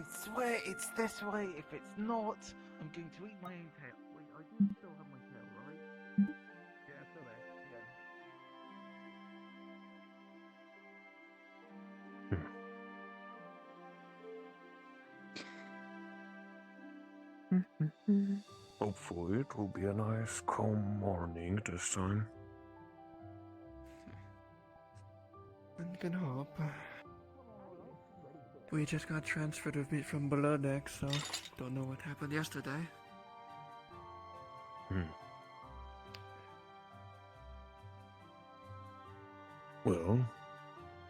swear it's this way. If it's not, I'm going to eat my own tail. Wait, I do still have my tail, right? Yeah, still there. Hopefully it will be a nice calm morning this time. One can hope. We just got transferred a bit from below deck, so don't know what happened yesterday. Well,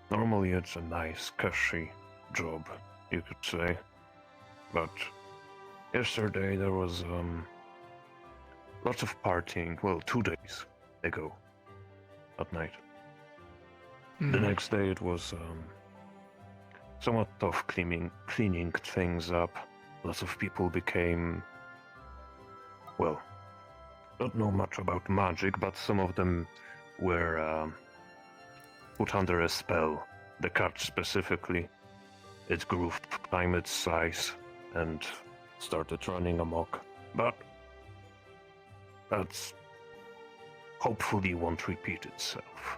normally it's a nice, cushy job, you could say. But yesterday there was lots of partying. Well, 2 days ago at night. The next day it was somewhat tough cleaning things up. Lots of people became, well, don't know much about magic, but some of them were put under a spell. The cat specifically. It grew time its size and started running amok. But that's hopefully won't repeat itself.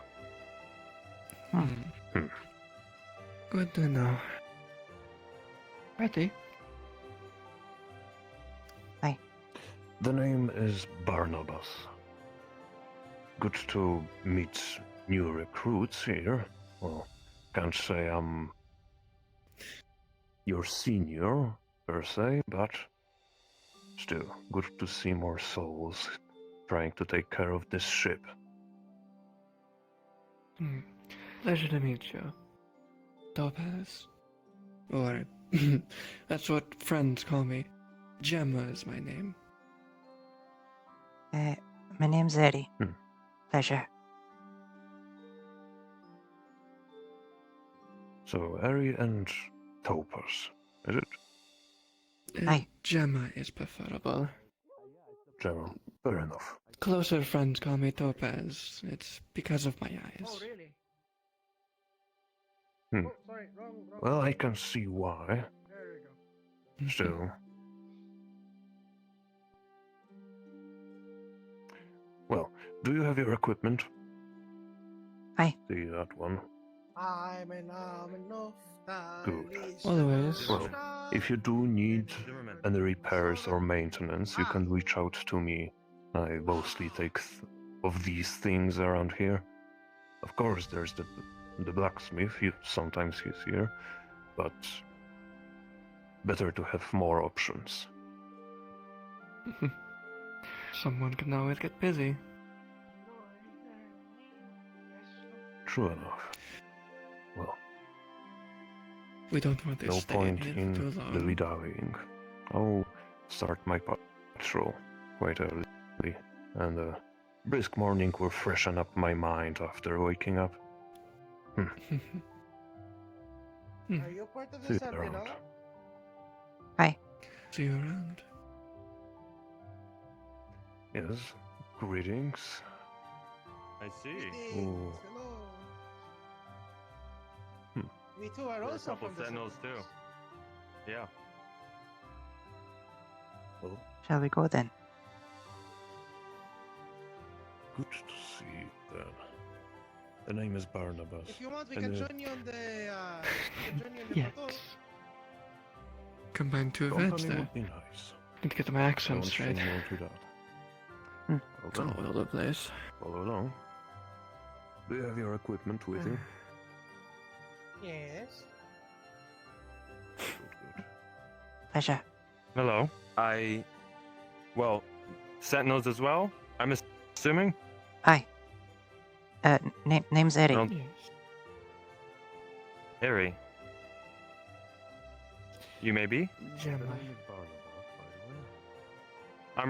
Good to know. Ready? Hi. The name is Barnabas. Good to meet new recruits here. Well, can't say I'm your senior, per se, but still, good to see more souls trying to take care of this ship. Pleasure to meet you. Topaz. Or, that's what friends call me. Jema is my name. My name's Eri. Pleasure. So, Eri and Topaz, is it? Hi. Jema is preferable. General, fair enough. Closer friends call me Topaz. It's because of my eyes. Oh, really? Hmm. Oh, sorry, wrong. Well, I can see why. There we go. Still. Well, do you have your equipment? Hi. See that one? I'm an of Good. Otherwise. Well, if you do need any repairs or maintenance, you can reach out to me. I mostly take of these things around here. Of course, there's the blacksmith. Sometimes he's here, but better to have more options. Someone can always get busy. True enough. Well, We don't want this no staying point here in too long. dilly-dallying. I'll start my patrol quite early, and a brisk morning will freshen up my mind after waking up. Are you part of See the you Sentinel? around. Hi. See you around. Yes, greetings. I see. Greetings, Ooh. hello. Hmm. We too are There's a also couple from the Sentinels too. Yeah. Well, Shall we go then? good to see you then. The name is Barnabas. If you want, we And, can join you on the Yes. platoon. Combine two events company there. would be nice. Need to get my accent Don't straight. say no to that. Hmm. Well It's all then, over the place. follow along. Do you have your equipment with you? Yes. Good. Pleasure. Hello. Well, Sentinels as well, I'm assuming? Hi. Name's Eri. Well, Yes. Eri. You may be? The Jema. name is Barnabas, by the way. I'm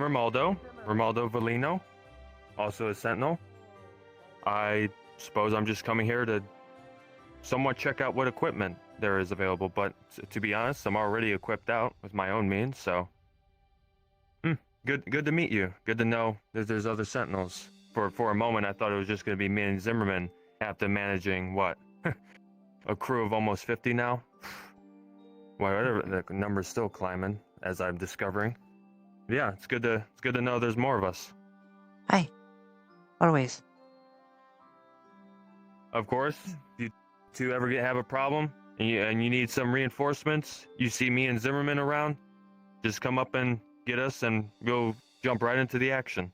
Romaldo Valino, also a Sentinel. I suppose I'm just coming here to somewhat check out what equipment there is available, but to be honest, I'm already equipped out with my own means, so... Good to meet you. Good to know that there's other Sentinels. For a moment, I thought it was just going to be me and Zimmerman after managing, what? A crew of almost 50 now? whatever, the number's still climbing, as I'm discovering. Yeah, it's good to know there's more of us. Hi. Always. Of course, if you two ever have a problem and you need some reinforcements, you see me and Zimmerman around, just come up and get us and we'll jump right into the action.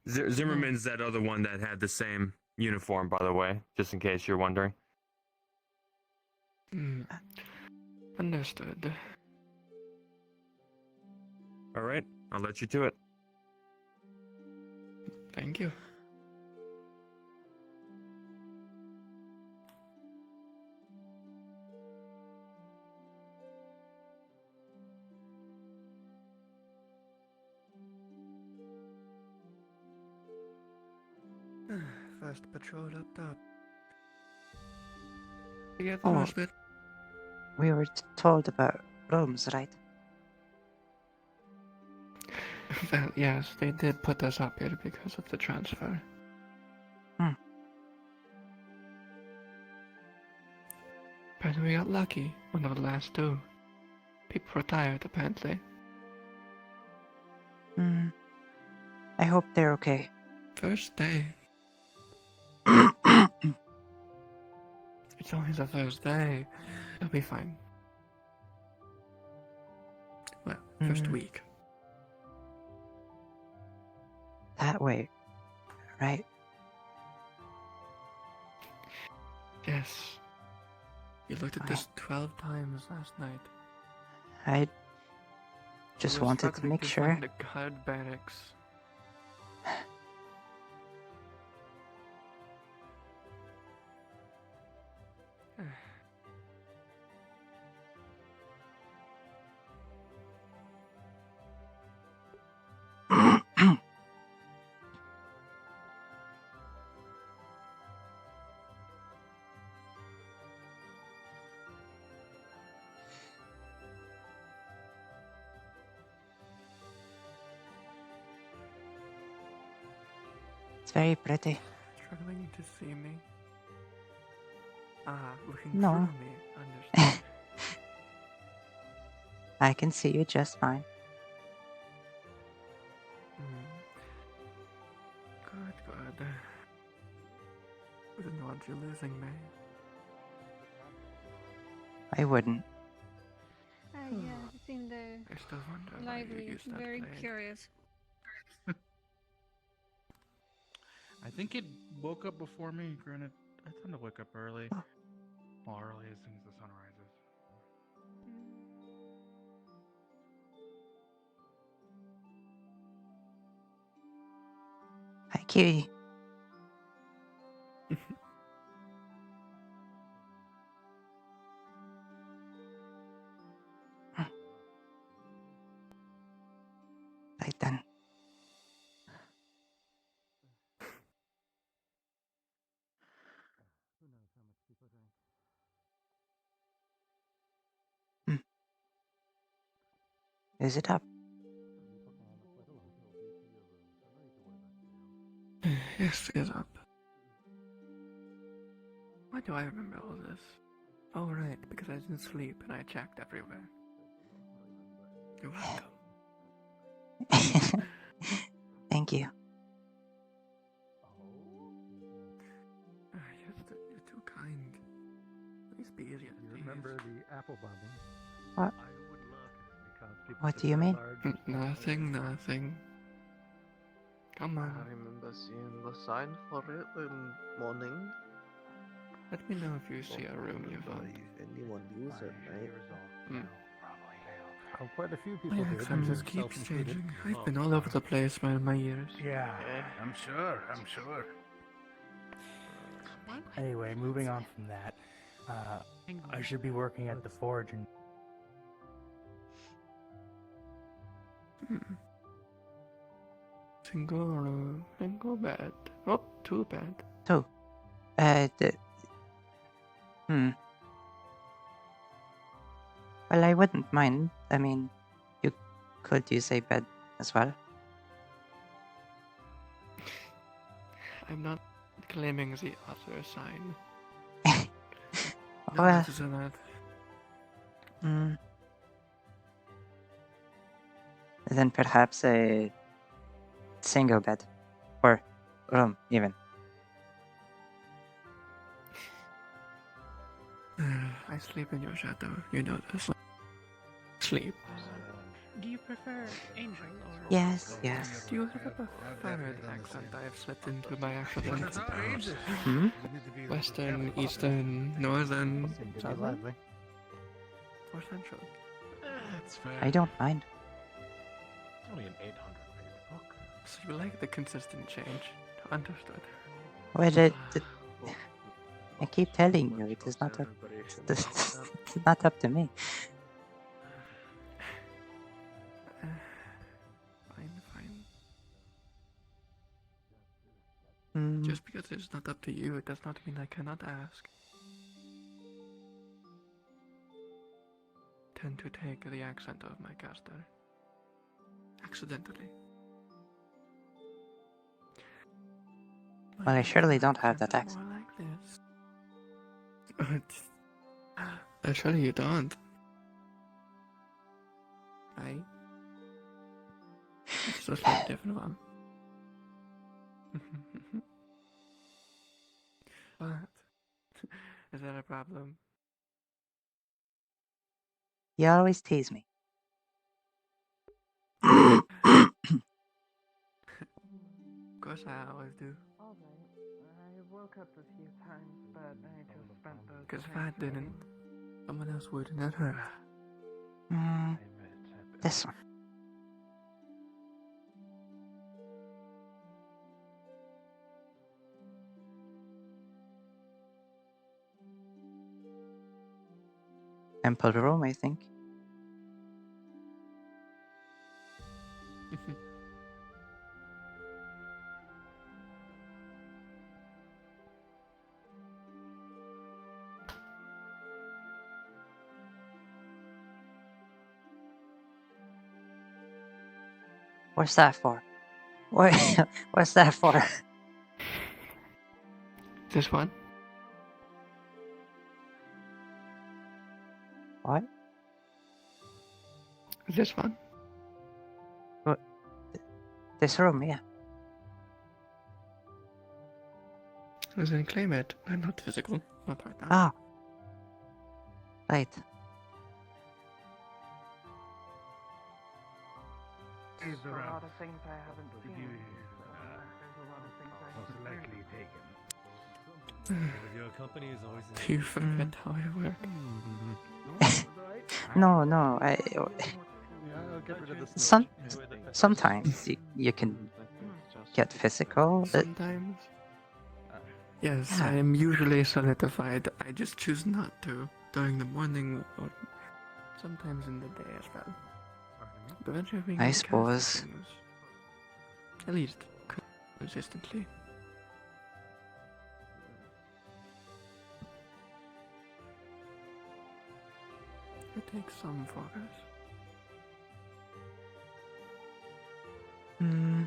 Zimmerman's that other one that had the same uniform, by the way, just in case you're wondering. Understood. All right, I'll let you to it. Thank you. First patrol up top. You get the Oh. most bit? We were told about rooms, right? Well, yes, they did put us up here because of the transfer. But we got lucky, one of the last two. People retired, apparently. I hope they're okay. First day. It's always the first day. It'll be fine. Well, first week. That way, right? Yes. You looked at this 12 times last night. I just We were wanted to struggling make to sure. find the guard barracks. It's very pretty. Struggling to see me. Looking No. through me. Understand. I can see you just fine. Good. Wouldn't want you losing me. I wouldn't. Yeah, you seem I still wonder why you lively, used that very blade. curious. I think it woke up before me. Granted, I tend to wake up early. Well, early as soon as the sun rises. Hi, Kitty. Right then. Is it up? Yes, it is up. Why do I remember all this? Oh, right, because I didn't sleep and I checked everywhere. You're welcome. Thank you. You're too kind. Please be easy. You remember the apple bombing? What? I would look because people What said do you they're mean? large. Nothing. Come I on. remember seeing the sign for it in morning. Let me know if you see a room you found. Anyone use it, right? Oh, quite a few My people did. accent just yourself keeps included. changing. I've been all over the place in my years. Yeah. I'm sure. Anyway, moving on from that, I should be working at the forge and Single bed. Oh, two bed. So, Well, I wouldn't mind. I mean, you could use a bed as well. I'm not claiming the other sign. No, Well, that is not. mm, then perhaps a single bed. Or room, even. I sleep in your shadow. You know this. Sleep. Do you prefer Angel or... Yes, yes. Do you have a preferred accent I have slipped into by accident? Hmm? Western, Eastern, Northern, Southern, or Central? That's fair. I don't mind. It's only an 800-page book. So you like the consistent change. Understood. Well, I keep telling you, it is not up. It's not up to me. Fine, fine. Hmm. Just because it's not up to you, it does not mean I cannot ask. Tend to take the accent of my caster. Accidentally. Well, I surely don't have that accent is accent. more like this. Surely you don't. Right? It's just a different one. What? Is that a problem? You always tease me. Of course I always do. Alright. I woke up a few times, but I just spent those. Because if I didn't, someone else would, not her. Hmm. This one. Ample room, I think. What's that for? What? What's that for? This one? What? This one? This room, yeah. As in claim it. I'm not physical. Not right now. Ah. Right. There's a lot of things I haven't seen. There's a lot of things I haven't likely Your company is always in... Do you forget how I work? No, no. Sometimes you can get physical. Sometimes. Yes, Yeah. I am usually solidified. I just choose not to during the morning or sometimes in the day as well. But eventually we I can cast suppose. things. At least consistently. It takes some focus. Hmm.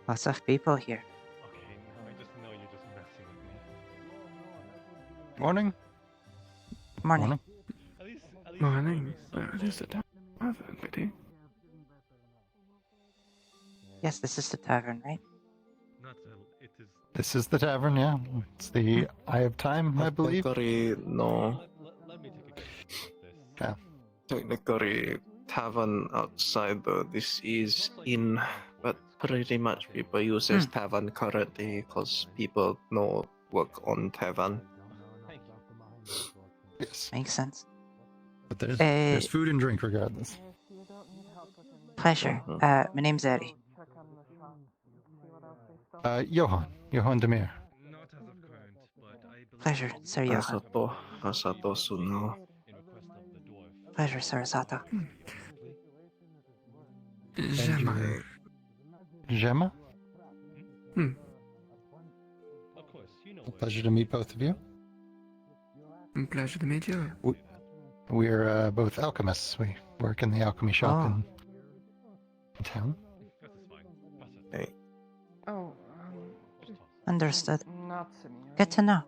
Lots of people here. Okay, now I just know you're just messing with me. Morning. Morning. At least Morning. Where is the time? Lady? Yes, this is the tavern, right? Not it is. This is the tavern, yeah. It's the Eye of Time, I believe. Technically, no. Let me take a guess at this. Yeah. Technically, tavern outside though. This is inn, but pretty much people use as tavern currently because people know work on tavern. Thank you. Yes. Makes sense. But there's food and drink regardless. Pleasure. My name's Eri. Johan Demir. Not as of current, but I believe Pleasure, Sir Johan. Asato Suno. in request of the dwarf. Pleasure, Sir Asato. Jema. Jema? Of course, you know A pleasure to meet both of you. Pleasure to meet you. We're both alchemists. We work in the alchemy shop Oh. in town. Hey, Oh, Understood. not similar. Good to know.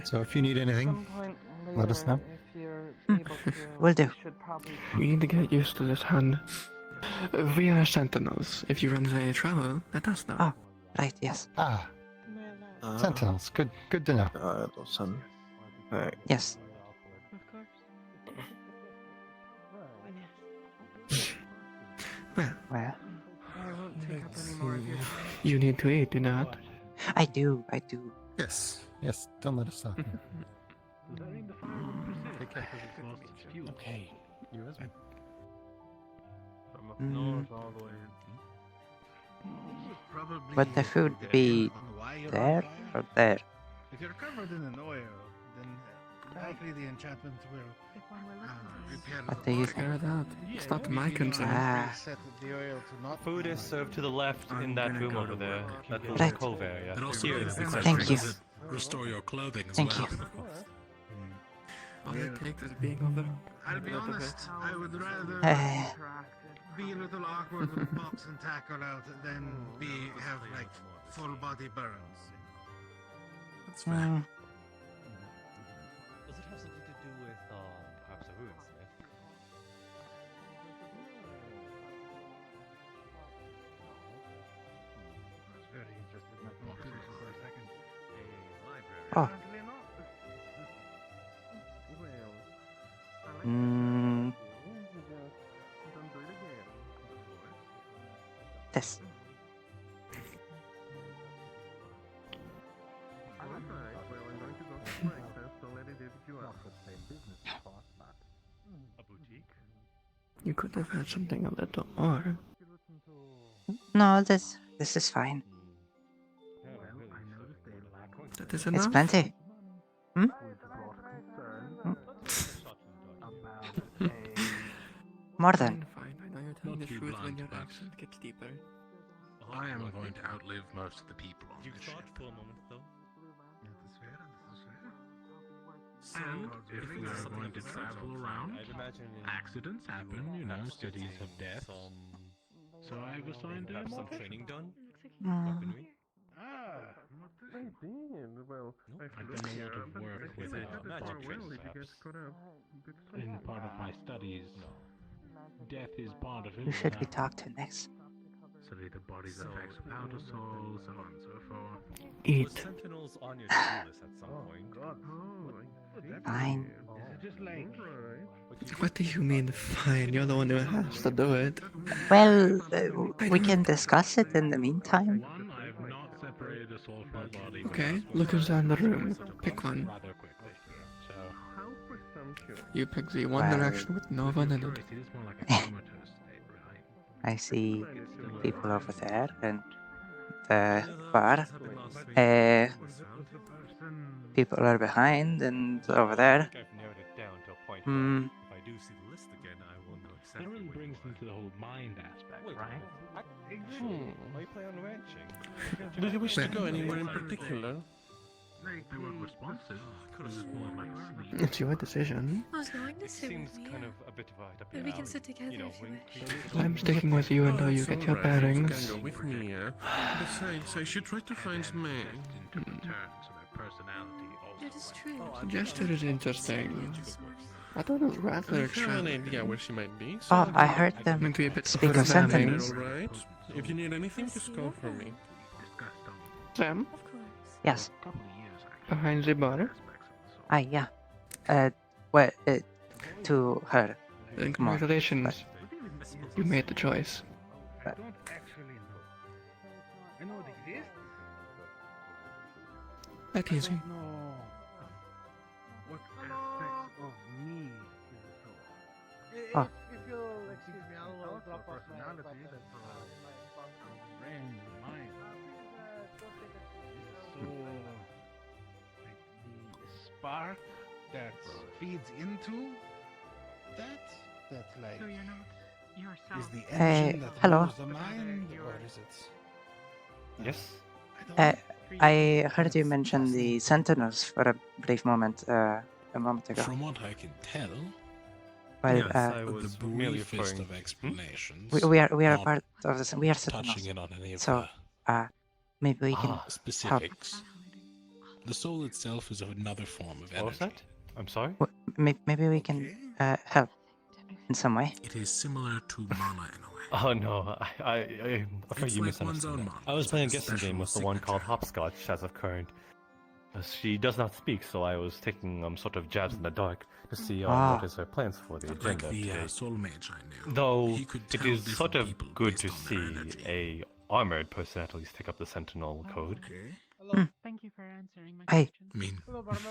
So if you need anything, Some point let us know. if you're Hmm. able to, Will do. you should probably You need to get used to this hand. We are sentinels. If you run into any trouble, let us know. Oh, right, yes. Ah, sentinels. Good to know. Son. Hey, Yes. Well, Well, I won't take up any more of your time. you need to eat, do not. I do. Yes. Yes, don't let us stop. Okay. From up Mm. north all the way in. Would the food be there or there? If you're covered in an oil, then likely the enchantment will repair What the do you body. Figure it out. It's not my concern. Ah, Set the oil to not Food is served to the left in that room over there. That little Right. cove area. And also Here, it's it's the Thank you. restore your clothing as Thank well. you. All it takes is being over. I'll be honest, I would rather Eh, be a little awkward and box and tackle out than have like full body burns. That's fair. mm, Does it have something to do with perhaps a ruinsmith? I was very interested in that conversation for a second. A library. Oh. Apparently not. Well, I like mm, don't do it again, of course. this. Alright, well, I'm going to go for breakfast, so let it hit you up. A boutique? You could have had something a little more. No, this is fine. Well, I noticed they lack That is It's enough. plenty. with brought concern about a More than. Fine. I know you're telling the Not too truth when blunt, your but- accent gets deeper. I am going to outlive most of the people on You the thought ship. for a moment though. That is fair, that is fair. So, And if if it we was are something going of to the travel sort, around, I'd imagine accidents happen, you know, cities have deaths. So I've assigned a perhaps some mortician. training done. Mm, Weaponry. Ah, Hey, Dean, well, No, I've I've looked done a here, lot of but work I with feel like magic that is tricks, well, if you perhaps. guys could have good in part of my studies. Death is part of it. who should we talk to next? Study the body's effects of powder soul, so on and so forth. Was Eat. Sentinels on your to-do list at some point? God. Oh, I see. Fine. Just like Alright. What do you mean, fine? You're the one who has to do it. Well, we can discuss it in the meantime. one, I've not separated a soul from a body. Okay, look inside the room. Pick one. Rather quickly. So How presumptuous. You pick the one Well, direction with no one in it. curious, it is more like a comatose state, right? I see people over there and the Yeah, bar. this happened last week. Uh, Was the person people are behind and over there. I think I've narrowed it down to a point Hmm. where if I do see the list again, I will know that exactly really what brings you into the whole mind aspect, Wait, right? Why you play on ranching? Do you wish to go anywhere in particular? They were responsive. Could It was more like sleep. It's your decision. I was going to It sit seems with you. kind of a bit of a But we can sit together you know, if you when wish. I'm sticking with you until you get your bearings. with me, Besides, I should try to find some man. So their personality also. That is true. Suggested is interesting. I thought it was rather attractive. idea where she might be. Oh, I heard them Might be a bit speak of overwhelming. sentinels. right? If you need anything, just call for me. Sam, Of course. Yes. behind the bar. Ah, yeah. Well, to her. Then Come on. congratulations. You made the choice. I don't actually know. I know it exists. That easy. I don't know what aspects of me is a soul. Ah. If you'll excuse me, I'll drop off my personality equipment. that's brain, mind. So, like the spark that feeds into that like So you're not yourself. is the Hey, engine that hello. moves the mind, or is it? Yes. I don't I heard you mention the sentinels for a brief moment. a moment ago. From what I can tell, Well, Yes, I with was the merely briefest referring. of explanations, we are a not part of this. We are touching sentinels. it on any of So, maybe we can the help. specifics. The soul itself is another form of What was energy. that? I'm sorry? Maybe we can help in some way. It is similar to mana in a way. Oh no, I'm afraid It's you like one's misunderstood. own that. mana. I was It's playing a like a guessing game special with the one called signature. Hopscotch as of current. She does not speak, so I was taking sort of jabs in the dark to see what is her plans for the Like agenda the today. soul mage I knew. Though He could it tell is sort different of people good based to on their see energy. a armored person at least take up the sentinel code. Okay. Hmm. Thank you for answering my I I mean,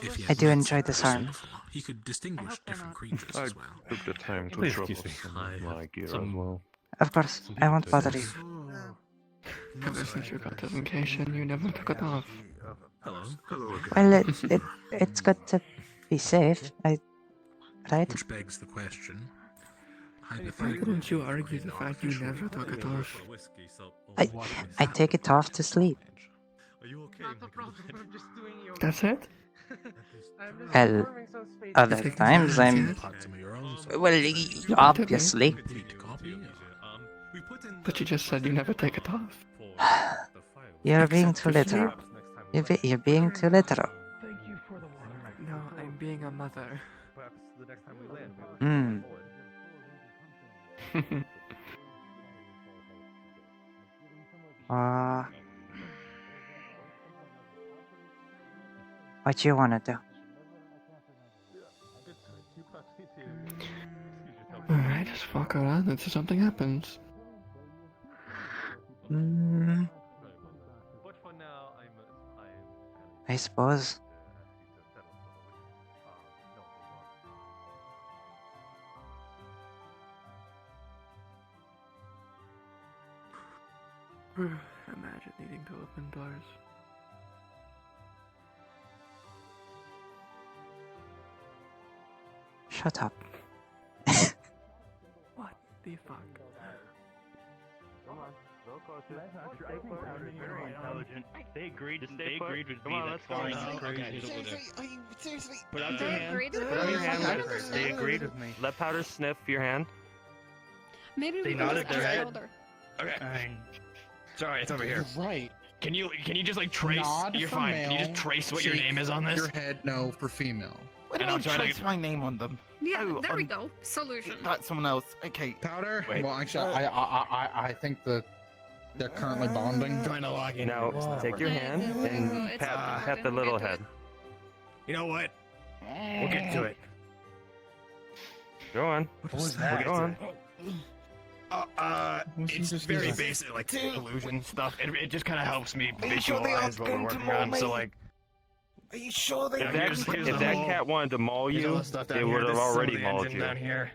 if he I had do met enjoy that this person arm. before, he could distinguish different creatures I as well. took the time to Please drop excuse me. off some I of my have gear as some- well. Of course, Some I won't people bother to- you. Ever since you got the vacation, you never took it off. Hello. Hello. Well, it's good to be safe. Right? Which begs the question. Why Hypothetically, couldn't you argue the fact you never took it off? I take it off to sleep. Are you okay? Not a problem. I'm just doing your. That's it? I'm just Well, performing some space. Other Take times the I'm. part some of your own soul. Well, obviously. You need to copy. But you just said you never take it off. You're being too Except for literal. You're being too literal. Thank you for the water. No, I'm being a mother. Perhaps the next time we land, Hmm. What you wanna do? Alright, just walk around until something happens. Hmm. But for now, I suppose. Imagine needing to open doors. Shut up. What the fuck? They agreed. They agreed with me. That's fine. Seriously, Put out your they hand. agreed Put with out me? your hand. Okay. They agreed with me. Let Powder sniff your hand. Maybe They we can nodded just their ask head. Elder. Okay. Sorry, it's over here. Right. Can you just like trace? Nod You're for fine. male, Can you just trace what your shake name is on this? Your head, no, for female. Why do And I I'll try trace to. my name on them? Yeah, Oh, there we go. Solution. That's someone else. Okay. Powder? Wait. Well, actually, I think that they're currently bonding. Trying to log in. Now, Now, take your hand and It's pat the little head. You know what? We'll get to it. Go on. What was that? Go on. It's It's very basic, like illusion stuff. It just kind of helps me Are you sure they visualize aren't what we're going to working maul on. So me? like, Are you sure they if are? that cat wanted to maul you, it would have already mauled you. Down here.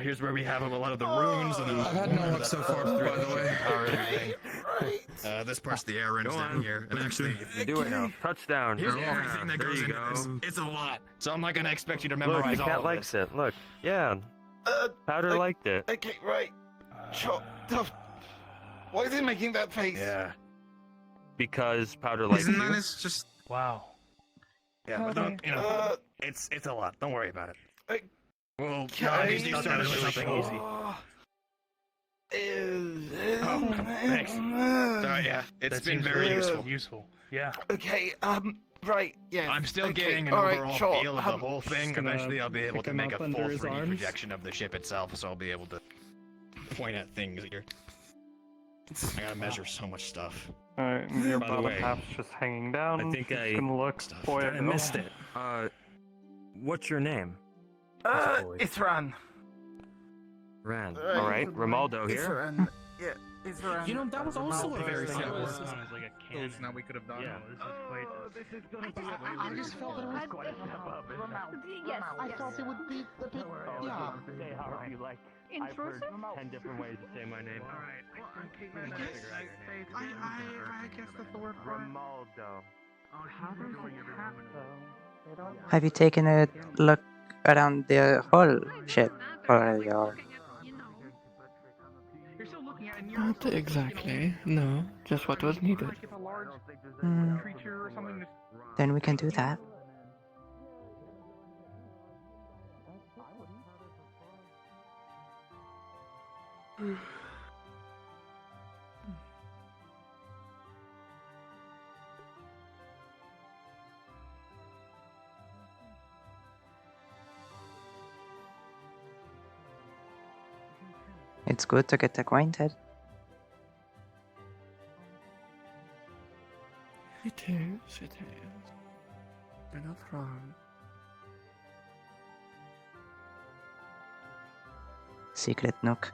Here's where we have a lot of the runes and I've had no luck so far, by the way. Right. This part's the air Go down on. here. And actually, You do it now. Touchdown. here's Yeah, everything that there goes you into go. this. It's a lot. So I'm not gonna expect you to Look, memorize the all cat of likes this. it. Look, yeah, Powder liked it. Okay, right. Chop. Why is he making that face? Yeah. Because Powder likes Isn't you. that it's just Wow. Yeah, but don't, it's a lot. Don't worry about it. Well, Okay. something easy. Oh, thanks. Sorry, yeah, it's been very useful. Yeah. Okay, right, yeah. I'm still okay, getting an all right, overall sure, feel of the whole thing. gonna Eventually, I'll be able pick to him make up a under full his 3D arms. projection of the ship itself, so I'll be able to point at things here. I gotta measure so much stuff. Alright, your By the bottom way, half's just hanging down. I think Just I gonna look. Boy, I missed it. What's your name? It's Ran. Ran. Right. All right, Romaldo It's here. Ran. Yeah, it's Ran. You know, that was also a very simple Those now we could have done. Yeah. This is gonna be. I just felt that it was quite a step up. Yes, I thought it would be a bit. Yeah. Say however you like. Intrusive? 10 different ways to say my name. All right. I guess that's the word for it. Romaldo. How does it happen? Have you taken a look around the whole ship already, or? You're still looking at it and you're Not exactly. No, just what was needed. like if a large Hmm. creature or something. Then we can do that. It's good to get acquainted. It is, it is. You're not wrong. Secret nook.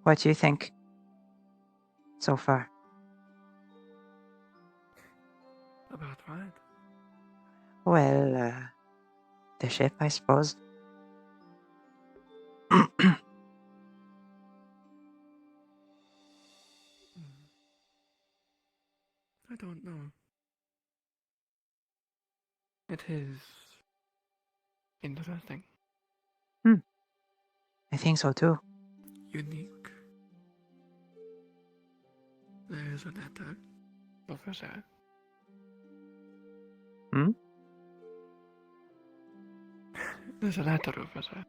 What do you think so far? About what? Well, the ship, I suppose. I don't know. It is interesting. I think so too. Unique. There's a letter over there. Hmm? There's a letter over there.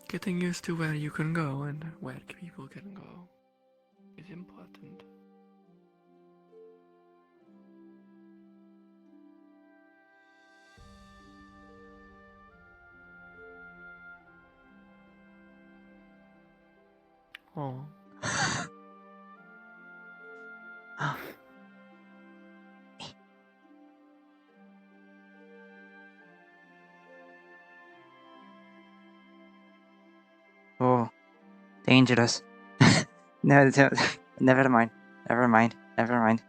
Getting used to where you can go and where people can go is important. Oh. Oh, dangerous. No, never mind. Never mind. Never mind.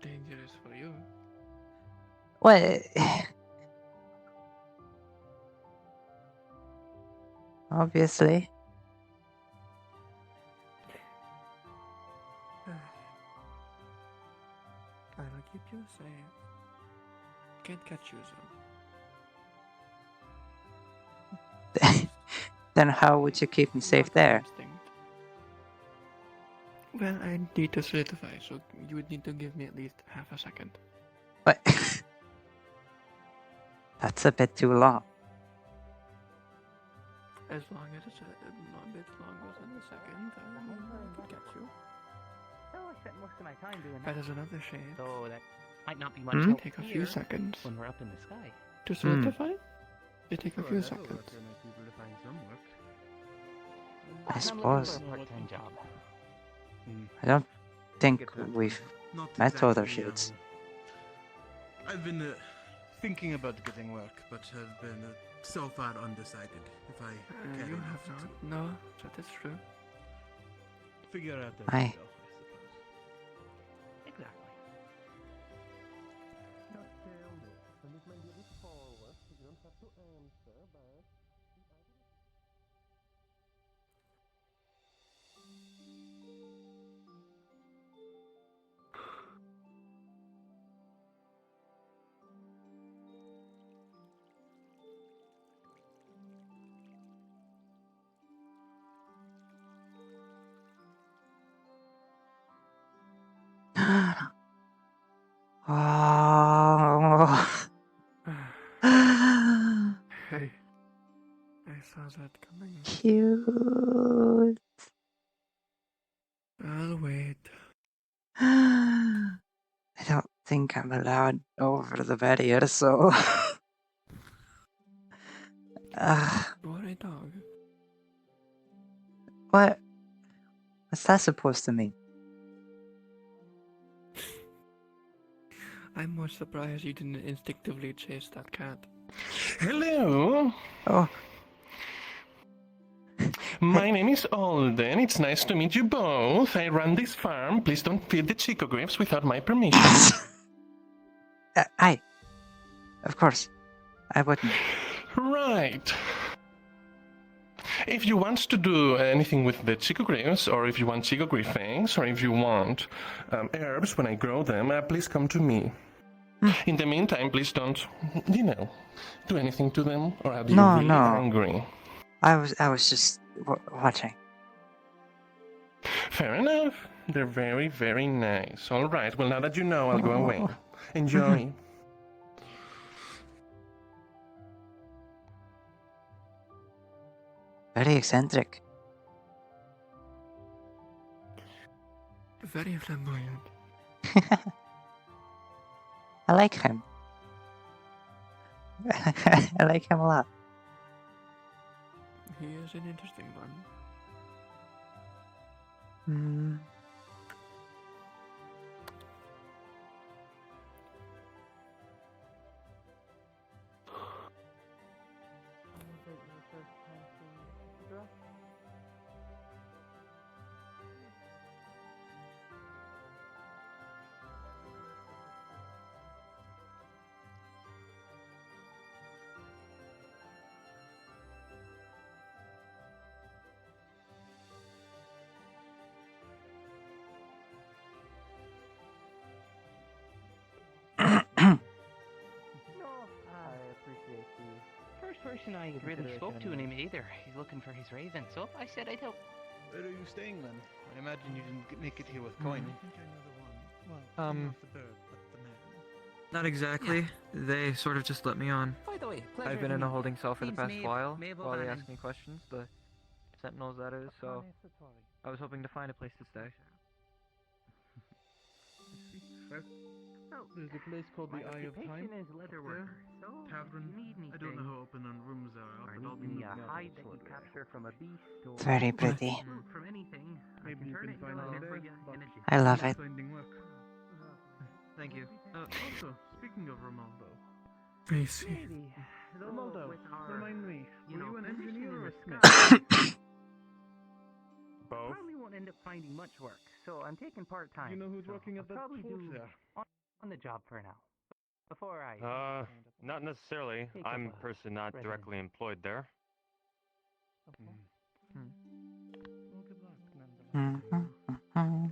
Dangerous for you. Well, obviously. I will keep you safe. Can't catch you, so. Then how would you keep me safe there? Well, I need to solidify, so you would need to give me at least half a second. What? That's a bit too long. As long as it's a bit longer than a second, I could catch you. Oh, I spent most of my time doing That is another shade. So that might not be much Hmm? help Take a here few seconds. when we're up in the sky. To solidify? It take a few That'll seconds. work to make people to find some work. I I'm suppose. looking for a part-time job. I don't think Get that. we've Not met exactly, other shoots. I've been thinking about getting work, but have been so far undecided. If I care You enough have to not. No, that is true. figure out as Aye. I go, I suppose. Exactly. Oh. Hey, I saw that coming. Cute. I'll wait. I don't think I'm allowed over the barrier, so. You're a dog. What? What's that supposed to mean? I'm more surprised you didn't instinctively chase that cat. Hello. Oh. My name is Alden. It's nice to meet you both. I run this farm. Please don't feed the chicogriffs without my permission. Of course. I wouldn't. Right. If you want to do anything with the chicogriffs, or if you want chicogriff fangs, or if you want herbs when I grow them, please come to me. In the meantime, please don't, do anything to them, or I'll be really angry. I was just watching. Fair enough. They're very, very nice. All right. Well, now that you know, I'll go away. Enjoy. Very eccentric. Very flamboyant. I like him. I like him a lot. He is an interesting one. First person I really spoke to named Aether. He's looking for his raven, so I said I'd help. Where are you staying then? I imagine you didn't make it here with coin. Not exactly. They sort of just let me on. By the way, I've been in a holding cell for the Name's past Maeve, while Maeve they O'Hanlon. ask me questions. The Sentinels, that is. So I was hoping to find a place to stay. There's a place called the Eye of Time. is leatherworker, so Tavern. if you need anything, I don't know how open on rooms are, but I'll be need moving a out hide that you shortly. capture from a beast or It's very pretty. from anything, Maybe you can find out there, but I love it. finding work. Thank you. Also, speaking of Romaldo. I see. Romaldo, remind me, were you an engineer or a smith? Both. Probably won't end up finding much work, so I'm taking part time. You know who's working at I'll that probably fort do there? on the job for now. Before I Not necessarily. Take I'm up a personally not resident. directly employed there.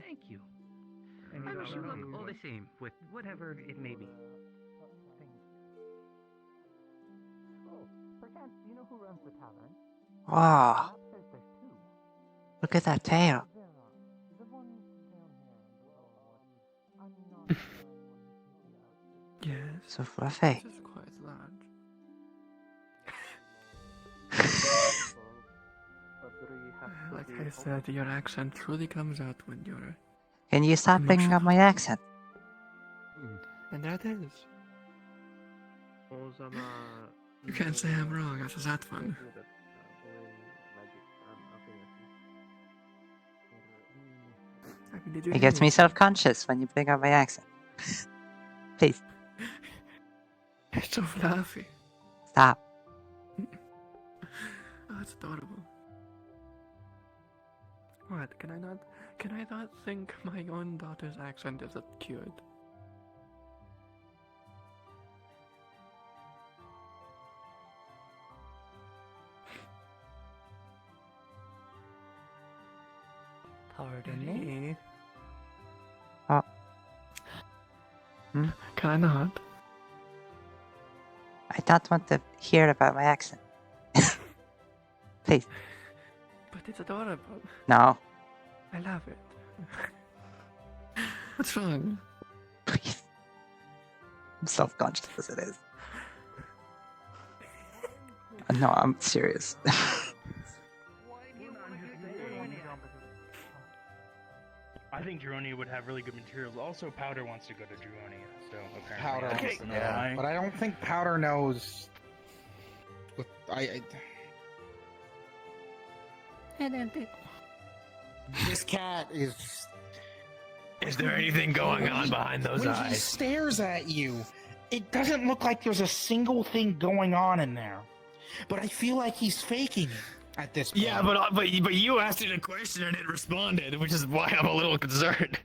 Thank you. I wish you luck all the same with whatever it may be. Oh, perchance do you know who runs the tavern? Wow. There's two. Look at that tail. The one down here and the lower one. I'm not Yes. So fluffy. This is quite large. Like I said, your accent truly comes out when you're. Can you stop bringing up my accent? And that is. You can't say I'm wrong after that one. I mean, did you It gets hear me self-conscious when you bring up my accent. Please, It's so fluffy. stop. Oh, it's adorable. What? Can I not think my own daughter's accent is that cute? Pardon me? Oh. Can I not? I don't want to hear about my accent. Please. But it's adorable. No. I love it. What's wrong? Please. I'm self-conscious as it is. No, I'm serious. I think Druonia would have really good materials. Also, Powder wants to go to Druonia, so apparently. Powder that's wants to the know. lie. But I don't think Powder knows. I I don't think. This cat is. Is there anything going on behind those when he eyes? stares at you, it doesn't look like there's a single thing going on in there. But I feel like he's faking it at this point. Yeah, but you asked it a question and it responded, which is why I'm a little concerned.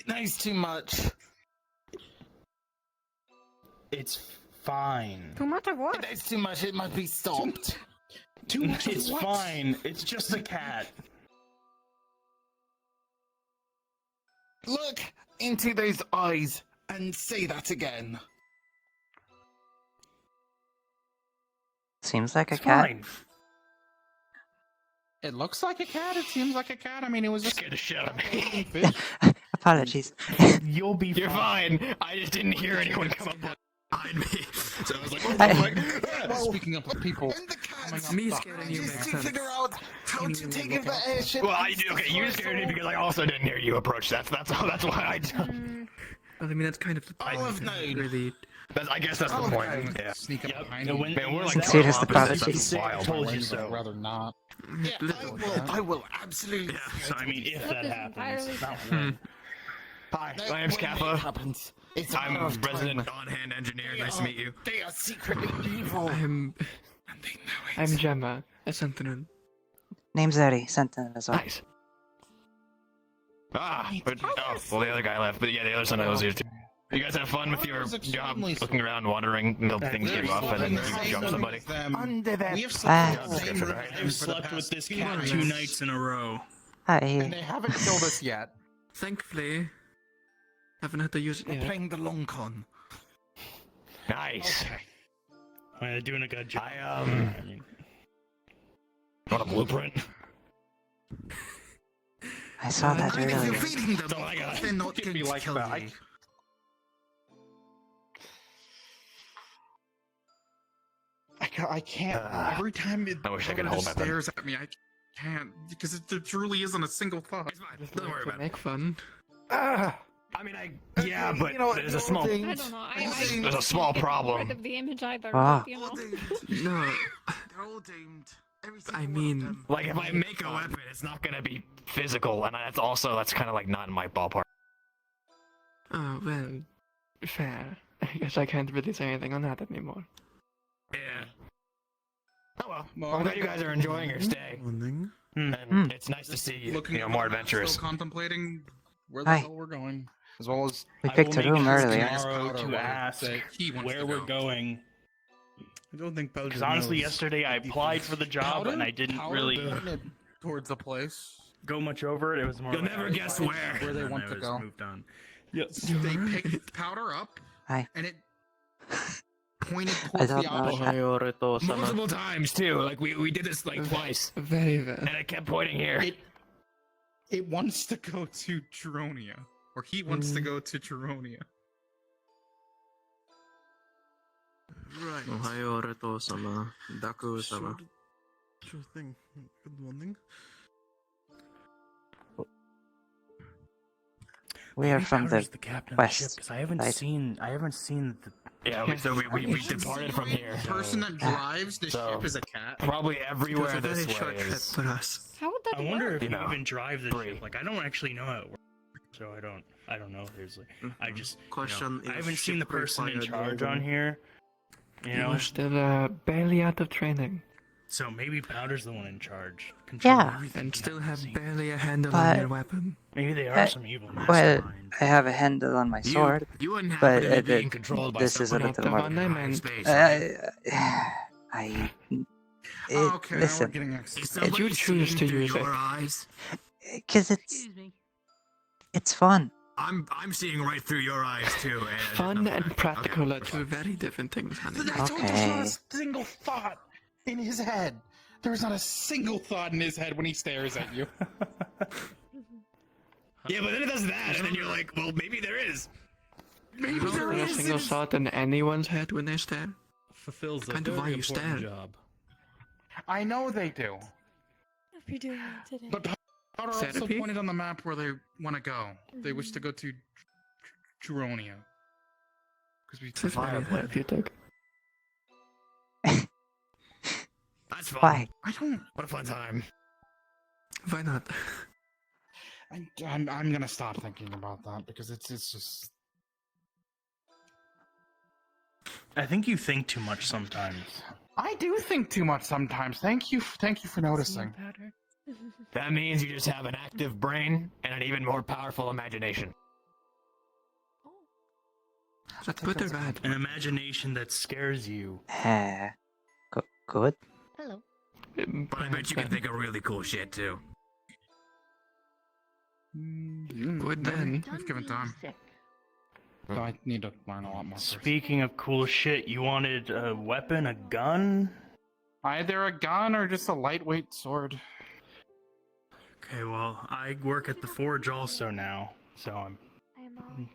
That's too much. It's fine. Too much of what? That's too much. It must be stopped. Too much. It's fine. It's just a cat. Look into those eyes and say that again. Seems like a It's cat. fine. It looks like a cat. It seems like a cat. I mean, it was just scared the shit out of me. fish. Apologies. You'll be You're fine. I just didn't hear anyone come up behind me, so I was like, what the fuck? Speaking of people, Me scaring you makes sense. figure out how to take it back. Well, okay, you scared me because I also didn't hear you approach. That's why I jumped. Well, I mean, that's kind of the point. Really. I guess that's the point. Yeah. Sneak up behind No, you. when Man, we're like Consider as the opposites. prodigy. That's wild. told you so. I'd rather not. Yeah, I will absolutely. Yeah. So I mean, if that happens, not Hmm. when. Hi, my name's Kappa. Happens. It's I'm a resident on-hand engineer. Nice to meet you. They are secretly evil. I'm Jema, a sentinel. Name's Eri, sentinel as well. Nice. Well, the other guy left, but yeah, the other son was here too. You guys have fun with your job, looking around, wandering until things give up, and then you jump somebody. Under that. We have Ah. I've slept with this cat 2 nights in a row. And Hi. they haven't killed us yet. Thankfully, haven't had to use it We're yet. playing the long con. Nice. They're doing a good job. Want a blueprint? I saw that If you're earlier. feeding them, That's all I got. they're not Give going me to like kill that. you. I can't. Every time it I wish I could hold my pen. stares at me, I can't because there truly isn't a single thought. Don't worry about it. Make fun. I mean, yeah, but there's a small, I don't know. there's a small Rid problem. of the image either, Ah. but, you know. All doomed. No, They're all doomed. Every single I one of mean, them. Like, if I make a weapon, it's not gonna be physical, and that's kind of like not in my ballpark. oh well, fair. I guess I can't really say anything on that anymore. Yeah. Oh well. I'm glad you guys are enjoying your stay, and it's nice to see you. Looking More adventurous. Still contemplating where the Hi. hell we're going, as well as We I picked will a make room sure earlier. tomorrow to Powder ask that he wants where to we're go. going. I don't think Powder Because honestly, knows. yesterday I applied for the job and I didn't really pointed towards the place go much over it. It was more. You'll like never I was guess fine, where. where they and want I to was go. Moved on. Yes. They picked Powder up, Hi. and it pointed I towards don't the know. opposite. Multiple times too. Like we did this like twice, Very well. and it kept pointing here. It wants to go to Turonia, or he wants to go to Turonia. Right. Ohio-sama, Daku-sama. Sure thing. Good morning. We are from the captain west. because I haven't right? seen the. Yeah, so we departed from here. The person that drives the So- ship is a cat. Probably It was everywhere a this very way short trip is. for us. How would that I wonder work? if You you know, even drive the free. ship. Like I don't actually know how it works, so I don't know. Seriously, I just Question I if haven't seen the ship person in required charge on welding. here. You You know, are still barely out of training, so maybe Powder's the one in charge. controlling Yeah. everything and still behind the have scenes. barely a handle But- on your weapon. Maybe they are Uh, some evil Well, mastermind. I have a handle on my sword, You wouldn't happen but to be being controlled by this is a someone little the more. one I meant. space, right? I. Okay, now we're Listen, getting access. Is Did you somebody choose seeing to through use it? your eyes? because it's fun. I'm seeing right through your eyes too. And Fun and okay, practical are we're two fine. very different things, honey. I told you there's not Okay. a single thought in his head. There's not a single thought in his head when he stares at you. Yeah, but then it does that, and then you're like, well, maybe there is. Maybe there is a single thought in anyone's head when they stare. Fulfills a Kind of very why you important stare. job. I know they do. If you're doing it today. But Powder also Therapy? pointed on the map where they want to go. They wish to go to Turonia. Because we This is very therapeutic. That's fun. Why? I don't. What a fun time. Why not? I'm gonna stop thinking about that because it's just. I think you think too much sometimes. I do think too much sometimes. Thank you for noticing. That means you just have an active brain and an even more powerful imagination. That's good or bad? An imagination that scares you. Good. Hello. But I bet you can think of really cool shit too. Good then. Let's give it time. So I need to learn a lot more. Speaking of cool shit, you wanted a weapon, a gun? Either a gun or just a lightweight sword. Okay, well, I work at the forge also now, so I'm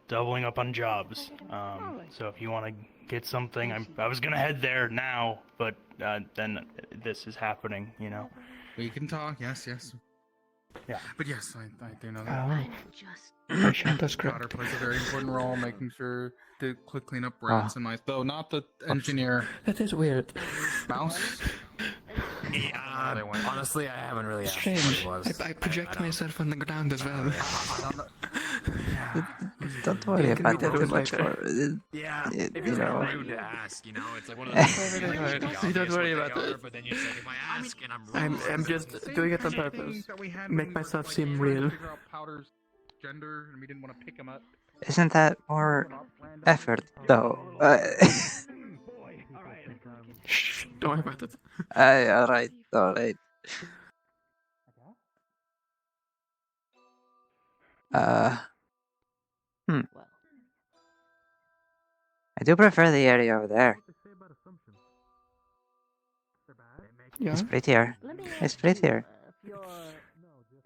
doubling up on jobs. So if you want to get something, I was gonna head there now, but then this is happening, you know. We can talk. Yes. Yeah. But yes, I do know that. That's Daughter plays a very important role, making sure to clean up rats and mice. Though not the engineer. That is weird. Mouse. Yeah, honestly, I haven't really asked Strange. what it was. I project myself on the ground as well. Don't worry about it too much. Yeah, It, if you it's know. rude to ask, you know, it's like one of those things you like, it's You don't obvious worry what about they it. are, but then you're just like, if I ask and I'm rude, I'm just doing it on purpose. Make myself seem real. Figure out Powder's gender, and we didn't want to pick him up. Isn't that more effort, though? Shh, don't worry about it. Alright. I do prefer the area over there. Yeah? It's prettier. It's prettier.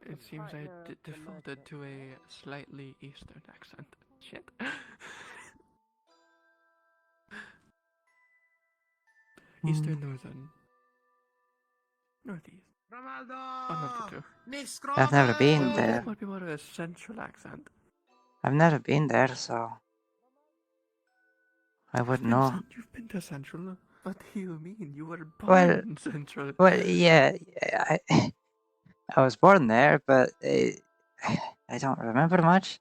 It seems I defaulted to a slightly eastern accent. Shit. Eastern, northern, northeast. One of the two. I've never been there. This might be more of a central accent. I've never been there, so I wouldn't know. You've been to central? What do you mean? You were born Well, in central. yeah, I was born there, but I don't remember much.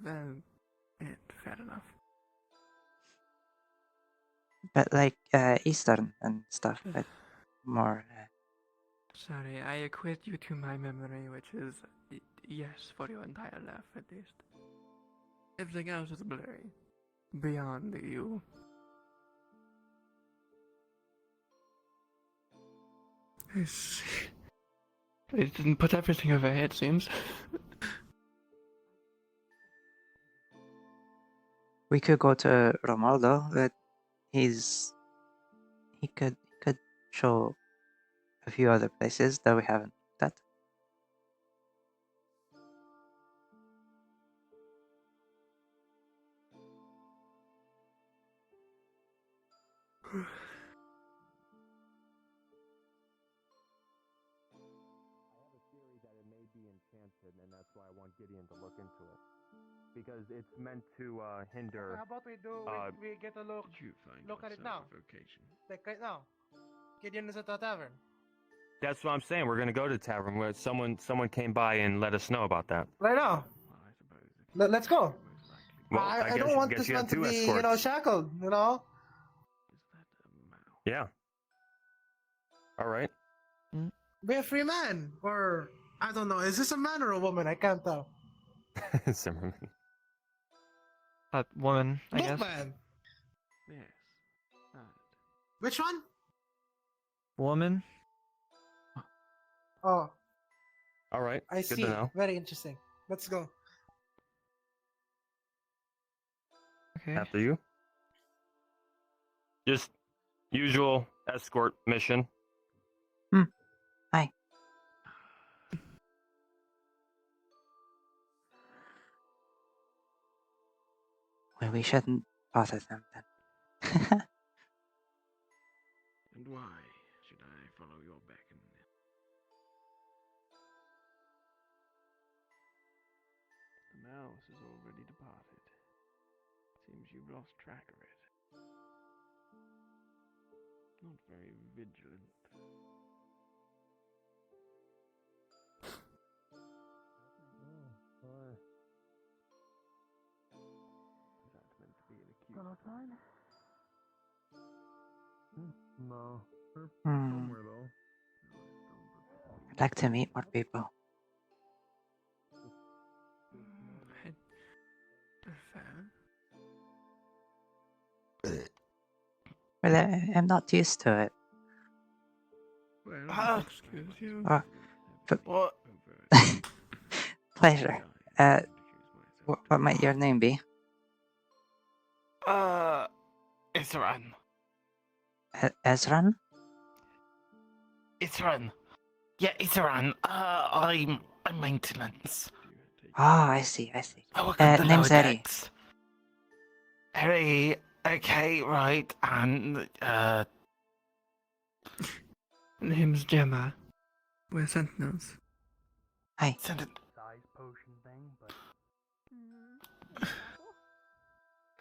Then, fair enough. But like Eastern and stuff, but more. Sorry, I equate you to my memory, which is yes for your entire life at least. Everything else is blurry. Beyond you. I see. They didn't put everything away, it seems. We could go to Romaldo, but he could show a few other places that we haven't looked at. And that's why I want Gideon to look into it. Because it's meant to hinder. How about we get a look? Look at it now. Like right now. Gideon is at the tavern. That's what I'm saying. We're gonna go to the tavern where someone came by and let us know about that. Right now. Let's go. Well, I don't want this man to be, shackled, Yeah. All right. Be a free man, or I don't know. Is this a man or a woman? I can't tell. Zimmerman. Woman, I Both guess. man. Yes. Which one? Woman. Oh, All right. I Good see. to know. Very interesting. Let's go. Okay. After you. Just usual escort mission. Hi. Well, we shouldn't bother them then. And why should I follow your beckoning? The mouse has already departed. Seems you've lost track of it. Not very vigilant. outside? No. Hmm. though. I'd like to meet more people. Well, I'm not used to it. Well, excuse you. What? Pleasure. What might your name be? Isran. Ezran? Isran. Yeah, Isran. I'm maintenance. Ah, I see. I work on the Name's lower Eri. decks. Eri, okay, right, and, Name's Jema. We're Sentinels. Hi. Size potion thing, but.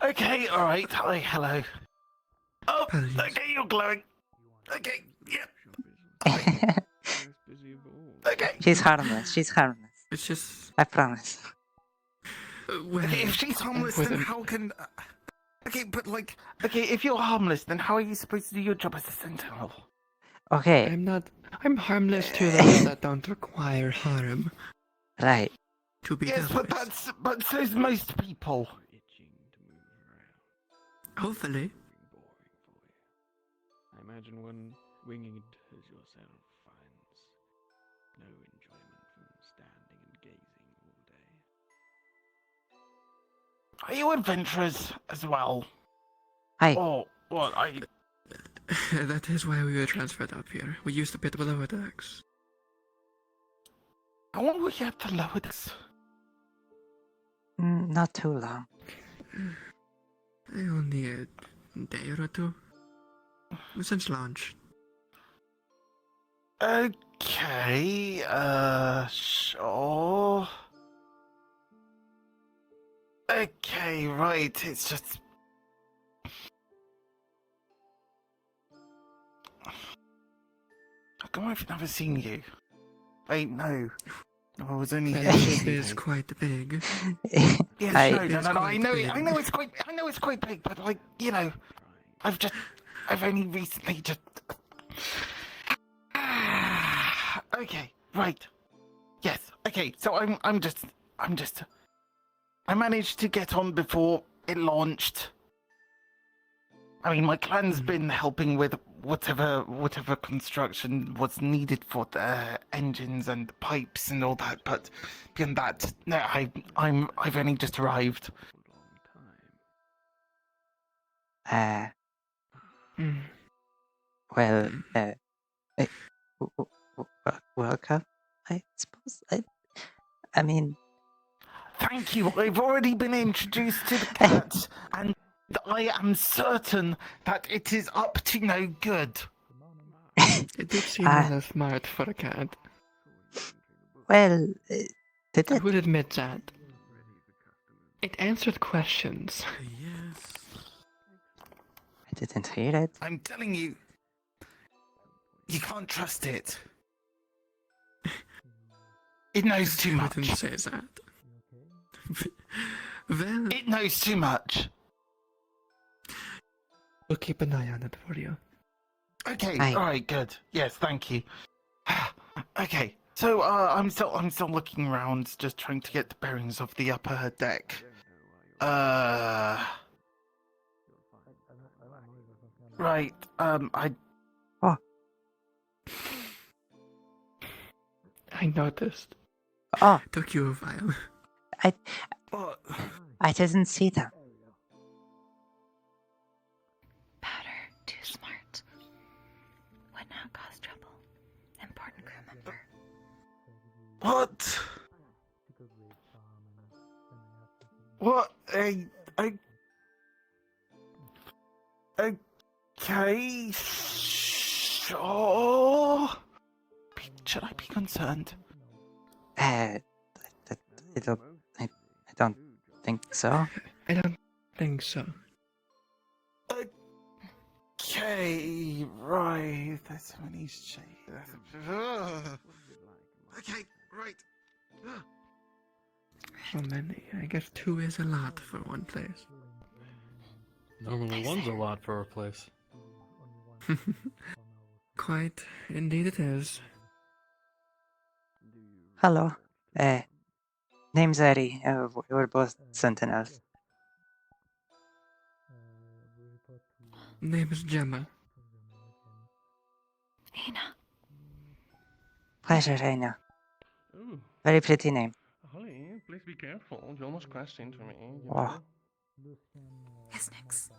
Okay, alright, hi, hello. Oh, okay, you're glowing. Okay, yeah. Okay. She's harmless. It's just. I promise. Well, Okay, if she's harmless, with then an- how can... okay, but like... Okay, if you're harmless, then how are you supposed to do your job as a sentinel? Okay. I'm harmless to those that don't require harm. Right. To be Yes, dealt but with. but so's most people. Hopefully. I imagine when winged as yourself finds no enjoyment from standing and gazing all day. Are you adventurers as well? Hi. Or what? That is why we were transferred up here. We used to be at the lower decks. How long were you at the lower decks? Not too long. Only a day or two. Since launch. Okay, sure. Okay, right, it's just... How come I've never seen you? Wait, no. I was only here The ship yesterday. is quite big. Yes, no, I know it's quite big, but like, you know, I've only recently just... Okay, right. Yes, okay, so I managed to get on before it launched. I mean, my clan's been helping with whatever construction was needed for the engines and the pipes and all that, but beyond that, no, I've only just arrived. Well, welcome, I suppose. I mean... Thank you, I've already been introduced to the cat, and I am certain that it is up to no good. It did seem rather smart for a cat. Well, did I it? would admit that. It answered questions. Yes. I didn't hear it. I'm telling you, you can't trust it. It knows too much. I wouldn't say that. Well, it knows too much. We'll keep an eye on it for you. Okay, Hi. alright, good. Yes, thank you. Okay, so I'm still looking around, just trying to get the bearings of the upper deck. Right, Oh. I noticed. Oh. Took you a while. I didn't see them. Powder, too smart. Would not cause trouble. Important crew member. What? What? Okay, sure. Should I be concerned? I don't think so. I don't think so. Okay, right. There's so many shades. Okay, right. So many. I guess 2 is a lot for one place. Normally one's a lot for a place. Quite, indeed it is. Hello. Name's Eri. We're both sentinels. Name is Jema. Aina. Pleasure, Reina. Ooh. Very pretty name. Holly, please be careful. You almost crashed into me. Wow. Yes, Nix.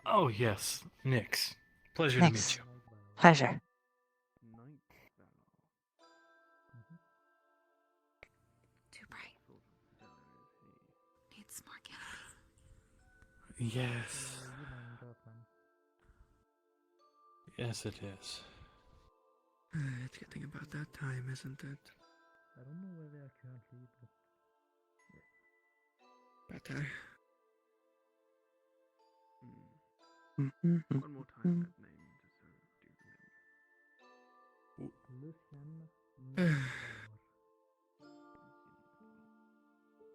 Oh, yes, Nix. Pleasure Nix. to meet you. Pleasure. Too bright. Needs more gas. Yes. Yes, it is. It's getting about that time, isn't it? I don't know where they are currently, but... Better. One more time that name, just so do remember.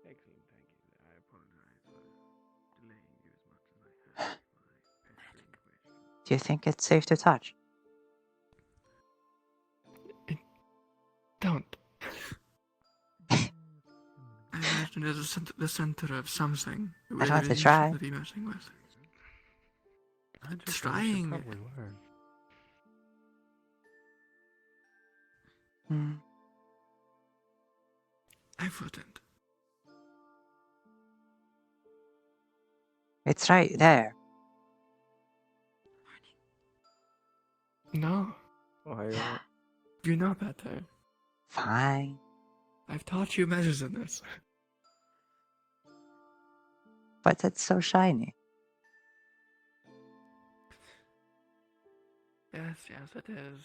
Excellent, thank you. I apologize for delaying you as much as I have with my pestering questions. Do you think it's safe to touch? Don't. I imagine it is the center of something. I don't have to you try. shouldn't be messing with. It's Trying. Probably learn. I wouldn't. It's right there. No. Why? You know better. Fine. I've taught you measures in this. But it's so shiny. Yes, it is.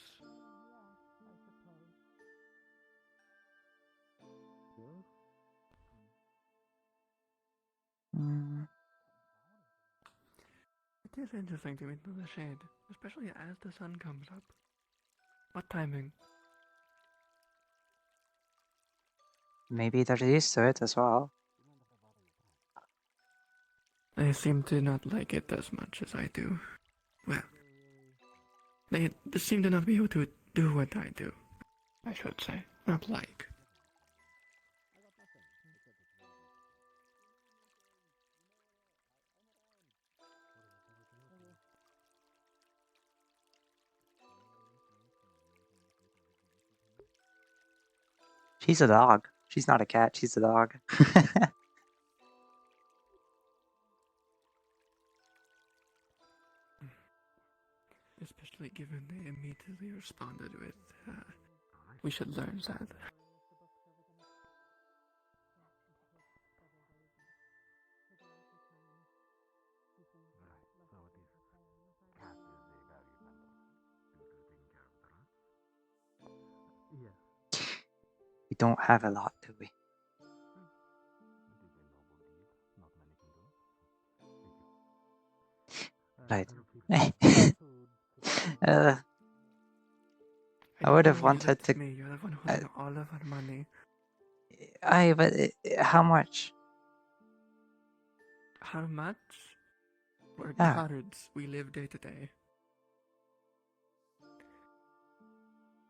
It is interesting to meet in the shade, especially as the sun comes up. What timing? Maybe they're used to it as well. They seem to not like it as much as I do. Well, they seem to not be able to do what I do, I should say. Not like. She's a dog. She's not a cat, she's a dog. Especially given they immediately responded with, we should learn that. We don't have a lot, do we? Right. I would have wanted to. Me, you're the one who all of our money. But how much? How much? We're Yeah. guards. We live day to day.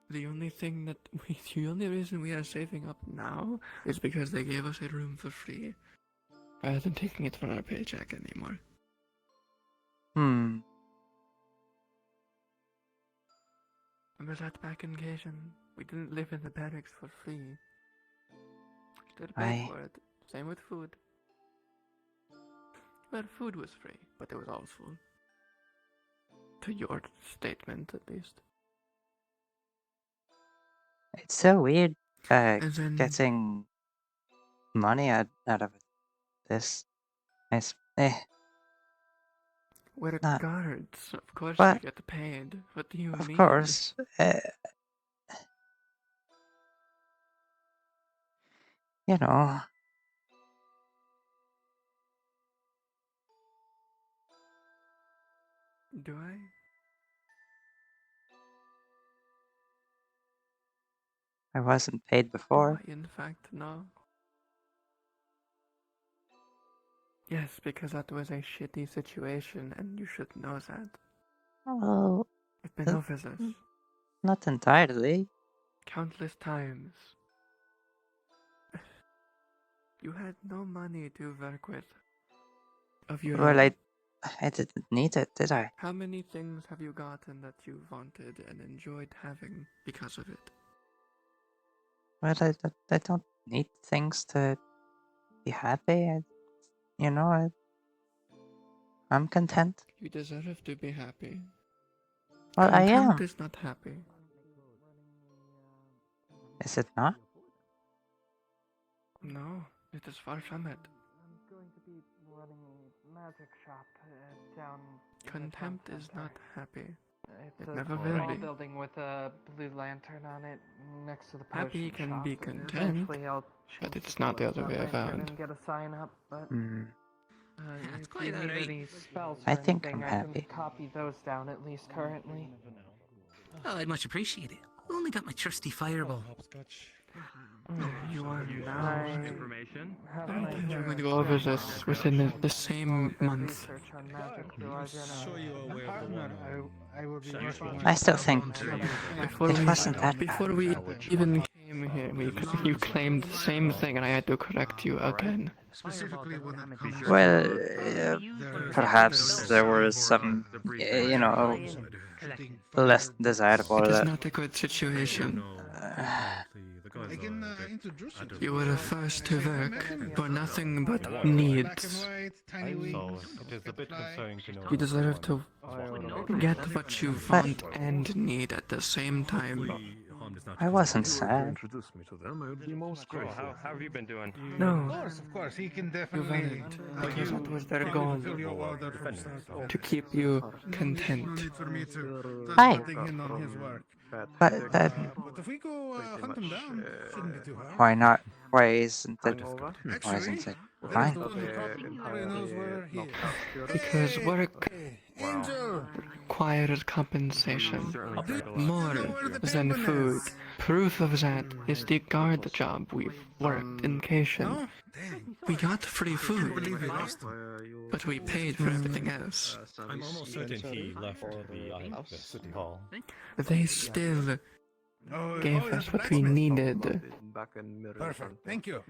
The only reason we are saving up now is because they gave us a room for free, rather than taking it from our paycheck anymore. Remember that back in Cajun? We didn't live in the barracks for free. Still paid for it. Same with food. Well, food was free, but it was all full. To your statement, at least. It's so weird And then- getting money out of this. We're Not- guards. Of course But- we get paid. What do you Of mean? course. You know. Do I? I wasn't paid Do before. I, in fact, no. Yes, because that was a shitty situation, and you should know that. Oh, I've been over this not entirely. countless times. You had no money to work with. Of your Well, own. I didn't need it, did I? How many things have you gotten that you wanted and enjoyed having because of it? Well, I don't need things to be happy. I'm content. You deserve to be happy. Well, I Content am. is not happy. Is it not? No, it is far from it. I'm going to be running a magic shop down. Contempt is not happy. It's It a never will small be. building with a blue lantern on it next to the potion Happy can shop. be content, Eventually I'll but change it's not the other way lantern around. and get a sign up, but It's if quite you need alright. any spells I or think anything, I'm I happy. can copy those down at least currently. Oh, I'd much appreciate it. Only got my trusty fireball. You are now. I Information. have I don't my think we're going to parents go over done this within the same month. research on magic, so I Sure you are aware of the one I will be working on I still think Before it we, wasn't that before bad. we even came here, you claimed the same thing, and I had to correct you again. specifically when it comes Well, to perhaps there were some, less desirable. It is not a good situation. I can introduce you to You were the first to work for nothing but needs. tiny wings. It is a bit concerning to know. You deserve to get what you want and need at the same time. I wasn't sad. Introduce me to them, I would be most Cool. grateful. How have you been doing? No, Of course, he can you definitely. weren't, because that was their goal, Fill your order from start. to keep you No content. need for me to Hi. cutting in on his work. But But if we go hunt him down, shouldn't be too hard. why not? Why isn't it? Why Actually, isn't it there's fine? the one who probably knows where he is. Because work Angel! requires compensation. Do you More know where the than penguin food. is? Proof of that is the guard job we've worked in Cation. No? Dang. We got free I can't food, believe we lost him. but we paid for everything else. I'm almost certain he left the city hall. They still Oh, gave oh, us he's what we blacksmith. needed, Perfect. Thank you.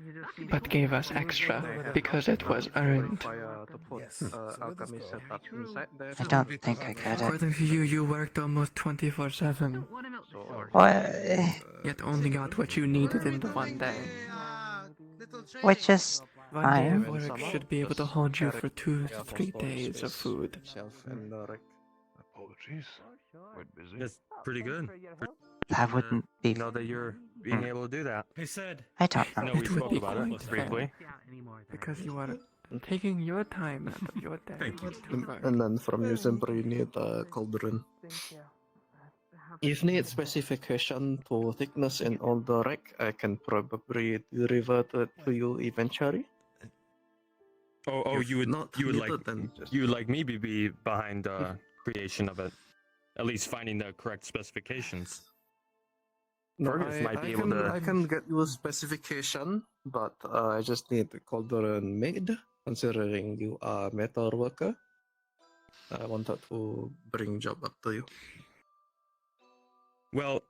but gave us extra because it was earned. Yes. Alchemy setup inside there. I don't think I get it. According to you, you worked almost 24/7, yet only got what you needed in the one day. Which is One day of fine. work should be able to hold you for 2 to 3 days of food. Apologies. Quite busy. That's pretty good. That wouldn't be. Know that you're being able to do that. He said. I don't I know. know we It would spoke be about quite it briefly. Because you are taking your time out of your day to work. And then from you simply need a cauldron. If need specification to thickness and all the rack, I can probably revert it to you eventually. Oh, If you would not you would needed, like then just- you would like me to be behind creation of it, at least finding the correct specifications. No, Fergus might be able to. I can get you a specification, but I just need the cauldron made. Considering you are a metal worker, I wanted to bring job up to you. Well,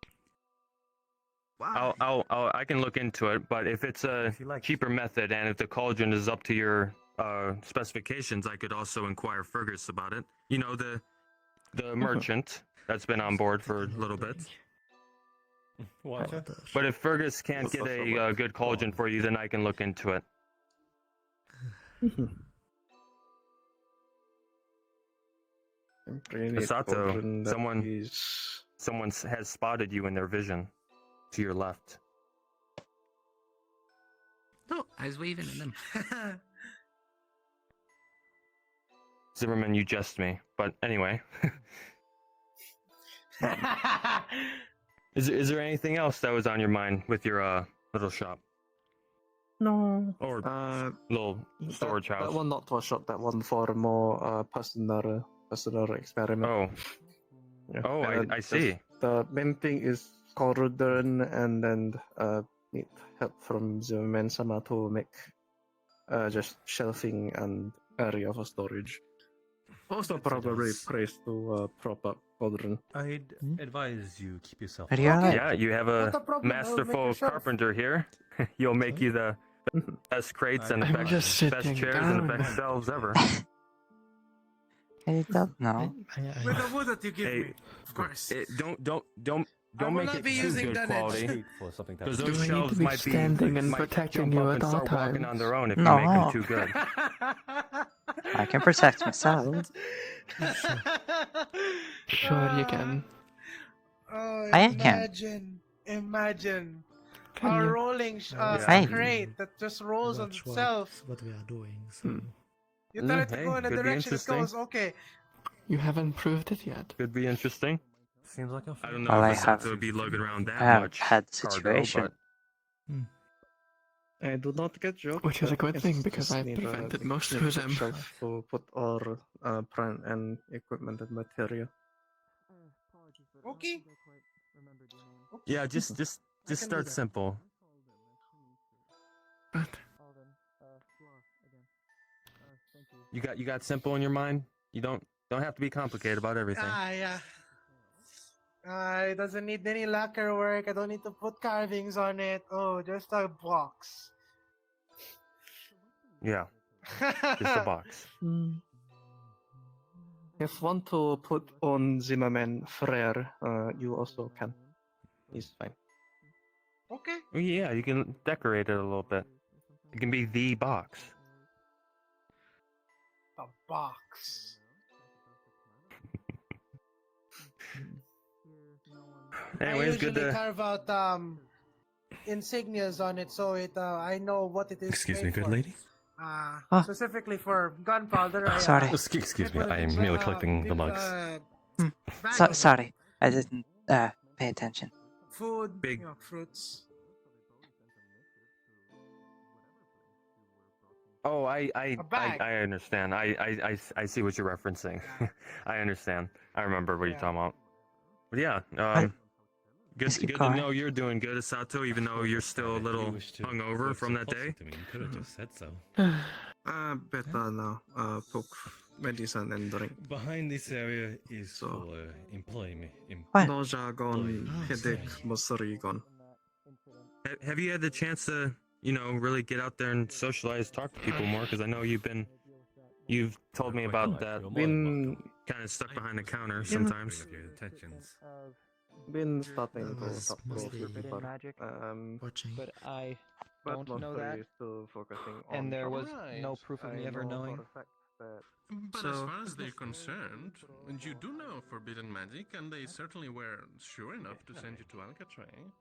I can look into it, but if it's a cheaper method and if the cauldron is up to your specifications, I could also inquire Fergus about it. You know, the merchant that's been on board for a little bit. What? But if Fergus can't get a good cauldron for you, then I can look into it. Masato, someone has spotted you in their vision to your left. Oh, I was waving at them. Zimmerman, you jest me, but anyway. Is there anything else that was on your mind with your little shop No. or little storage house? That one not for shop. That one for more personal experiment. Oh. Yeah. Oh, I see. The main thing is cauldron, and then need help from the man sama to make just shelving and area for storage. Also, probably place to prop up cauldron. I'd advise you keep yourself. Are you alright? Yeah, you have Not a a problem, I'll make masterful yourself. carpenter here. You'll make you the best crates and the I'm just best sitting chairs and the down. best shelves ever. I don't know. With the wood that you give Hey, me, of course. don't I will make not it be too using good that quality. edge. For something that Because Do those I need to shelves be might be standing and might protecting jump you up at and all start walking times? on their own if No. you make them too good. I can protect myself. Sure you can. Oh, I can. imagine Can a you? rolling Hey. crate that just rolls on itself. What we are doing. So. You tell it to Hey, go in the could be direction it interesting. goes. Okay. You haven't proved it yet. Could be interesting. seems like a I don't know Well, I if have- Asato would be lugging around that I have much had the cargo, situation. but I do not get job. Which is a good Yes, thing because just I've need a prevented most need of a them. shelf to put our plant and equipment and material. Okay. yeah, just can do start that. simple. You got simple in your mind. You don't have to be complicated about everything. Yeah. It doesn't need any lacquer work. I don't need to put carvings on it. Oh, just a box. Yeah, just a box. If want to put on Zimmerman Frere, you also can. It's fine. Okay. Well, yeah, you can decorate it a little bit. It can be the box. A box. Anyways, I good usually to. carve out insignias on it, so I know what it is. Excuse me, made good for. lady. Specifically for gunpowder. Sorry. Excuse me, put it I am in, merely collecting the big, mugs. bag of Sorry, I didn't pay attention. food, Big- fruits. Oh, I bag. understand. I see what you're referencing. I understand. I remember what you're talking about. But yeah, good keep to going. know you're doing good, Asato, even though you're still a little hungover from that day. You could have just said so. Better now. Took medicine and drink. Behind this area is So- for employment. What? No jargon, headache, muscle gone. Have you had the chance to, really get out there and socialize, talk to people more? Because I know you've told me about that. Been Kind of stuck behind the counter sometimes. been starting to talk to mostly people. magic. Watching. But I But don't know that. mostly still focusing on. And there was Right. no proof of me I ever know knowing. for a fact that But So- as far as they're concerned, and you do know forbidden magic, and they certainly were sure enough to send you to Alcatraz.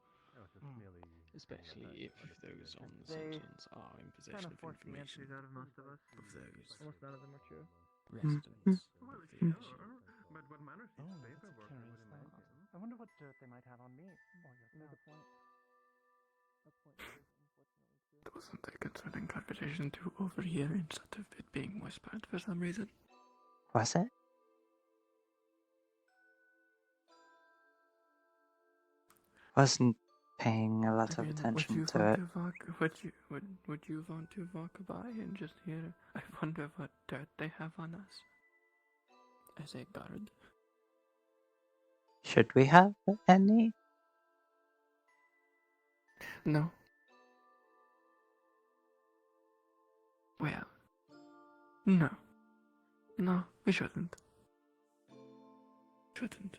Especially if those on the They Sentinels are in possession Kind of of forced the information. answers out of most of us. Of those Almost none of them are true. residents. Well, of the sure, but what matters is paperwork, I would imagine. I wonder what dirt they might have on me. There wasn't a concerning conversation to overhear instead of it being whispered for some reason. Was it? Wasn't paying a lot of attention to it. Would you want to walk by and just hear? I wonder what dirt they have on us. As a guard. Should we have any? No. Well. No. No, we shouldn't. Shouldn't.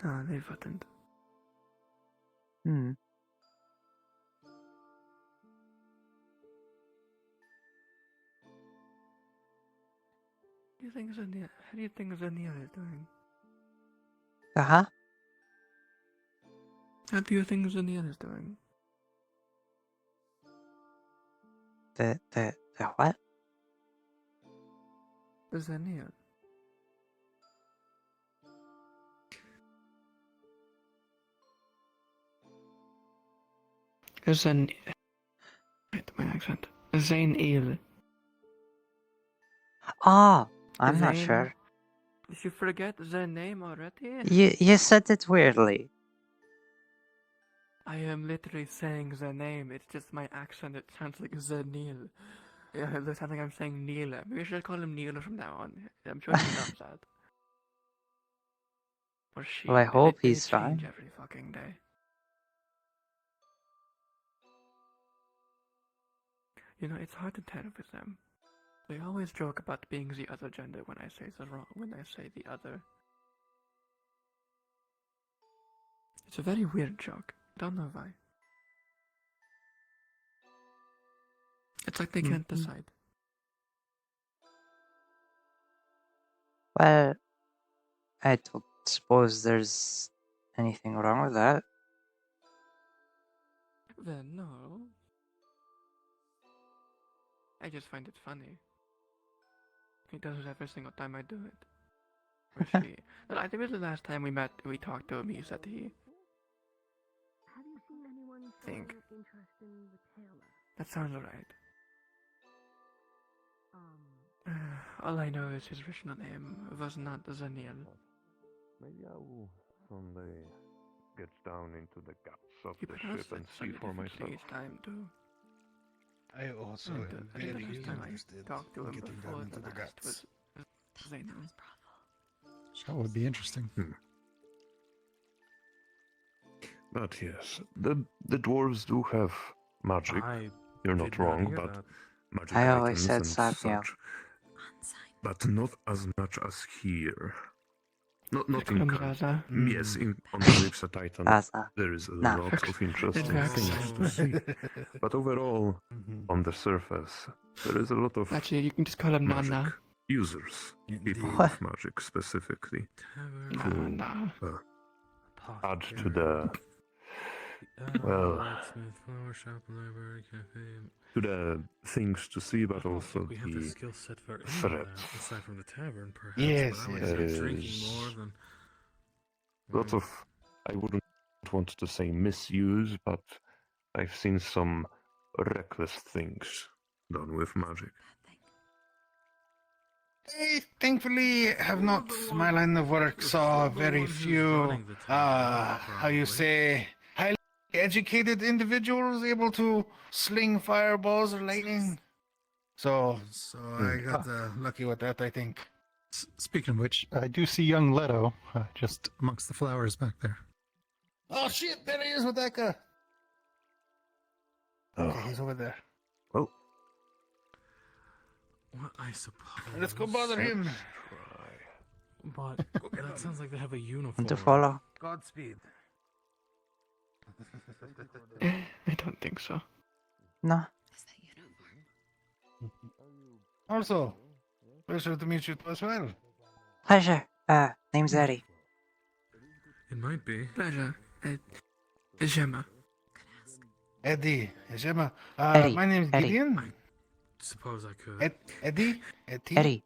No, they wouldn't. Hmm. How do you think Zanil is doing? Uh-huh. How do you think Zanil is doing? The what? Zanil. Zan... Wait, my accent. Zain-il. Ah, I'm not Zain- sure. Did you forget their name already? You said it weirdly. I am literally saying their name. It's just my accent. It sounds like Zenil. Yeah, it sounds like I'm saying Neela. Maybe I should call him Neela from now on. I'm sure he loves that. Or she. Well, I hope they he's change fine. every fucking day. You know, it's hard to tell with them. They always joke about being the other gender when I say the other. It's a very weird joke. Don't know why. It's like they can't decide. Well, I don't suppose there's anything wrong with that. Then no. I just find it funny. He does it every single time I do it. Or she. And I think it was the last time we talked to him, he said he. Have you seen anyone Think. interesting with Taylor? That sounds right. All I know is his original name was not Zaniel. Maybe I will someday get down into the guts of He the pronounced ship and it see slightly for differently myself. each time too. I also And, am I think very the last time interested I talked to in him getting before down into the the last guts. was Zainal. That would be interesting. But yes, the dwarves do have magic. You're not did not wrong, hear but that. magic I always items said and Samuel. such. But not as much as here. Not in From Kal- Gaza. Yes, on Kalypsia Titan Gaza. there is a No. lot of interesting It's things to see. But overall, on the surface, there is a lot of Actually, you can just call him magic Nana. users, people What? with magic specifically, Nana. to add to the well, Blacksmith, flower shop, library, cafe. to the things to see, but I don't also think we have the the skill set for any of threats. that, aside from the tavern, perhaps. Yes, but I would yes. say There drinking is more than. lots of, I wouldn't want to say misuse, but I've seen some reckless things done with magic. I thankfully have not, my line of work saw very few, how you say, highly educated individuals able to sling fireballs or lightning. So I got lucky with that, I think. Speaking of which, I do see young Leto just amongst the flowers back there. Oh shit, there he is with that guy. Okay, he's over there. Well, Well, I suppose. Let's go bother him. But that sounds like they have a uniform. Want to follow? Godspeed. I don't think so. No. Also, pleasure to meet you as well. Pleasure. Name's Eri. It might be. Pleasure. Jema. Eddie, Jema. Eddie, My name's Eddie. Gideon. Suppose I could. Eddie? Eddie.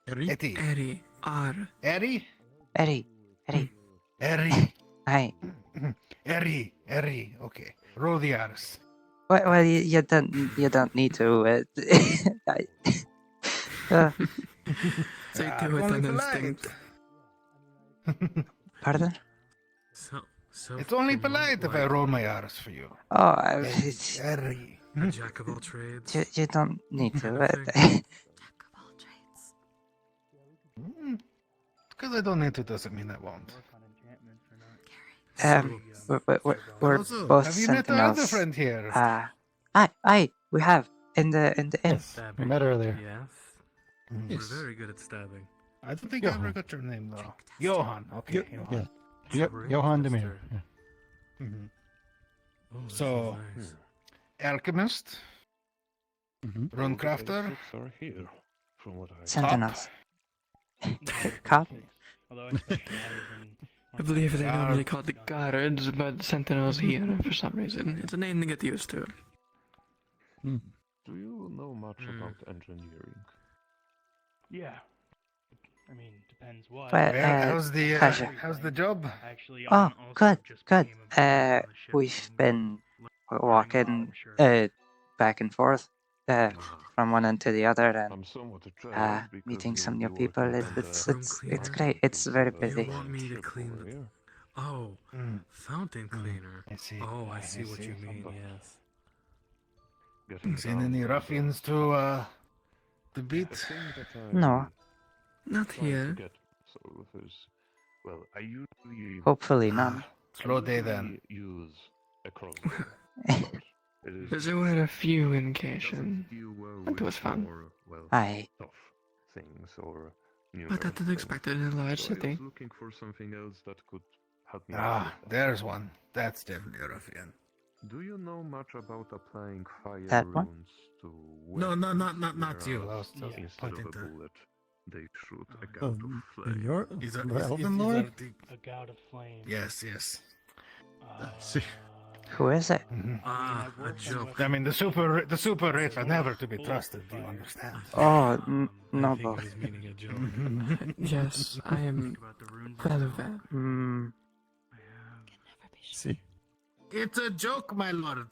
Eddie? Eri. R. Eddie? Eddie. Eddie. Eri. Hi. Eri. Okay. Roll the R's. Well, you don't need to. They do it on instinct. Pardon? It's only polite if I roll my R's for you. Oh, Eri. A jack of all trades. you don't need to. Because I don't need to doesn't mean I won't. We're Also, both have you met our other sentinels. friend here? Aye, we have in the inn. Yes, we met earlier. Yes. Yes. We're very good at stabbing. I don't think I ever got your name though. Johan. Okay. Johan. Yeah. Yep, Johan Demir. Yeah. Mhm. Oh, this So, is nice. alchemist, runecrafter, Basics are here, from what I Sentinels. Cop? I believe they normally call the guards, but sentinels here for some reason. It's a name to get used to. Do you know much about engineering? Yeah. I mean, depends what. Well, pleasure. how's the job? Actually, Oh, good. We've been walking back and forth from one end to the other and meeting some new people. It's great. It's very busy. You want me to clean Oh, fountain cleaner. I see. Oh, I see what you mean. Yes. Seen any ruffians to beat? No. Not here. Well, I usually Hopefully none. Slow day then. use a crossbow. There were a few in Cation. It was fun. Aye. Things or But that is expected in a large city. looking for something else that could help me. Ah, there's one. That's definitely a ruffian. Do you know much about applying fire That one? runes to No, not you. I was weapons? just Instead of pointing a to. bullet, they shoot a gout of flame. You're Is the is Elven that Lord? A gout of flame. Yes, yes. Who is it? A joke. I mean, the super rich are never to be trusted. Do you understand? Oh, no, I think both. he's meaning a joke. Yes, I am well aware. See. It's a joke, my lord.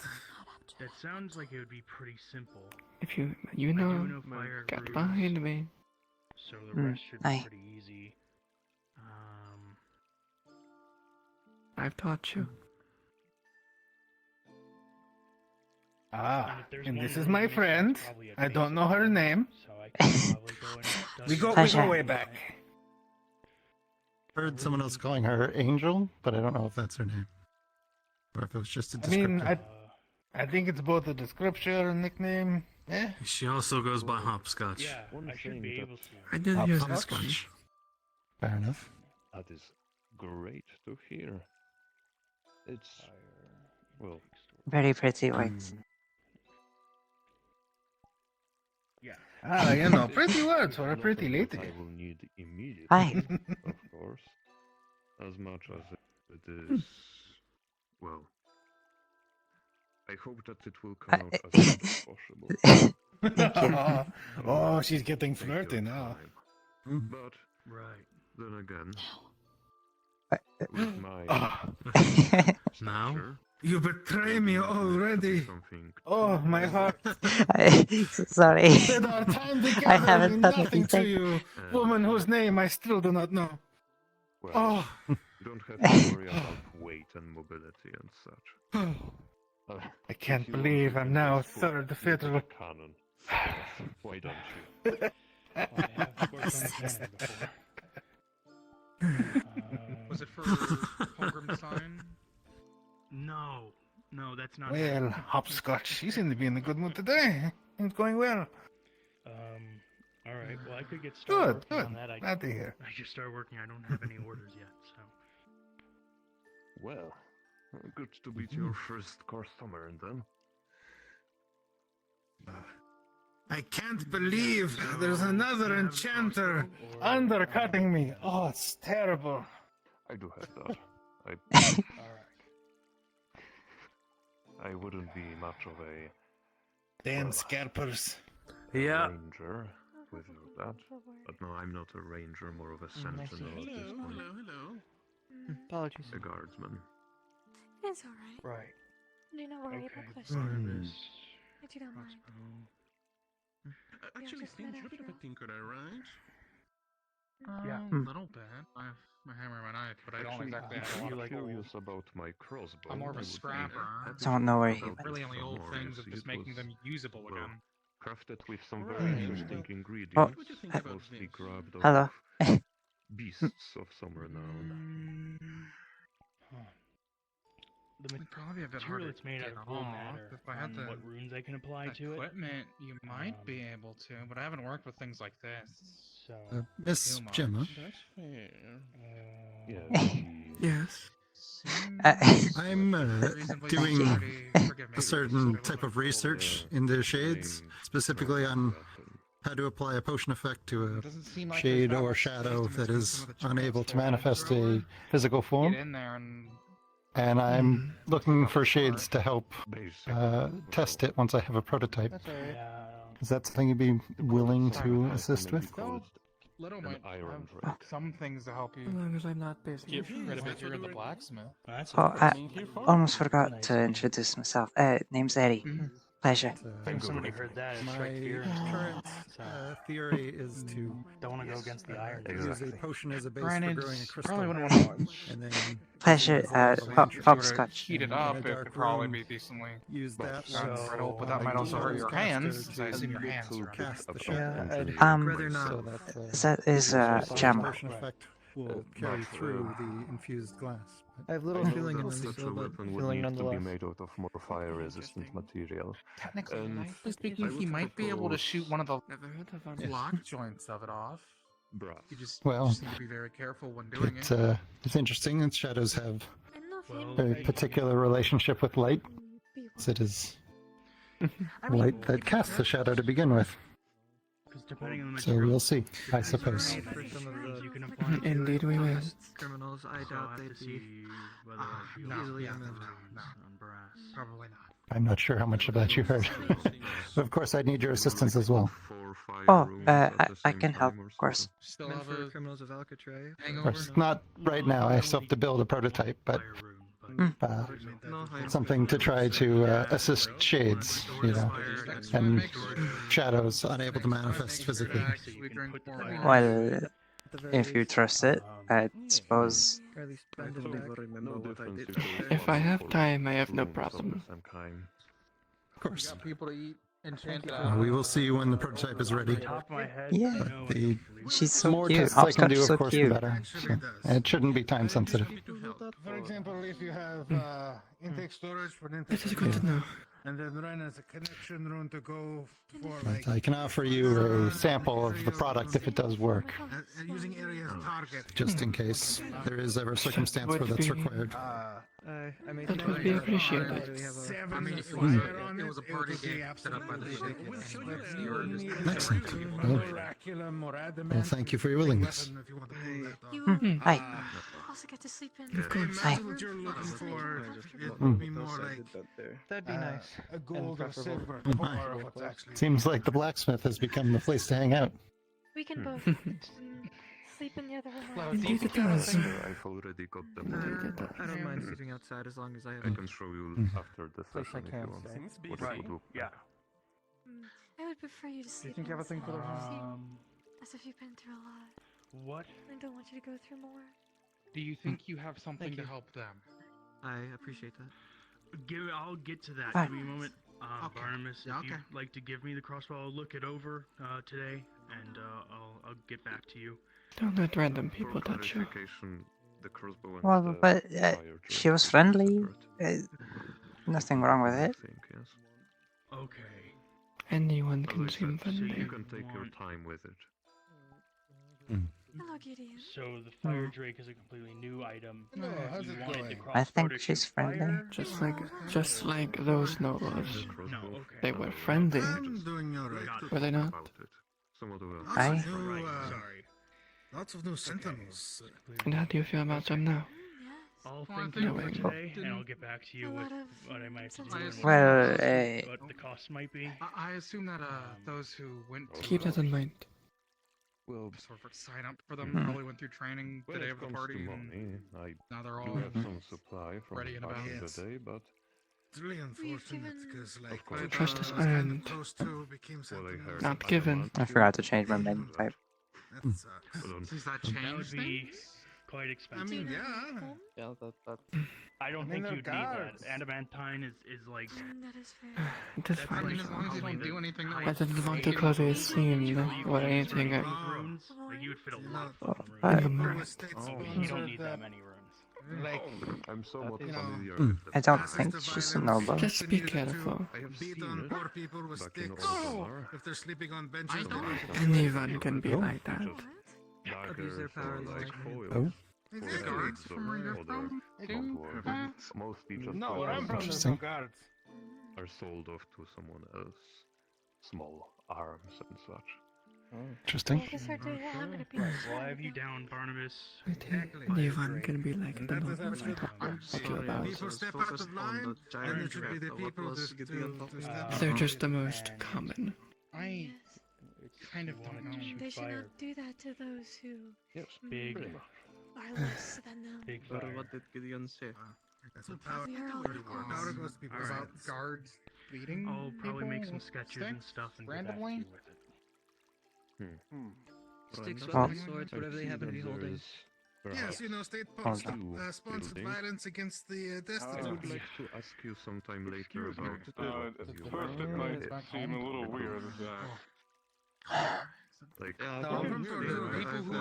That sounds like it would be pretty simple. If you I do know, know fire get runes, behind me. so the rest should be aye. pretty easy. I've taught you. Ah, if there's and one this is rune, my it's friend. probably a I don't know her name. So I can probably go and dust We go Pleasure. way back. Heard someone else calling her Angel, but I don't know if that's her name. Or if it was just a I descriptor. mean, I think it's both a description and nickname. Eh? She also goes by hopscotch. Yeah, I should be able to. I did hear this Hopscotch. one. Fair enough. That is great to hear. It's well, Very pretty words. Ah, you know, pretty words for a pretty lady. I will need immediately. Aye. Of course, as much as it is. Well, I hope that it will come out as good as possible. Oh, she's getting flirty now. But Right. then again, with my Now? You betray me already. something. Oh, my heart. Sorry. Spend our time together I haven't mean done nothing to anything. you, woman whose name I still do not know. Well, Oh, you don't have to worry about weight and mobility and such. I can't If you want, believe you I'm can now just put third me fiddle. to the Cannon. Why don't you? I have worked on the cannon before. Was it for Pilgrim Sign? No, that's not. Well, hopscotch, you seem to be in a good mood today. It's going well. All right. Well, I could get started Good, working good. on that. Glad to hear. I just started working. I don't have any orders yet, so. Well, good to beat your first customer then. I can't believe there's another enchanter undercutting me. Oh, it's terrible. I do have that. I wouldn't be much of a Damn scalpers. ranger without that. But no, I'm not a ranger, more of a sentinel at this point. Hello. Apologies. A guardsman. It's alright. Right. Do not worry Okay. about Part questions. of this. I do not mind. Actually, just Steve, met you're a bit of a tinkerer, right? Yeah. A little bit. I have my hammer and my knife, but I don't Actually, exactly if have a lot you're of gold. curious about my crossbow, I'm more of I a would be scrapper. happy Don't to know where talk he about went. Really it only some old more. things You of see, just it making was, them usable well, again. crafted with some Right. very interesting Oh, ingredients, What do you think about mostly this? grabbed out hello. of beasts of some renown. The It'd probably be a bit harder material it's made to out get of will off. matter If I had on the what runes I can apply to it. equipment, you might be able to, but I haven't worked with things like this. So. Miss too much. Jema, That's fair. Yes. I'm Reasonably doing pretty- forgive me, a certain pretty type of little. research into shades, specifically on how to apply a potion effect to Doesn't a seem like shade there's or much shadow system that to is some of the unable checks to for manifest a flamethrower. physical form. Get in there and And I'm looking for shades to help test it once I have a prototype. That's alright. Is that something you'd be willing to assist with? Little might iron have some things to help As you. long as I'm not busy. Get rid of it. You're the blacksmith. Oh, I almost forgot to introduce myself. Name's Eri. Pleasure. If somebody heard that, it'd My strike fear into them. current So, theory is to don't want to go against the iron. use a potion as a base Granted, for growing a crystal, probably wouldn't want to and then Pleasure, hopscotch. heat it up. It could probably be decently use that done one. brittle, but that might also hurt your hands. Because I assume your hands are cast the Yeah, shadow. I'd Um, rather not. So that is Jema. potion effect will carry through the infused glass. I have little feeling in them still, but feeling to be nonetheless. made out of more fire-resistant material. Technically speaking, he might be able to shoot one of the Never heard of one. lock joints of it off. You just, Well, just need to be very careful when doing it. It's interesting that shadows have a very particular relationship with light. As it is light that casts the shadow to begin with. So we'll see, I suppose. Indeed, we will. Criminals, I doubt they'd be easily removed. Probably not. I'm not sure how much of that you heard. But of course, I'd need your assistance as well. Oh, I can help, of course. Still Meant have for a criminals of Alcatraz. Of course, not right now. I still have to build a prototype, but something to try to assist shades, you know, and shadows unable to manifest physically. Well, if you trust it, I suppose. Or at least Brandon will remember what I did. If I have time, I have no problem. Of course. people to eat enchanted We will see when the prototype is ready. Yeah. The She's so more cute. tests I can do, Hopscotch of so course, the cute. better. So, it shouldn't be time sensitive. For example, if you have intake storage for an This is intake good to know. and then run as a connection room to go for But I can offer you a sample of the product if it does work, using area as target. just in case there is ever a circumstance where that's required. I mean, That would be appreciated. I mean, if it was a party game set up by the shake. Excellent. Well, thank you for your willingness. Hi. Also get to sleep in. Of course. Hi. What you're looking for, it would be more like that'd be nice. a gold or silver Oh, core my. of what's actually. Seems like the blacksmith has become the place to hang out. We can both sleep in the other room. Indeed, it does. I've already got them. I don't mind sleeping outside as long as I have I can show you after the place I session if can you want. stay. What it would look like. I would prefer you to sleep. think you have a thing for the As if you've been through a lot. What I don't want you to go through more. do you think you have something to help them? I appreciate that. I'll get to that. Hi. Give me a moment. Okay. Barnabas, Yeah, if okay. you'd like to give me the crossbow, I'll look it over today, and I'll get back to you. Don't let random people touch you. The crossbow and Well, the but fire she drill was are friendly. separate. Nothing wrong with it. I think, yes. Okay. Anyone As can I seem said, friendly. you can take your time with it. Hello, Gideon. So the fire drake is a completely new item. No, how's You it wanted going? the I crossbow think to she's shoot friendly. fire? Just like those nobles. No, okay. They were friendly, I'm doing alright. were they not? About it. Somewhat well. Hi. Lots of new, Sorry. lots of new sentinels. And how do you feel about them now? I'll Well, I think think it over we today, and I'll get back to you A with lot of what I might have to do. sentinels. and Well, what the cost might be. I assume that those who went to Keep that in mind. Well, sort of sign up for them Mhm. probably went through training the when day it of the comes party, to and money, I now they're do all have some supply from ready and back about. in Yes. the day, but It's really unfortunate because like course. when Trust is I was kind earned. of close to became well, I heard sentinels. Not other given. months I you forgot to change my main type. That sucks. Hold on. Does that That change would be things? quite I expensive. mean, yeah. Yeah, that. I don't I mean, think they're you'd need that. guards. Adamantine is like. That is fair. It is I fine. mean, as long as you don't do anything that I would didn't want to fade cause a into scene or anything. Those runes, like you would fit a lot Oh, of runes. but- Um, Who states Oh. You sponsored don't need that that, many runes. like I'm somewhat you know, familiar Hmm. with the I don't passes think to she's a violence, noble. Just be needed to careful. I have beat seen on it poor people with back in sticks. Orzammar. If they're sleeping on benches, I they know. need to Anyone can be like that. Daggers their powers or like like- foils. Oh. for Exactly. guards From where you're or from, the too. dwarves. Mostly just No, where I'm from, there's Interesting. no guards. are sold off to someone else. Small arms and such. Interesting. I guess our day I'm gonna be Well, I have you down, Barnabas. I think anyone can be like the nobles I talk about. People step out of line, then it should be the people to step They're just the most common. I kind of want to shoot They should fire. not do that to those who Big, are less than them. big But fire. what did Gideon say? That's what power, We are all power equals. goes to people. About guards, beating I'll probably make some people sketches with and sticks stuff and get back to randomly. you with it. Sticks, Well, weapons, swords, whatever they happen to be holding. Yes, you know, Hold sponsored buildings. violence against the I would destitute. like to ask you sometime later about At first it might seem a little weird that like No, from people who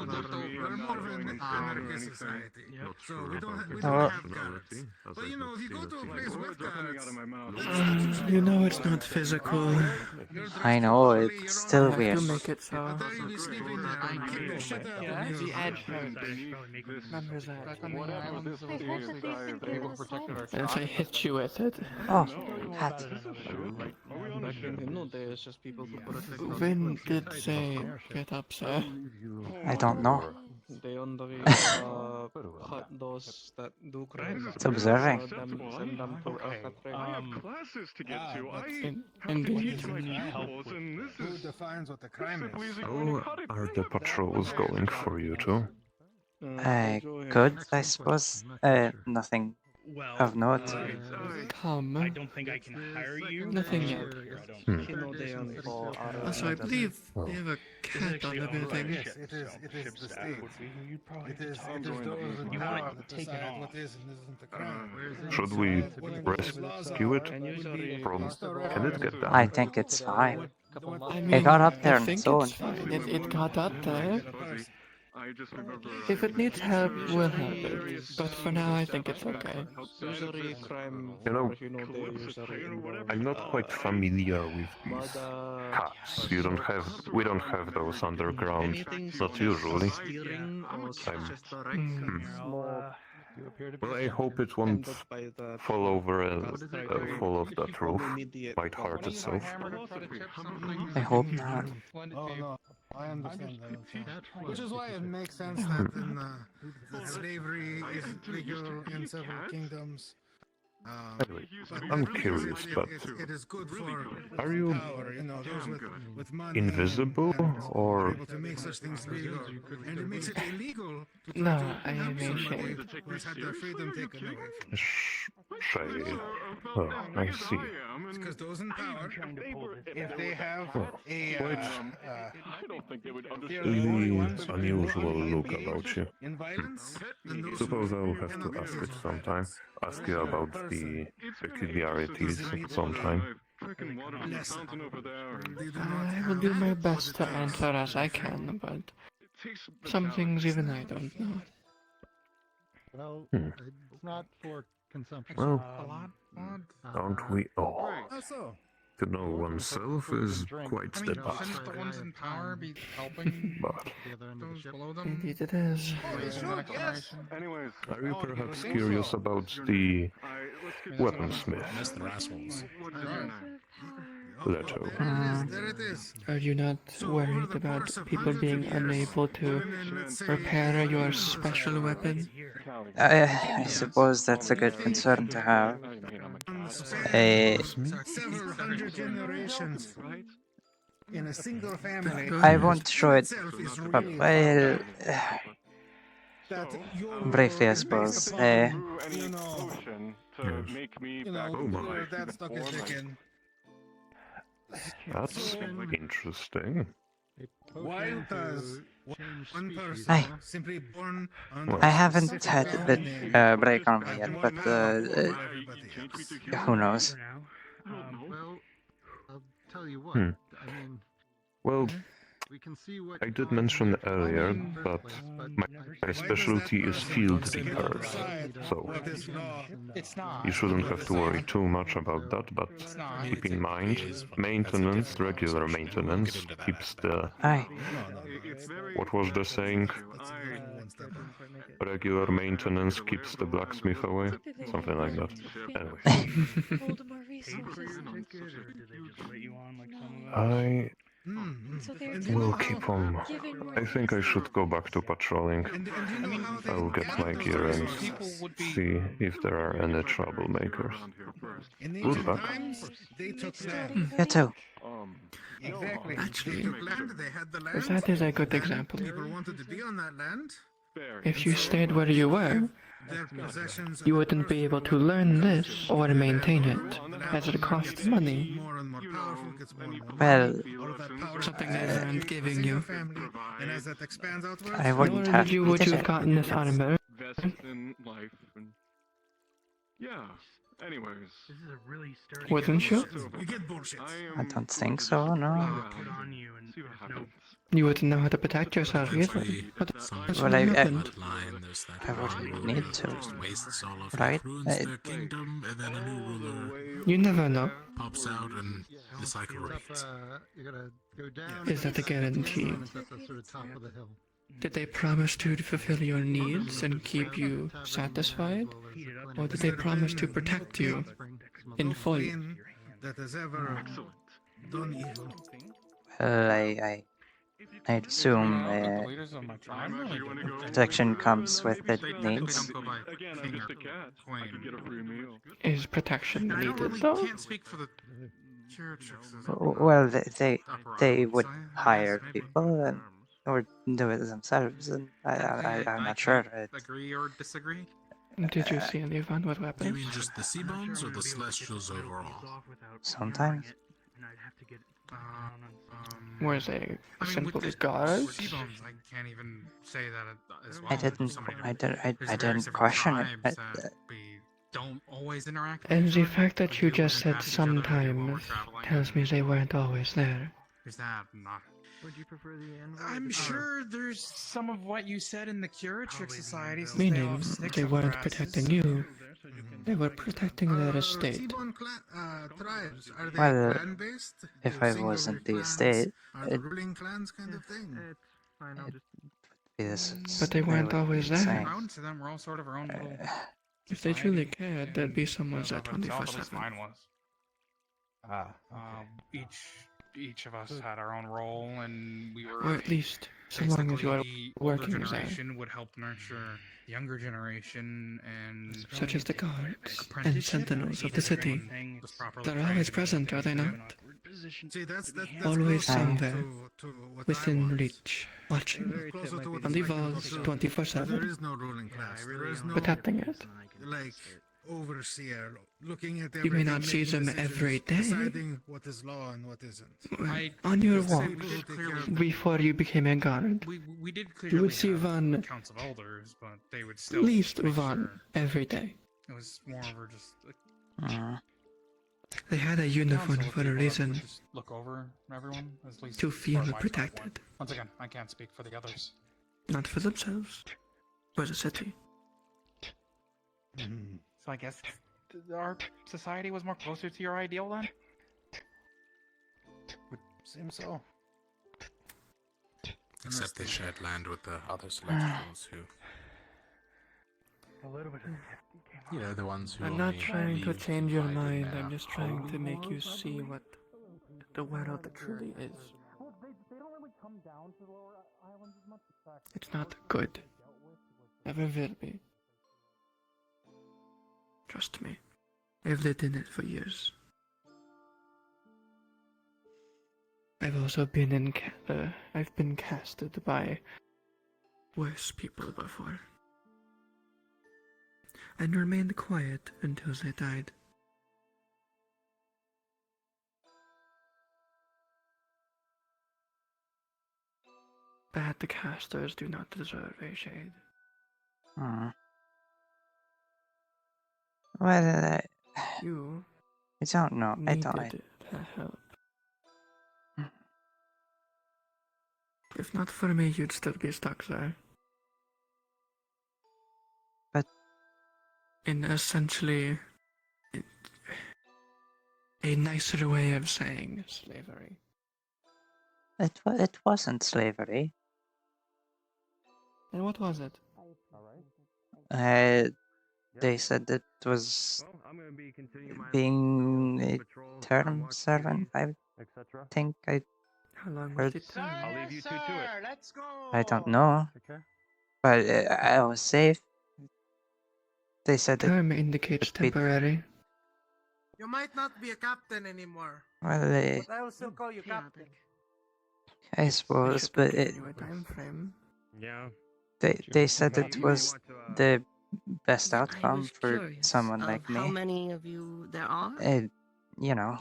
don't we're more of an anarchist society. not So sure we don't about we its don't have functionality, guards. as But I you know, don't if you feel go to a it's place like with guards, You know it's not physical. I know, it's still I weird. have to make it so. there you be sleeping there. I keep the shit out of The you. edge hurt. Remember that. back on the islands, the people protected our If I hit you with it. Oh, hat. There's just people who protect us. When did they get up, sir? I don't know. They only cut those that do crime. It's observing. Send them to Alcatraz. classes to get to. I Indeed. teach my pupils, and this Who is defines what the crime is? How are the patrols going for you two? Good, I suppose. Nothing Well, of note. Come. I don't think I can hire you. Nothing I yet. don't. Also, I believe they have a cat on the building. Yes, it is the state. It is those in You power want that it taken decide off. what is and isn't a crime. Should we rescue it from? Can it get down? I think it's fine. I It mean, got up there I on think its own. it's fine. It got up there. I just remember. If it needs help, we'll help it. But for now, I think it's okay. Usually crime, You know, they usually involve, I'm not quite familiar with these cats. We don't have those underground. Not usually. Well, I hope it won't fall over and fall off that roof. Might hurt itself. I hope not. Oh no, I understand that. Which is why it makes sense that that slavery is legal in several kingdoms. Anyway, I'm curious, but it is good for are you power, you know, those with money invisible or? able to make such things legal, and it makes it illegal to No, try to I help am somebody ashamed. who has had their freedom taken away from them. Shade. Oh, I see. Because those in power, If they have a I don't think they would Really unusual look about you. in violence, then those Suppose I'll have to ask it sometime. Ask you about the peculiarities sometime. I will do my best to answer as I can, but some things even I don't know. Well, it's not for consumption. Well, a lot. don't we all? How so? To know oneself is quite the shouldn't path. the ones in power be helping But those below them? Indeed it is. Anyways, are you perhaps curious about the weaponsmith? Leto. There it is. Are you not worried about people being unable to repair your special weapon? I suppose that's a good concern to have. Several hundred generations in a single family. I won't show it, but well, briefly I suppose. You know, Oh my. where that stuck his dick in. That's interesting. Why does one person Aye. simply born on I haven't had the break on me yet, but who knows? Well, I'll tell you what. Hmm. I mean, Well, we can see what I did mention earlier, but my specialty is field repairs, so It's not. you shouldn't have to worry too much about that, but keep in mind, maintenance, regular maintenance, keeps the... Aye. What was the saying? Regular maintenance keeps the blacksmith away? Something like that. Anyway. I will keep on. I think I should go back to patrolling. I'll get my gear and see if there are any troublemakers. Good luck. They took land. You too. Exactly. Actually, They took land. They had the land. that is a good example. People wanted to be on that land. If you stayed where you were, their possessions. You wouldn't be able to learn this or maintain it, as it costs money. More and more powerful, gets more and more Well, money. All of that power Something they weren't giving your you. family, and as that expands outwards, I wouldn't have Would you needed have it. gotten this armor? Best in life, and yeah. Anyways, This is a really sturdy. Wasn't you? You get bullshit. I don't think so, no. Put on you and see what happens. You wouldn't know how to protect yourself either. But that's what happened. I wouldn't need to, wastes all of right? their kingdom, and then a new ruler You never know. pops out, and the cycle repeats. You're gonna go down. Is that a guarantee? At the sort of top of the hill. Did they promise to fulfill your needs and keep you satisfied? Or did they promise to protect you in full? That has ever done evil. Well, I'd assume protection comes with its needs. Again, I'm just a cat. I could get a free meal. Is protection I don't needed really though? can't speak for the church. Well, they would hire people and or do it themselves, and I'm not sure. Agree or disagree? Did you see any fun with Do you weapons? mean just the sea bones or the celestials overall? Sometimes. Was they I mean, simple with the guards? sea bones, I can't even say that as well. I didn't. Somebody- I there's didn't various question it. different tribes that we don't always interact with. And the fact that you just said pass each other while sometimes we're traveling. tells me they weren't always there. Is that not? Would you prefer the end? I'm sure there's some of what you said in the Curatric Society. since Meaning, all stick they up weren't their protecting asses. you. They were protecting their estate. Tribes, are they Well, clan-based? if Do I single wasn't the clans estate, are the ruling clans kind of thing? be this. But they weren't always there. insane. Around to them, we're all sort of our own little. If they truly cared, there'd be someone there South of us, 24/7. mine was. Each of us had our own role, and we were. Or at least, so long as you are basically, working older there. generation would help nurture the younger generation, and Such as the guards and apprenticeship, sentinels of the either city. anything was properly They're always trained, present, are they not? See, that's Always closer somewhere, to what within I was. reach, watching, Closer to what on the it's like in walls, Portugal. 24/7. There is no ruling class. There is no Protecting it. like overseer looking at You may everything, not see making them decisions, every day. deciding what is law and what isn't. On your Let's say walk, we did clearly- before you became a guard, We did you clearly would see have one, Council of Elders, but they would at still least make one, sure every day. it was more over just like They had a uniform council of for a people that reason. would just look over everyone, at least To as far feel as my tribe protected. went. Once again, I can't speak for the others. Not for themselves, for the city. So I guess our society was more closer to your ideal then? Would seem so. Except they shared land with the other celestials who, A little bit of you know, the ones who. I'm not only trying to leave change your divided mind, their I'm just trying to home. make you see what the world truly is. They don't really come down to the lower islands as much. It's not good. Never will be. Trust me. I've lived in it for years. I've also been in I've been casted by worse people before. And remained quiet until they died. Bad casters do not deserve a shade. Hmm. Well, You I don't know. I needed don't. the help. If not for me, you'd still be stuck there. But in essentially a nicer way of saying slavery. It wasn't slavery. And what was it? They said it was being a term servant. I think I How long was heard. the term? I'll leave you two to it. Let's go. I don't know, but I was safe. They said it. Term indicates could be- temporary. You might not be a captain anymore. Well, But I will still call you captain. I suppose, but Give you a time frame. Yeah. they said it was the best I outcome was for curious someone of like how me. many of you there are. You know,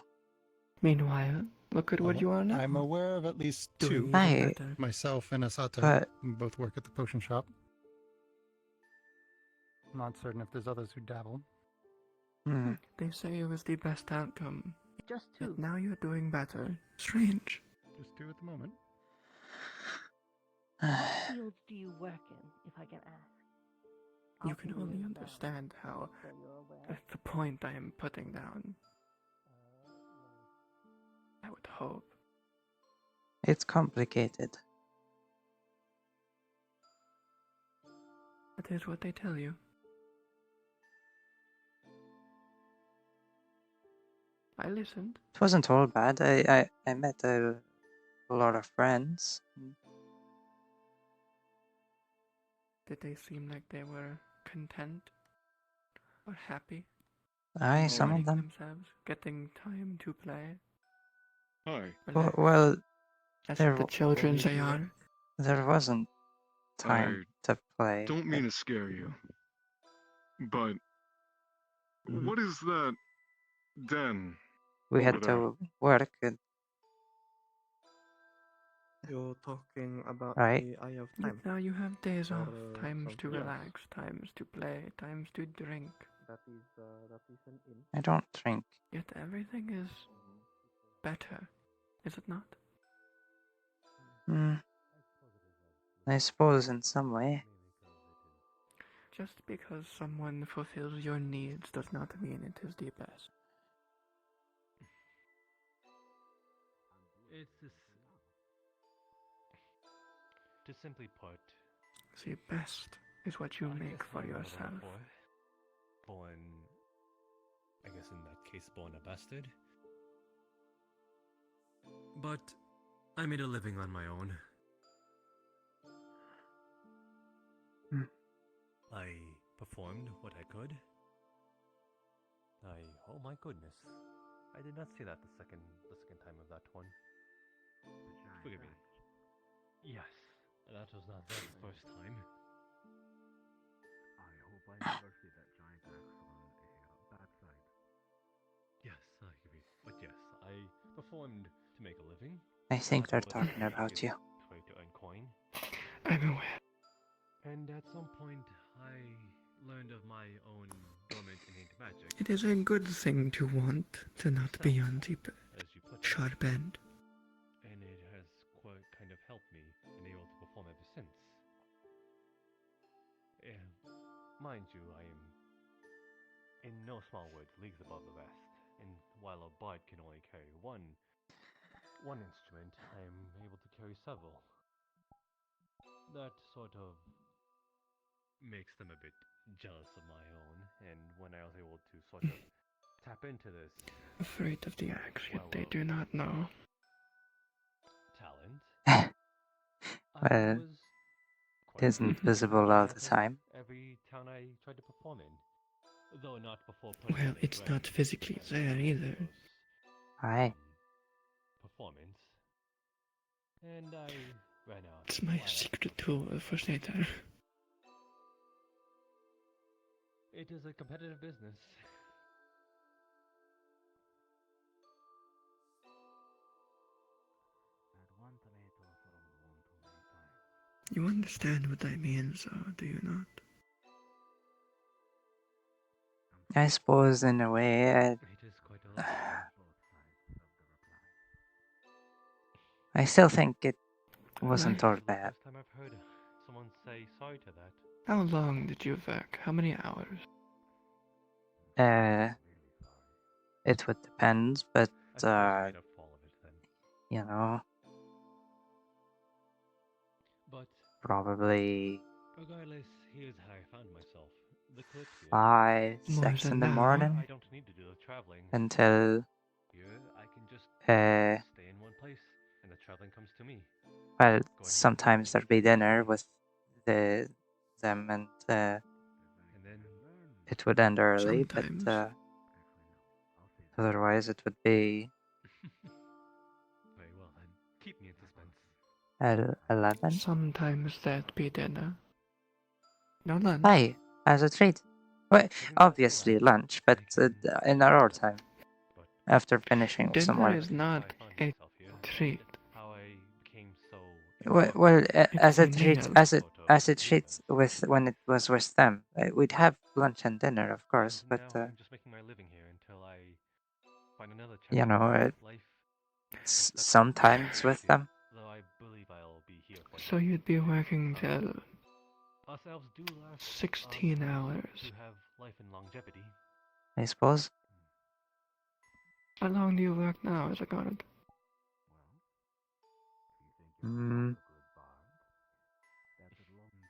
Meanwhile, look at what you are now. I'm aware of at least Doing two. even I- better. Myself and Asato but- both work at the potion shop. Not certain if there's others who dabble. They say it was the best outcome. Just Yet two. now you're doing better. Strange. Just two at the moment. What fields do you work in, if I can ask? You can only understand how at the point I am putting down. I would hope. It's complicated. That is what they tell you. I listened. It wasn't all bad. I met a lot of friends. Did they seem like they were content or happy? Aye, some of Enjoying them. themselves, getting time to play. Hi. Well, As there, the children they are. there wasn't time to play. Don't mean to scare you, but what is that den? We over had there? to work and You're talking about Right. the Eye of Yet Time. now you have days Or, off, times to something else. relax, times to play, times to drink. That is an inn. I don't drink. Yet everything is better, is it not? I suppose in some way. Just because someone fulfills your needs does not mean it is the best. It's just, to simply put, The best is what you I make guess for I'm a little yourself. Born, I guess in that case, born a bastard. But I made a living on my own. I performed what I could. Oh my goodness. I did not see that the second time of that one. Forgive me. Yes, that was not the first time. I hope I never see that giant axe on a bad side. Yes, I agree. But yes, I performed to make a living. I think they're That was talking the about easiest you. way to earn coin. I'm aware. And at some point, I learned of my own dormant innate magic. It is a good thing to want to not be on the As you put it. sharp end. And it has quite kind of helped me and able to perform ever since. Mind you, I am in no small words leagues above the rest. And while a bard can only carry one instrument, I am able to carry several. That sort of makes them a bit jealous of my own, and when I was able to sort of tap into this Afraid of the axe, yet they do not know. talent, Well, quite isn't pleased with visible all that the in time. every town I tried to perform in, though not before putting Well, in a it's grand not physically there either. Aye. performance, and I ran out. It's my secret tool for later. It is a competitive business. You understand what I mean, so do you not? I suppose in a way, It is quite a lot. I still think it wasn't all This is the bad. first time I've heard someone say sorry to that. How long did you work? How many hours? It would depend, but I suppose you made up for all of it then. you know, But probably regardless, here's how I found myself. The Kalypsia. 5, More 6 than in the now. morning I don't need to do the traveling. until Here, I can just stay in one place, and the traveling comes to me. well, sometimes there'd be dinner with them and And then it would end early, Sometimes. but otherwise it would be very well then. Keep me in suspense. 11. Sometimes that be dinner. No lunch. Aye, as a treat. Well, obviously lunch, but in our time, after finishing with some Dinner work. is not a treat. Well, as It's a a treat, meal. as a treat with when it was with them, we'd have lunch and dinner, of course, but I'm just making my living here until I find another you chapter know, of life. sometimes with them. Though I believe I'll be here for So you'd be working till us elves do last 16 hours. to have life and longevity. I suppose. How long do you work now as a guard?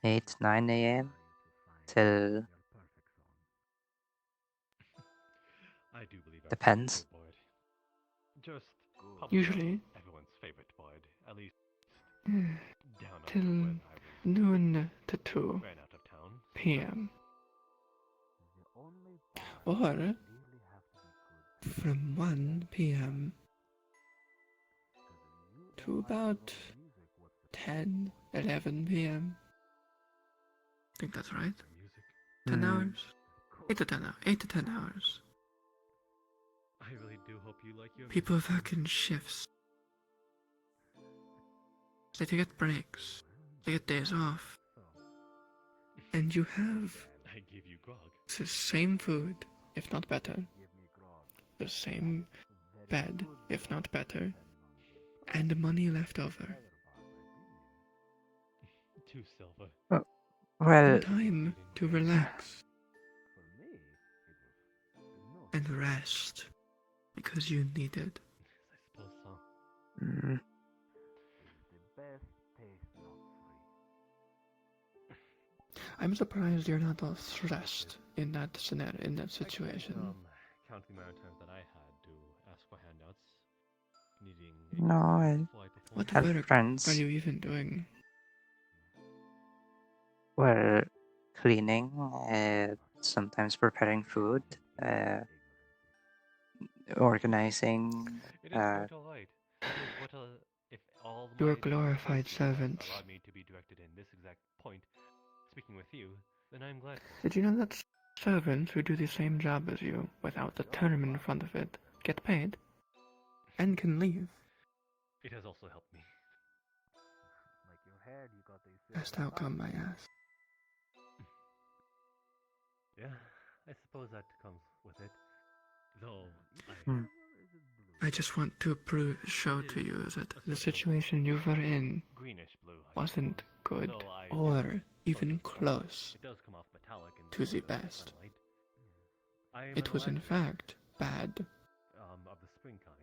8, 9 a.m. till I do believe I'm depends. a bard. Just Usually everyone's favorite bard, at least down till until when I noon to 2 ran out of town. p.m. Or from 1 p.m. to about 10, 11 p.m. I think that's right. 10 hours? 8 to 10 hours. 8 to 10 hours. I really do hope you like your People work in shifts. They get breaks. They get days off. And you have I give you grog. the same food, if not better. The same bed, if not better. And money left over. 2 silver. Well, And time to relax. And rest. Because you need it. I suppose so. mm, I'm surprised you're not all stressed in that scenario, in that situation. Counting the amount of times that I had to ask for handouts, needing no, I What help work friends. are you even doing? Well, cleaning, sometimes preparing food, organizing. It is quite alright. It is what if all You are my glorified associates servants. allowed me to be directed in this exact point, speaking with you, then I'm glad. Did you know that servants who do the same job as you, without the term in front of it, get paid? And can leave? It has also helped me. Best outcome, I ask. Yeah, I suppose that comes with it. Though, I just want to show to you that the situation you were in wasn't good or even close to the best. It was in fact bad. Of the spring kind.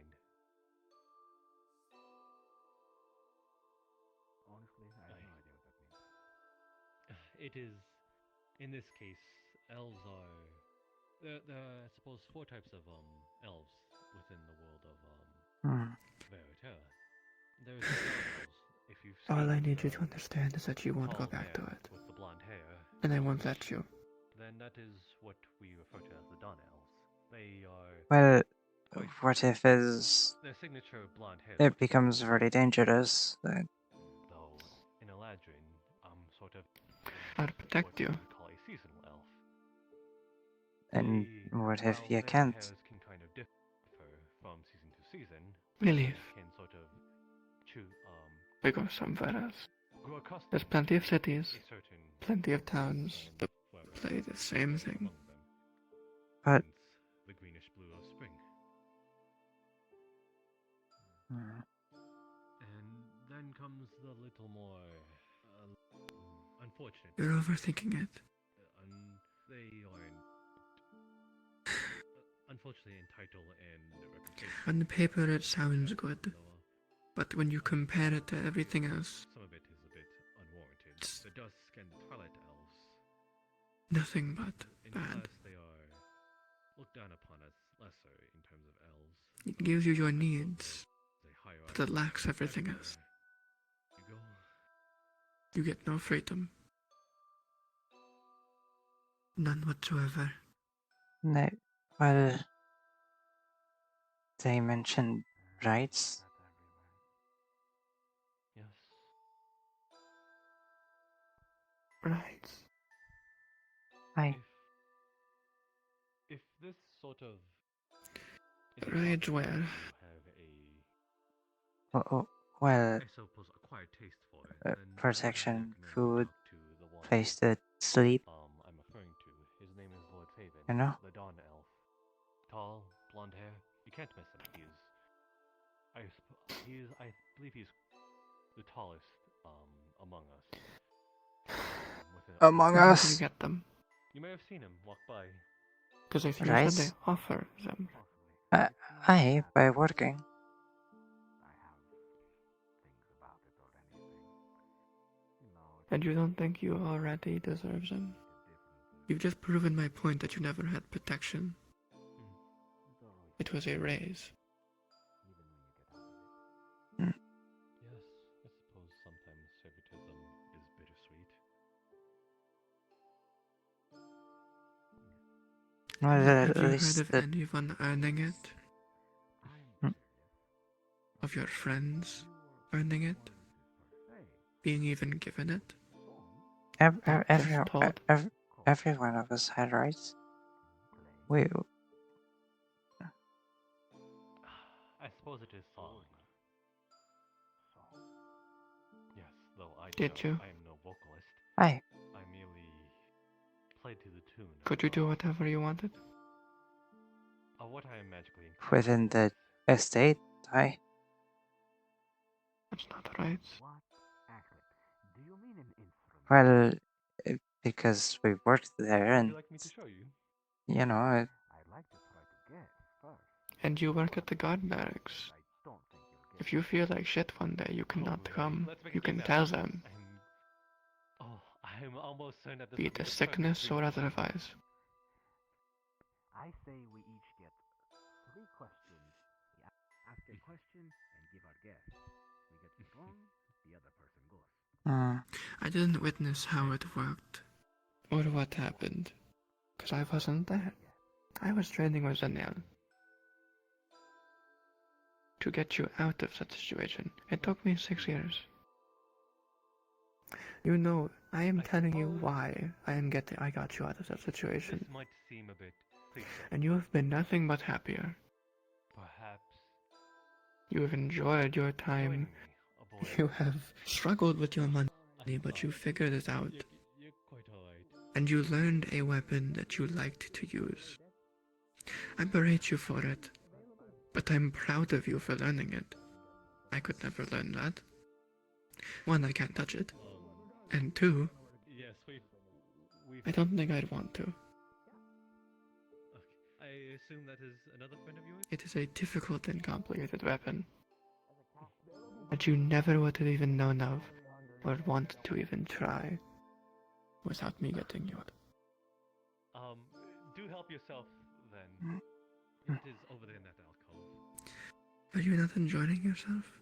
Honestly, I have no idea what that means. It is, in this case, elves are. There are, I suppose, 4 types of elves within the world of vrchat. There's the sentinels. If you've seen All I need you to understand is that you won't go back to it. with the blonde hair, And I won't let you. then that is what we refer to as the dawn elves. They are. Well, what if Their signature blonde hair. it becomes very dangerous? Though in Eladrin, sort of. I'll protect you. Call a seasonal elf. And what if you can't? Hairs can kind of differ from season to season. We leave. Can sort of We go somewhere else. There's plenty of cities, plenty of towns that play the same thing. But the greenish blue of spring. And then comes the little more unfortunate. You're overthinking it. They aren't unfortunately entitled and reputation. On the paper it sounds good, but when you compare it to everything else, some of it is a bit unwarranted. The dusk and the twilight elves. Nothing but bad. They are looked down upon as lesser in terms of elves. It gives you your needs, but it lacks everything else. You get no freedom. None whatsoever. no, well, they mentioned rights. Yes. Rights. Hi. If this sort of Right where? have Oh, well, I suppose acquired taste for it, then protection, I food, talk to the one place to sleep. I'm referring to. His name is Lord Faven, You know? the Dawn Elf. Tall, blonde hair. You can't miss him. I believe he's the tallest among us. Among How do us. you get them? You may have seen him walk by. Because I think you Right? said they offer them. Aye, by working. And you don't think you already deserve them? You've just proven my point that you never had protection. It was a raise. Yes, I suppose sometimes favoritism is bittersweet. Well, Have at you least heard of that. anyone earning it? Of your friends earning it? Being even given it? Not just told? Every one of us had rights. Wait. I suppose it is song. Yes, though Did you? I am no vocalist. Aye. I merely played to the tune. Could you do whatever you wanted? What I am magically inclined. Within the estate, aye. That's not right. Well, because we worked there and. Would you like me to show you? You know, And you work at the guard barracks. If you feel like shit one day, you cannot come. You can tell them. I'm almost certain that this Be will it a the sickness or perfect otherwise. I say we each get 3 questions. We ask a question and give our guess. We get it wrong, the other person goes. I didn't witness how it worked. Or what happened. Because I wasn't there. I was training with Sentinel. To get you out of that situation. It took me 6 years. You know, I am telling you why I got you out of that situation. This might seem a bit cliche. And you have been nothing but happier. Perhaps. You have enjoyed your time. You have struggled with your money, but you figured it out. You're quite alright. And you learned a weapon that you liked to use. I berate you for it, but I'm proud of you for learning it. I could never learn that. 1, I can't touch it. And 2, Yes, I don't think I'd want to. Okay. I assume that is another friend of yours? It is a difficult and complicated weapon that you never would have even known of or want to even try without me getting you. Do help yourself then. It is over there in that alcove. Are you not enjoying yourself?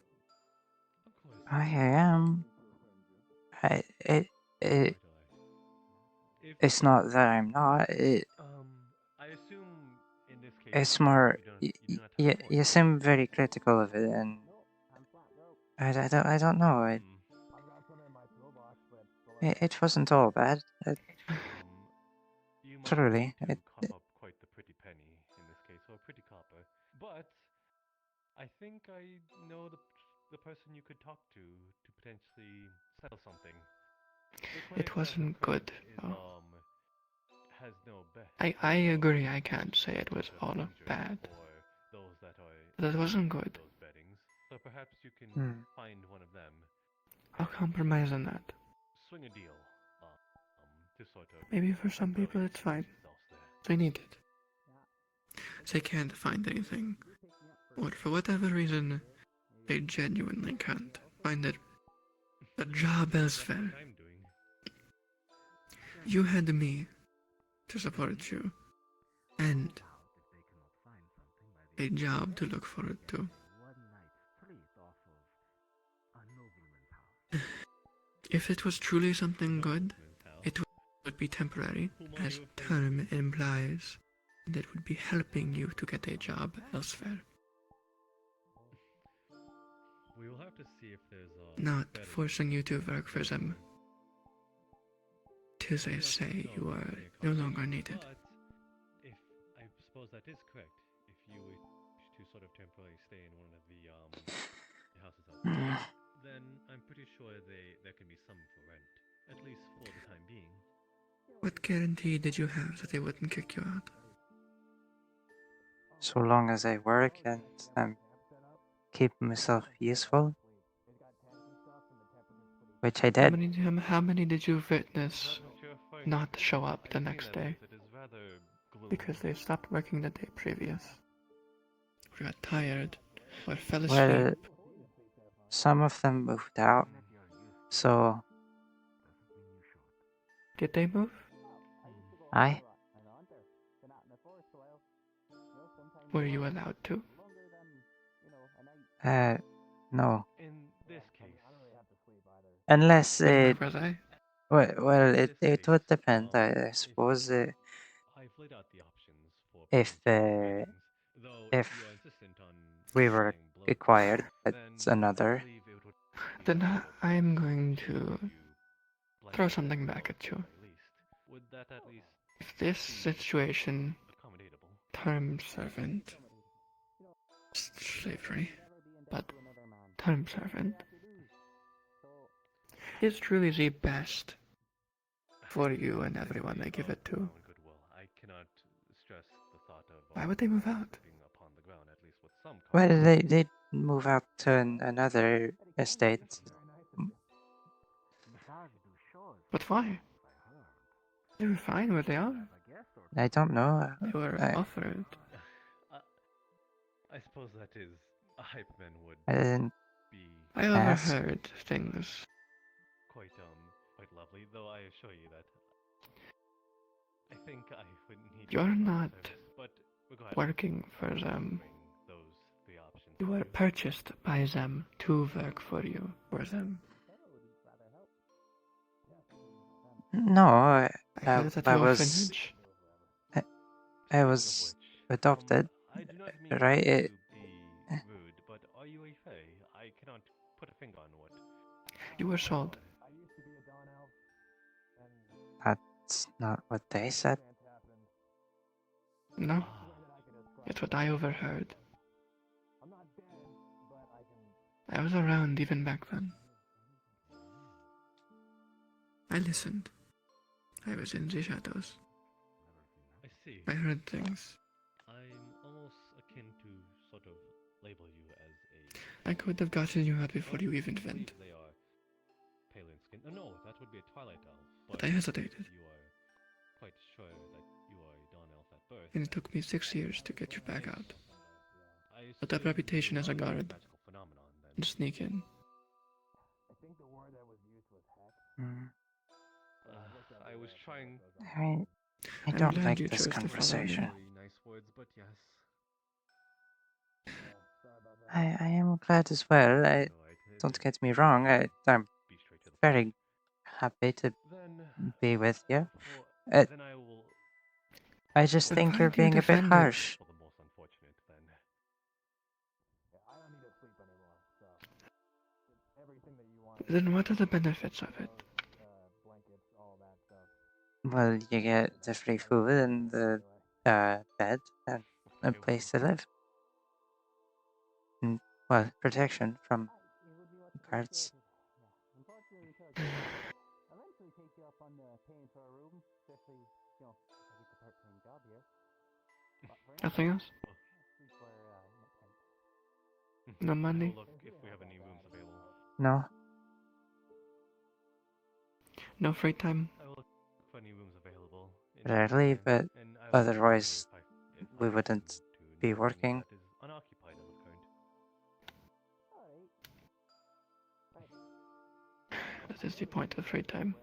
Of course. I am. It's not that I'm not. I assume in this case. It's more. You do not have a You seem very critical of it, and I don't know. It wasn't all bad. You might Truly, need to cough up quite the pretty penny in this case, or a pretty copper. But I think I know the person you could talk to potentially settle something. It wasn't good. Has no I agree, I can't say it was all bad. But it wasn't good. So perhaps you can find one of them. I'll compromise on that. Swing a deal. To sort of Maybe for some people it's fine. They need it. They can't find anything. Or for whatever reason, they genuinely can't find it. A job elsewhere. You had me to support you. And a job to look forward to. If it was truly something good, it would be temporary, as term implies, and it would be helping you to get a job elsewhere. We will have to see if there's Not forcing you to work for them. because they say you are no longer needed. But if I suppose that is correct, if you wish to sort of temporarily stay in one of the houses outside, then I'm pretty sure there can be some for rent, at least for the time being. What guarantee did you have that they wouldn't kick you out? So long as I work and keep myself useful, which I did. How many did you witness not show up the next day? Because they stopped working the day previous. Or got tired, or fell asleep. Well, some of them moved out, so... Did they move? Aye. Were you allowed to? No. In this case, Unless it... Were they? Well, it would depend, I suppose. I've laid out the options for If we were acquired, that's another. Then I'm going to throw something back at you. Would that at least If this situation, term servant, slavery, but term servant, is truly the best for you and everyone they give it to, why would they move out? Well, they move out to another estate. But why? They were fine where they are. I don't know. They were offered. I suppose that is a hype man would I didn't I ask. overheard things. Quite lovely, though I assure you that I think I would need You're not but go ahead. working for them. Those three options. You were purchased by them to work for you, for them. No, I heard that I you were was... orphanage. I was adopted, right? Rude, but are you a fae? I cannot put a finger on what. You were sold. That's not what they said. No, it's what I overheard. I was around even back then. I listened. I was in the shadows. I see. I heard things. I'm almost akin to sort of label you as a... I could have gotten you out before you even went. They are pale in skin. No, that would be a twilight elf. But I hesitated. You are quite sure that you are a dawn elf at birth. And it took me 6 years to get you back out. But that reputation as a guard. And sneak in. I was trying... I don't like this conversation. Nice words, but yes. I am glad as well. Don't get me wrong. I'm very happy to be with you. I just think you're being a bit harsh. Then what are the benefits of it? Well, you get the free food and the bed and a place to live. And, well, protection from guards. Nothing else? No money? No. No free time? Rarely, but otherwise we wouldn't be working. That is the point of free time.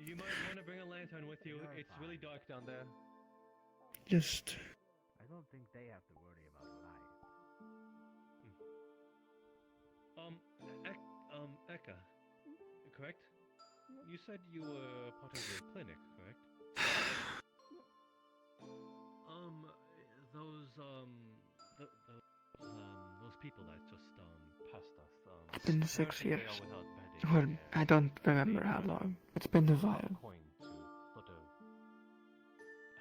You might want to bring a lantern with you. It's really dark down there. Just... I don't think they have to worry about light. Eka, correct? You said you were part of the clinic, correct? those people that just passed us. It's been They're 6 actually there years. without bedding, Or I don't remember how long. It's been a while. coin to sort of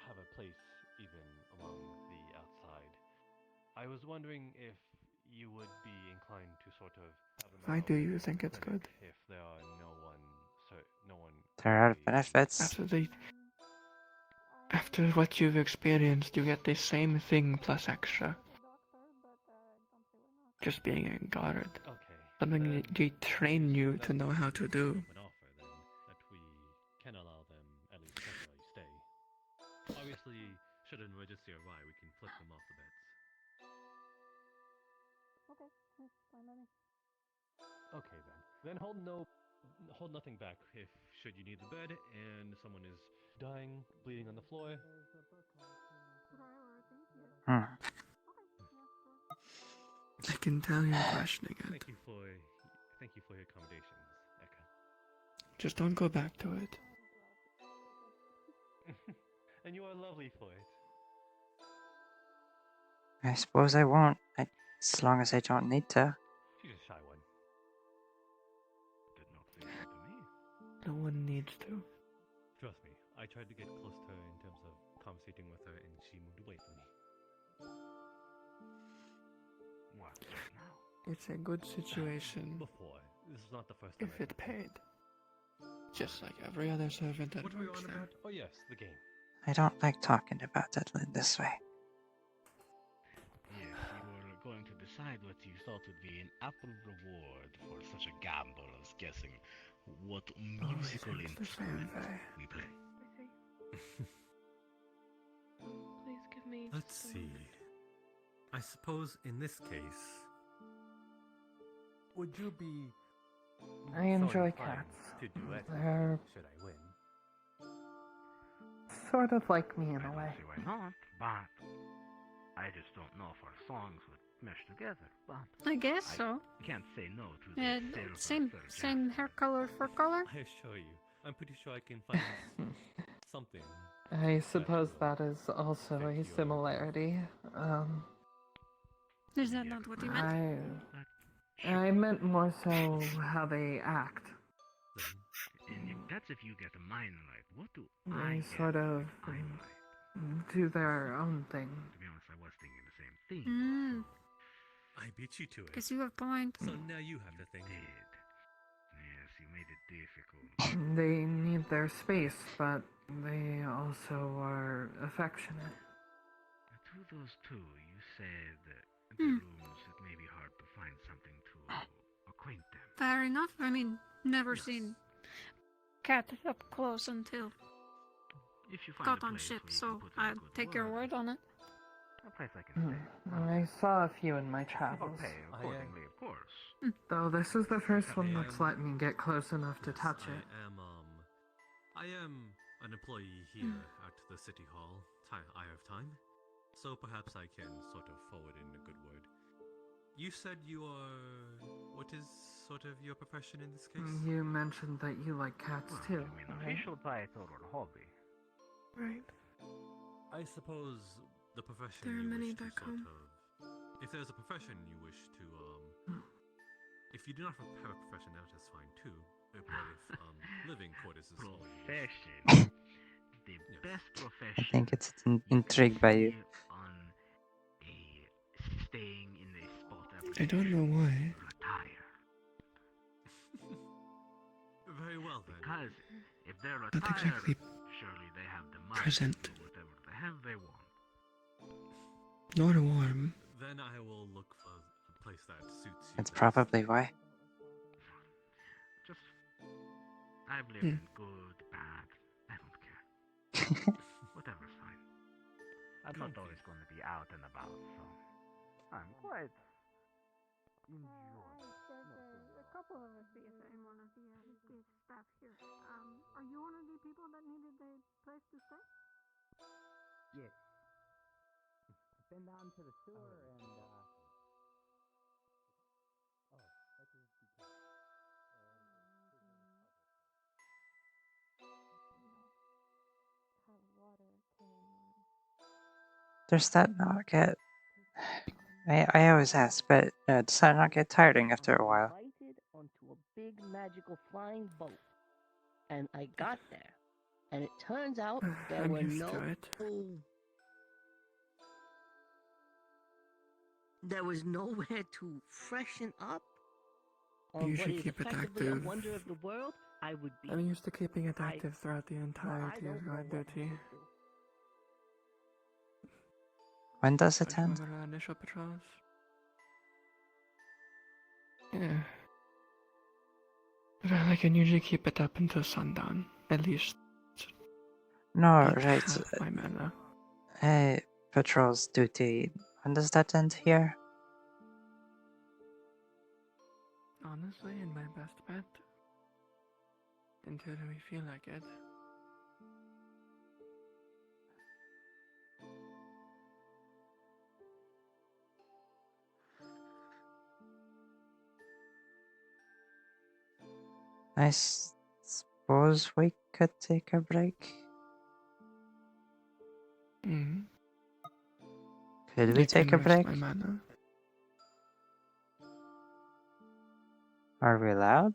have a place even among the outside. I was wondering if you would be inclined to sort of have them Why out do you in think the it's clinic good? if there are no one There are benefits. Absolutely. After what you've experienced, you get the same thing plus extra. Just being a guard. Okay. Something then they train you to know how to do. an offer then that we can allow them at least temporarily stay. Obviously, should an emergency arrive, we can flip them off the beds. Okay then. Then hold nothing back if should you need the bed and someone is dying, bleeding on the floor. Hmm. I can tell you're questioning it. Thank you for your accommodations, Eka. Just don't go back to it. And you are lovely for it. I suppose I won't. As long as I don't need to. She's a shy one. Did not say so to me. No one needs to. Trust me, I tried to get close to her in terms of conversating with her, and she moved away from me. What now? It's a good situation. Before, this is not the first time. If it paid. Just like every other servant that What were you works on there. about? Oh yes, the game. I don't like talking about it this way. Yes, you were going to decide what you thought would be an apple reward for such a gamble as guessing what musical instrument we play. Please give me. Let's see. I suppose in this case, would you be? I enjoy inclined cats. To duet They're should I win? sort of like me in I a way. don't see why not, but I just don't know if our songs would mesh together. But I guess so. can't say no to the And silver same surgeon. hair color for color. I assure you, I'm pretty sure I can find something. I suppose that is also a similarity. Is that not what you meant? I meant more so how they act. And that's if you get the mind right. What do They I sort get of if I'm right? do their own thing. To be honest, I was thinking the same thing. I beat you to it. Guess you have point. So now you have to think. Yes, you made it difficult. They need their space, but they also are affectionate. To those two, you said the rooms, it may be hard to find something to acquaint them. Fair enough. I mean, never seen cat up close until If you find got a on place ship, where you so can put in a I'll good take your word on it. A place I can stay. I saw a few in my travels. I'll pay accordingly, of course. Though this is the first one that's let me get close enough to touch it. I am an employee here at the city hall. I have time, so perhaps I can sort of forward in a good word. You said you are. What is sort of your profession in this case? You mentioned that you like cats too. I mean, right? official title or hobby. Right. I suppose the profession There are you many wish to back sort home. of. If there's a profession you wish to if you do not have a profession, that's fine too. But if living quarters is all you wish. Profession. The best I profession. think it's intrigued by you. On staying in a spot every I don't know why. retire. Very well then. Because if they're Not retired, exactly surely they have the money present. to do whatever the hell they want. Nor warm. Then I will look for a place that suits you. That's probably why. Just, I've lived in good, bad, I don't care. Whatever's fine. I'm not always going to be out and about, so I'm quite enjoying. There's a couple of us in one of the staff here. Are you one of the people that needed a place to stay? Yes. Been down to the sewer and Does that not get I always ask, but does that not get tiring after a while? Invited onto a big magical flying boat, and I got there, and it turns out there I'm were used no. to it. There was nowhere to freshen up. You On what should is keep it effectively a active. wonder of the world, I would be. I'm used to keeping it active throughout the entirety don't of know guard what I duty. When does it end? Remember our initial patrols? Yeah. Well, I can usually keep it up until sundown, at least. No, That's right. half my mana. Hey, patrol's duty. When does that end here? Honestly, in my best bet, until we feel like it. I suppose we could take a break. Mm-hmm. Could we take a break? My mana. Are we allowed?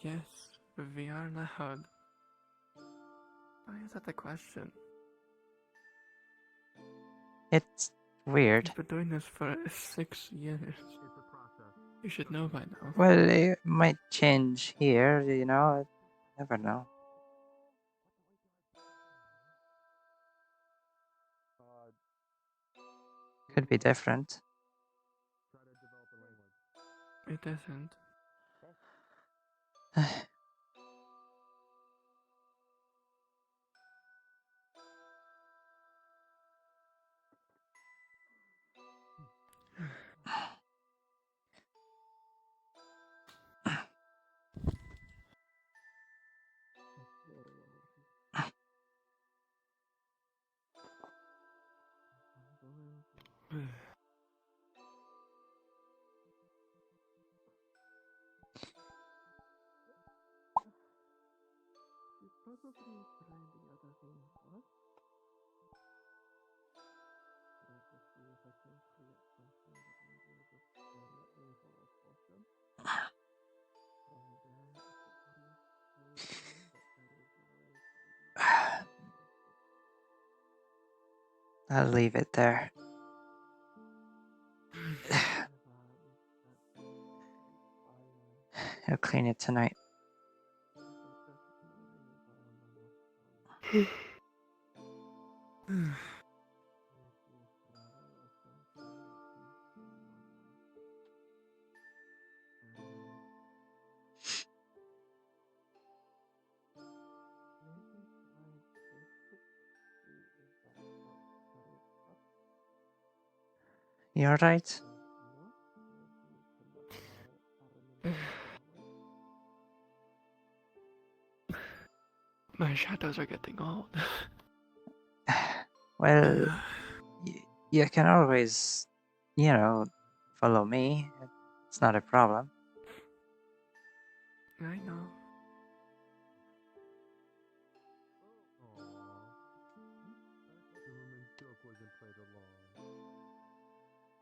Yes, we are allowed. Why is that the question? It's weird. We've been doing this for 6 years. You should know by now. Well, it might change here, you know. Never know. Could be different. It isn't. I'll leave it there. I'll clean it tonight. You alright? My shadows are getting old. Well, you can always, you know, follow me. It's not a problem. I know.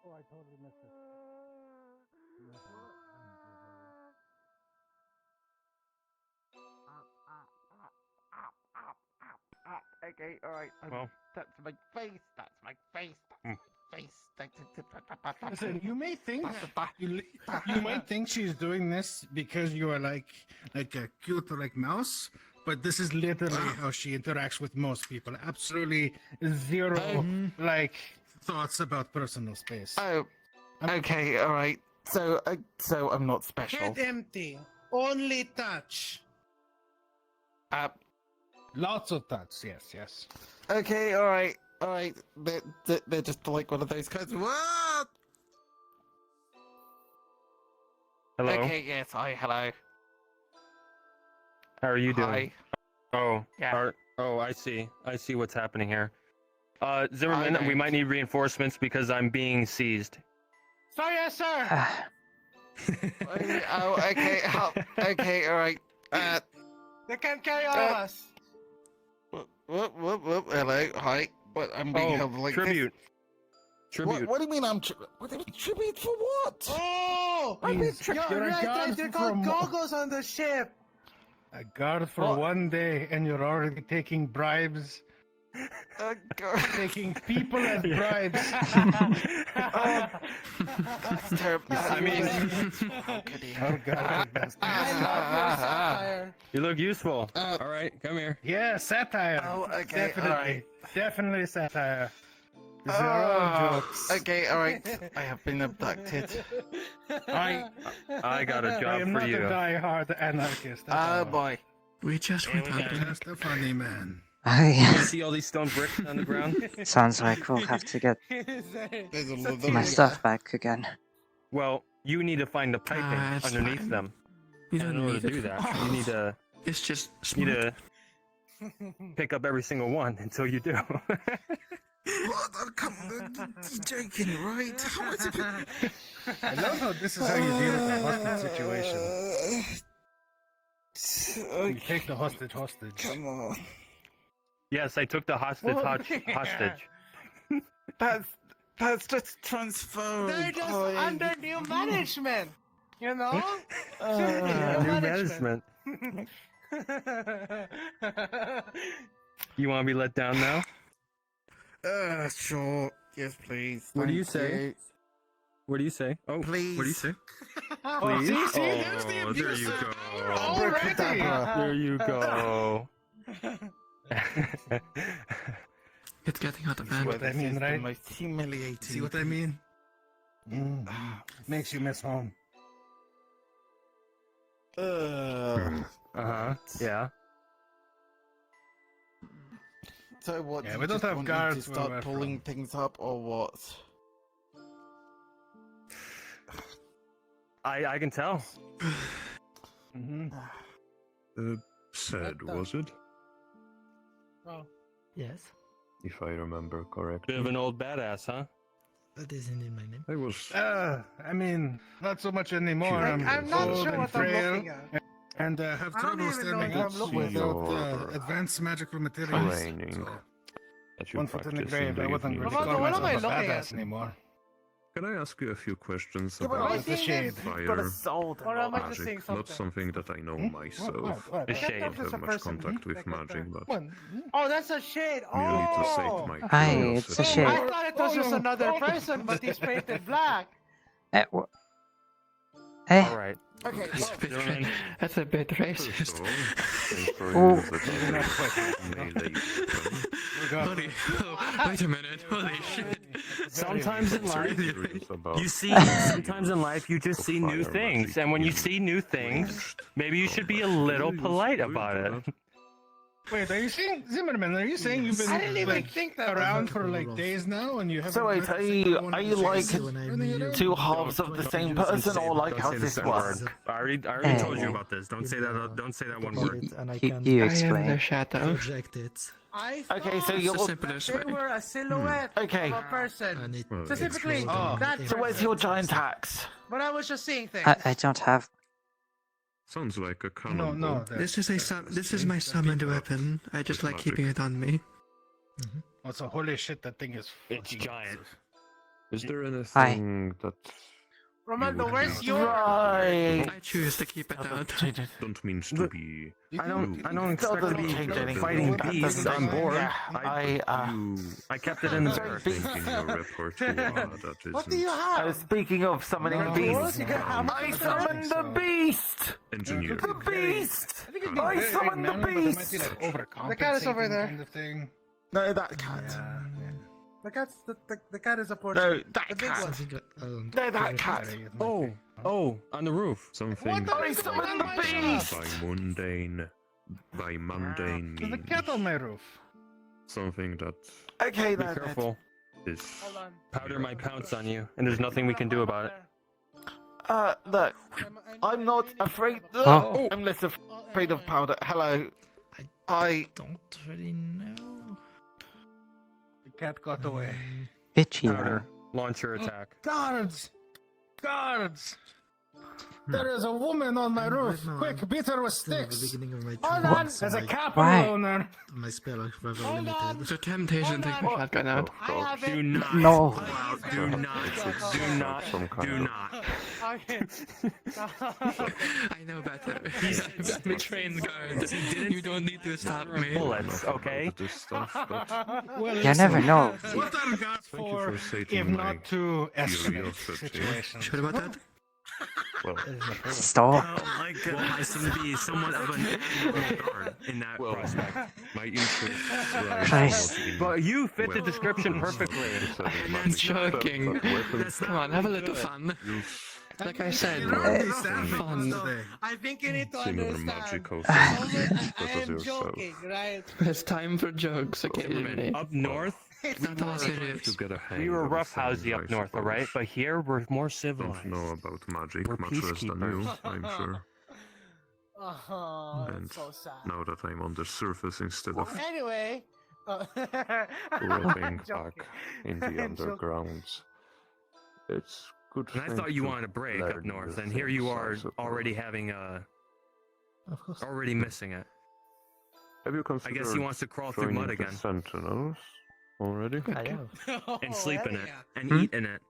Oh, I totally missed it. Okay, alright. Well. That's my face. That's my face. That's my face. Listen, you may think you might think she's doing this because you are like a cute like mouse, but this is literally how she interacts with most people. Absolutely zero like thoughts about personal space. Oh, okay, alright. So I'm not special. Head empty. Only touch. Lots of touch. Yes. Okay, alright. They're just like one of those kinds. What? Hello. Okay, yes, hello. How are you doing? Hi. Oh, Yeah. I see. I see what's happening here. Zimmerman, we might need reinforcements because I'm being seized. So yes, sir. Okay. Okay, alright. They can't carry all of us. Whoop. Hello, hi. But I'm being held like tribute. Tribute. What do you mean I'm tribute for what? Oh! You're Right, they're called goggles on the ship. A guard for 1 day, and you're already taking bribes. Taking people as bribes. That's terrible. I mean, oh God, I love your satire. you look useful. All right, come here. Yeah, satire. Oh, okay, Definitely, alright. definitely satire. These are all jokes. Okay, alright. I have been abducted. I got a I job am for not you. a die-hard anarchist. Oh boy. We just went hunting. Just a funny man. You see all these stone bricks on the ground? Sounds like we'll have to get my stuff back again. Well, you need to find the piping it's underneath fine. them. You And don't in order need to it. do that, you need to It's just need smart. to pick up every single one until you do. What? Come on, you're joking, right? How is it? I love how this is how you deal with a hostage situation. You take the hostage. Come on. Yes, I took the hostage. That's just transfer. They're just under new management. You know? New management. You want to be let down now? Sure. Yes, please. What do you Thank say? What do you say? Oh, Please. What do you say? Oh, Please? see, there's the Oh, abuse. there you go. Already. There you go. It's getting out of See hand. what I mean, right? Most humiliating. See what I mean? Makes you miss home. Yeah. So what? Yeah, you we don't just have want me guards to where we're start from. pulling things up, or what? I can tell. Said, was it? Oh. Yes, If I remember correctly. Bit of an old badass, huh? that isn't in my name. I was. I mean, not so much anymore. Like, I'm not old sure and what I'm frail, looking at. and have I don't trouble even know standing what up I'm looking at. without Your advanced magical materials. training So, that you one foot in the practice grave. I in the wouldn't evening. really call What am I myself a looking badass at? anymore. Can I ask you a few questions Yeah, but about I It's a shade. fire Or am I just saying magic? Not something? something that I know myself. What? A I shade. don't That's have a much person. contact with Like what magic, but Oh, that's a shade. merely to sate Oh! my Aye, curiosity. it's a shade. I thought it was just another person, but he's painted black. All right. Okay. That's a bit, Gentlemen. that's a bit First racist. of all, thanks for Oh. using the melee weapon. Holy, wait a minute, holy shit. Sometimes in life, Curious about you see. Sometimes in life, you just see new fire things, magic and when you in see new things, ranged maybe you should be a combat. little Can you polite use about blade it. for that? Wait, are you saying Zimmerman? Are you saying you've been I didn't even like, think that around was for like days now, and you haven't? So wait, met are a single you one are of you the like shades when I running meet around? two halves of the same person, or like how Don't say this the works? word. I already told you about this. Don't say that. Don't say that one word. and I You, can you I am the explain. shadow. project it. I Okay, so thought you're It's the simplest they way. were a silhouette Okay. of a person. And it Specifically, explodes that in So where's person. your giant axe? But I was just seeing things. I don't have. Sounds like a No, cannonball. no. This is my summoned weapon. I just like keeping it on me. Oh, so holy shit, that thing is. It's giant. Is there anything that Romando, where's your? Right. I choose to keep it out. don't mean to be? I don't expect to Doesn't be change anything. fighting That beasts doesn't on change- board. Yeah, I kept it in the Sorry, barracks. beast. Think in your repertoire that is What do you have? Speaking of summoning No, beasts, You can have I summoned the beast! engineer. The beast! I I summoned the beast! The cat is over there. Kind of thing. No, that cat. The cat is a portrait. No, that the big cat. one. No, that cat. Oh, on the roof. Something I summoned the beast! by mundane There's a means. cat on my roof. Something that Okay, Be then. careful. is. Hold on. Powder might pounce on you, and there's nothing we can do about it. Look, I'm not afraid. Oh. I'm less afraid of powder. Hello. I don't really know. The cat got away. Itchy. Powder, launch your attack. Guards! Guards! There is a woman on my roof. now Quick, beat her with sticks. The beginning of my Hold turn, on, so as a my- capital Why? owner. My spell is rather Hold on. limited. It's a temptation to take the shotgun out. I have it. Do not. No. Pull out. Do not. Do not. Do not. Okay. I know better. I'm a trained guard. You don't need to stop me. Bullets, okay? Well, You never know. What are gods for if not to escalate situations? Sure about that? Well, Stop. Oh my god. Well, I seem to be somewhat of an animal guard in that prospect. my interest Christ. But you fit the description perfectly. I'm not joking. Come on, have a little fun. Like I said, fun. I think you need to Similar understand. magical I as am yourself. joking, right? It's time for jokes occasionally. Up north, Not all serious. To get a hang we were of roughhousey things, up I north, alright? suppose. But here we're more civilized. Don't know about magic We're much less than you, peacekeepers. I'm sure. Oh, And that's so sad. now that I'm on the surface instead of Anyway. rolling back in the I'm joking. undergrounds, it's good. And I thing thought you to wanted a break learn up north, new and here you things, I are suppose. already having a. Of course. Already missing it. Have you I considered guess he wants to crawl through joining mud the again. Sentinels already? I have. And sleep in it. yeah. And Hmm? eat in it.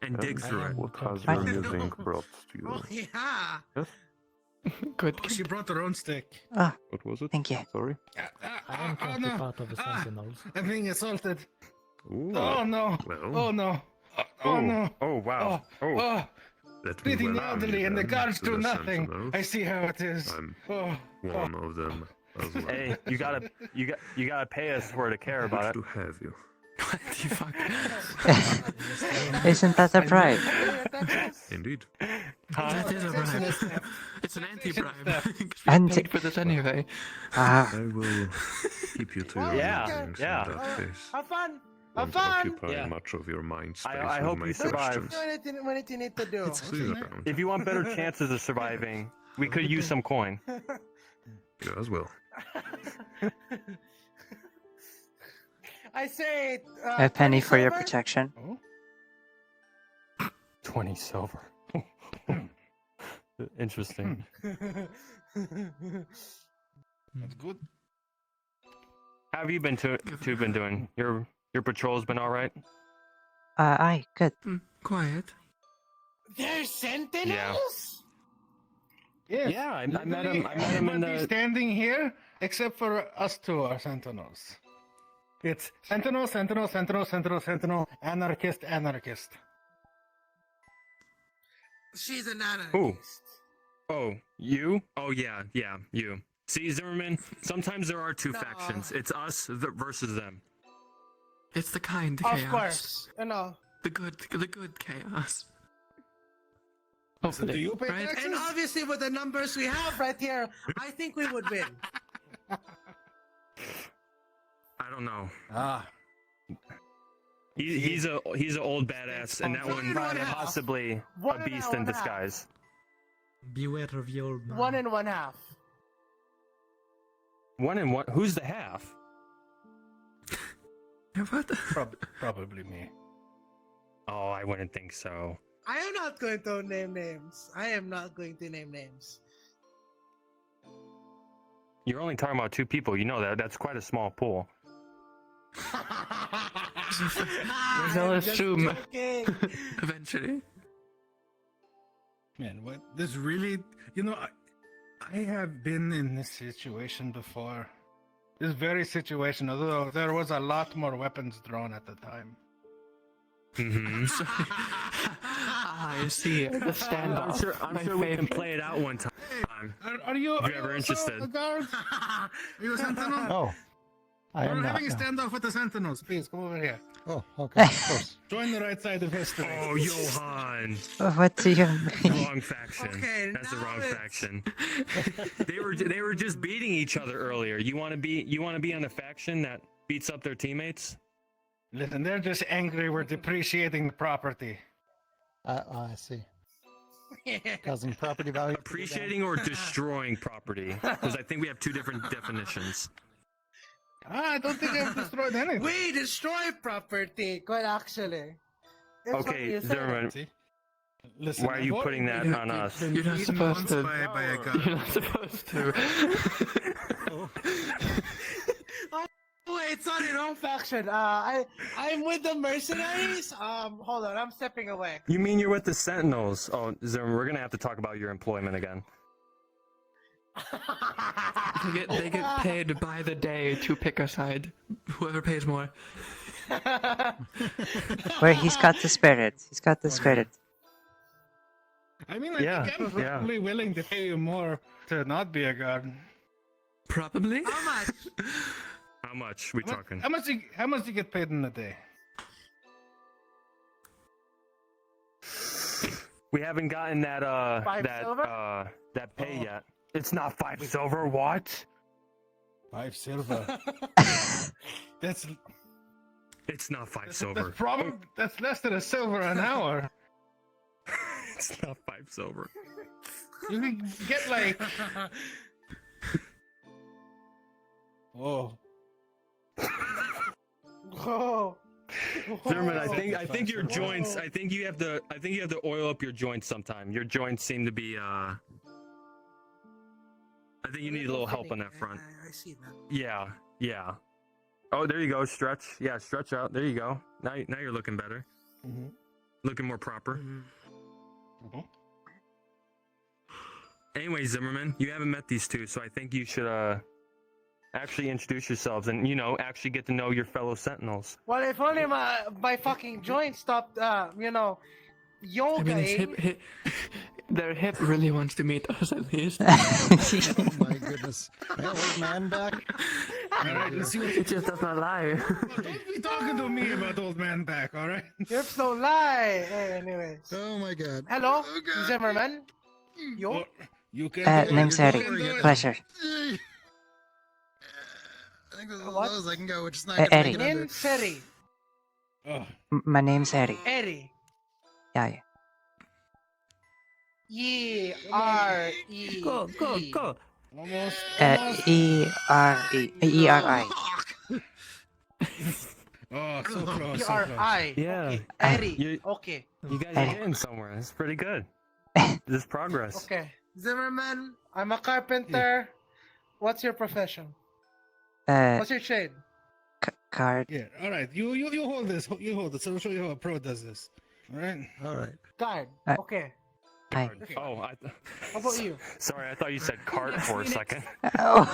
And dig And through it. what has I- your music brought to you? Oh, yeah. Yes? Good. Oh, she brought her own stick. Ah, What was it? thank you. Sorry? I am currently part of the Sentinels. I'm being assaulted. Ooh. Oh no. Well. Oh no. Oh no. Oh wow. Oh. Oh. Let me Beating the welcome elderly you and the then guards to do the nothing. Sentinels. I see how it is. I'm Oh. one of them as well. Hey, you gotta pay us for to care about Good it. to have you. What the fuck? Isn't that a bribe? Indeed. That is a bribe. It's an anti-bribe. 'Cause we Anti- paid for this anyway. Ah, I will keep you to your Yeah, things yeah. in that case. Have fun. Won't Have fun. occupy Yeah. much of your mind space I with hope my you survive. questions. Do anything what you need to do. See you around. If you want better chances of surviving, we could use some coin. You as well. I say. a penny for your silver? protection. 20 silver. Interesting. That's good. How have you been been doing? Your patrol's been all right? Aye, good. Quiet. There's sentinels. Yes. Yeah, I met Literally him. I met him in everybody the. standing here except for us two are sentinels. It's sentinel, sentinel, sentinel, sentinel, sentinel, anarchist, anarchist. She's an anarchist. Who? Oh, you? Oh yeah, you. See, Zimmerman. Sometimes there are two factions. It's us versus them. It's the kind Of chaos. course. You know. The good chaos. Do Hopefully, you pay right? taxes? And obviously, with the numbers we have right here, I think we would win. I don't know. Ah. He's an old badass, and that one possibly One a and beast one in half. disguise. Beware of the old man. 1 1/2. 1 and 1. Who's the half? What? Probably me. Oh, I wouldn't think so. I am not going to name names. I am not going to name names. You're only talking about 2 people. You know that. That's quite a small pool. They'll I'm just assume. joking. Eventually. Man, what? This really, I have been in this situation before. This very situation, although there was a lot more weapons drawn at the time. Mm-hmm. I see. The standoff. I'm My sure we can favorite. play it out one time. Are you? If you're ever interested. A guard? Are you a sentinel? Oh, I We're am not. having a No. standoff with the sentinels. Please come over here. Oh, okay, of course. Join the right side of history. Oh, Johan. What do you mean? Wrong faction. Okay, That's the now wrong it's- faction. They were just beating each other earlier. You want to be on a faction that beats up their teammates? Listen, they're just angry we're depreciating the property. I see. Causing property value. Appreciating or destroying property? Because I think we have 2 different definitions. I don't think I've destroyed anything. We destroy property, quite actually. It's what Okay, you said. Zimmerman. See? Listen, Why are you putting that on us? You're not supposed to. By a gun. You're not supposed to. Oh, it's not your own faction. I'm with the mercenaries. Hold on, I'm stepping away. You mean you're with the Sentinels? Oh, Zimmer, we're gonna have to talk about your employment again. They get paid by the day to pick a side. Whoever pays more. Where he's got the spirit. He's got the spirit. I mean, I'm probably willing to pay you more to not be a guard. Probably. How much? How much we talking? How much do you get paid in a day? We haven't gotten that silver? that pay yet. It's not 5 silver. What? 5 silver. That's. It's not 5 silver. That's less than a silver an hour. It's not 5 silver. You can get like. Whoa. Whoa. Zimmerman, I think your joints. I think you have to oil up your joints sometime. Your joints seem to be. I think you need a little help on that front. I see that. Yeah. Oh, there you go. Stretch. Yeah, stretch out. There you go. Now you're looking better. Mm-hmm. Looking more proper. Mm-hmm. Anyway, Zimmerman, you haven't met these two, so I think you should actually introduce yourselves and actually get to know your fellow Sentinels. Well, if only my fucking joint stopped, yoga. I mean, their hip really wants to meet us at least. Oh my goodness. Hey, old man back. Alright, let's see what It just does not lie. Don't be talking to me about old man back, alright? Hips don't lie. Hey, anyways. Oh my god. Hello, Oh, God. Zimmerman. Yo. You can Name's Eri. Pleasure. I think that's as What? low as I can go, which is not Eri. gonna make it under. Name's Eri. My name's Eri. Eri. Yeah. E-R-E. Go. Almost. E-R-I. Oh, so close. E-R-I. Yeah. Okay. Eri. Okay. You guys are getting somewhere. It's pretty good. There's progress. Okay. Zimmerman, I'm a carpenter. What's your profession? What's your trade? Card. Yeah, alright. You hold this. You hold this. I'll show you how a pro does this. Alright? Alright. Guard. Okay. Hi. Oh, How about you? Sorry, I thought you said cart for a second. Oh.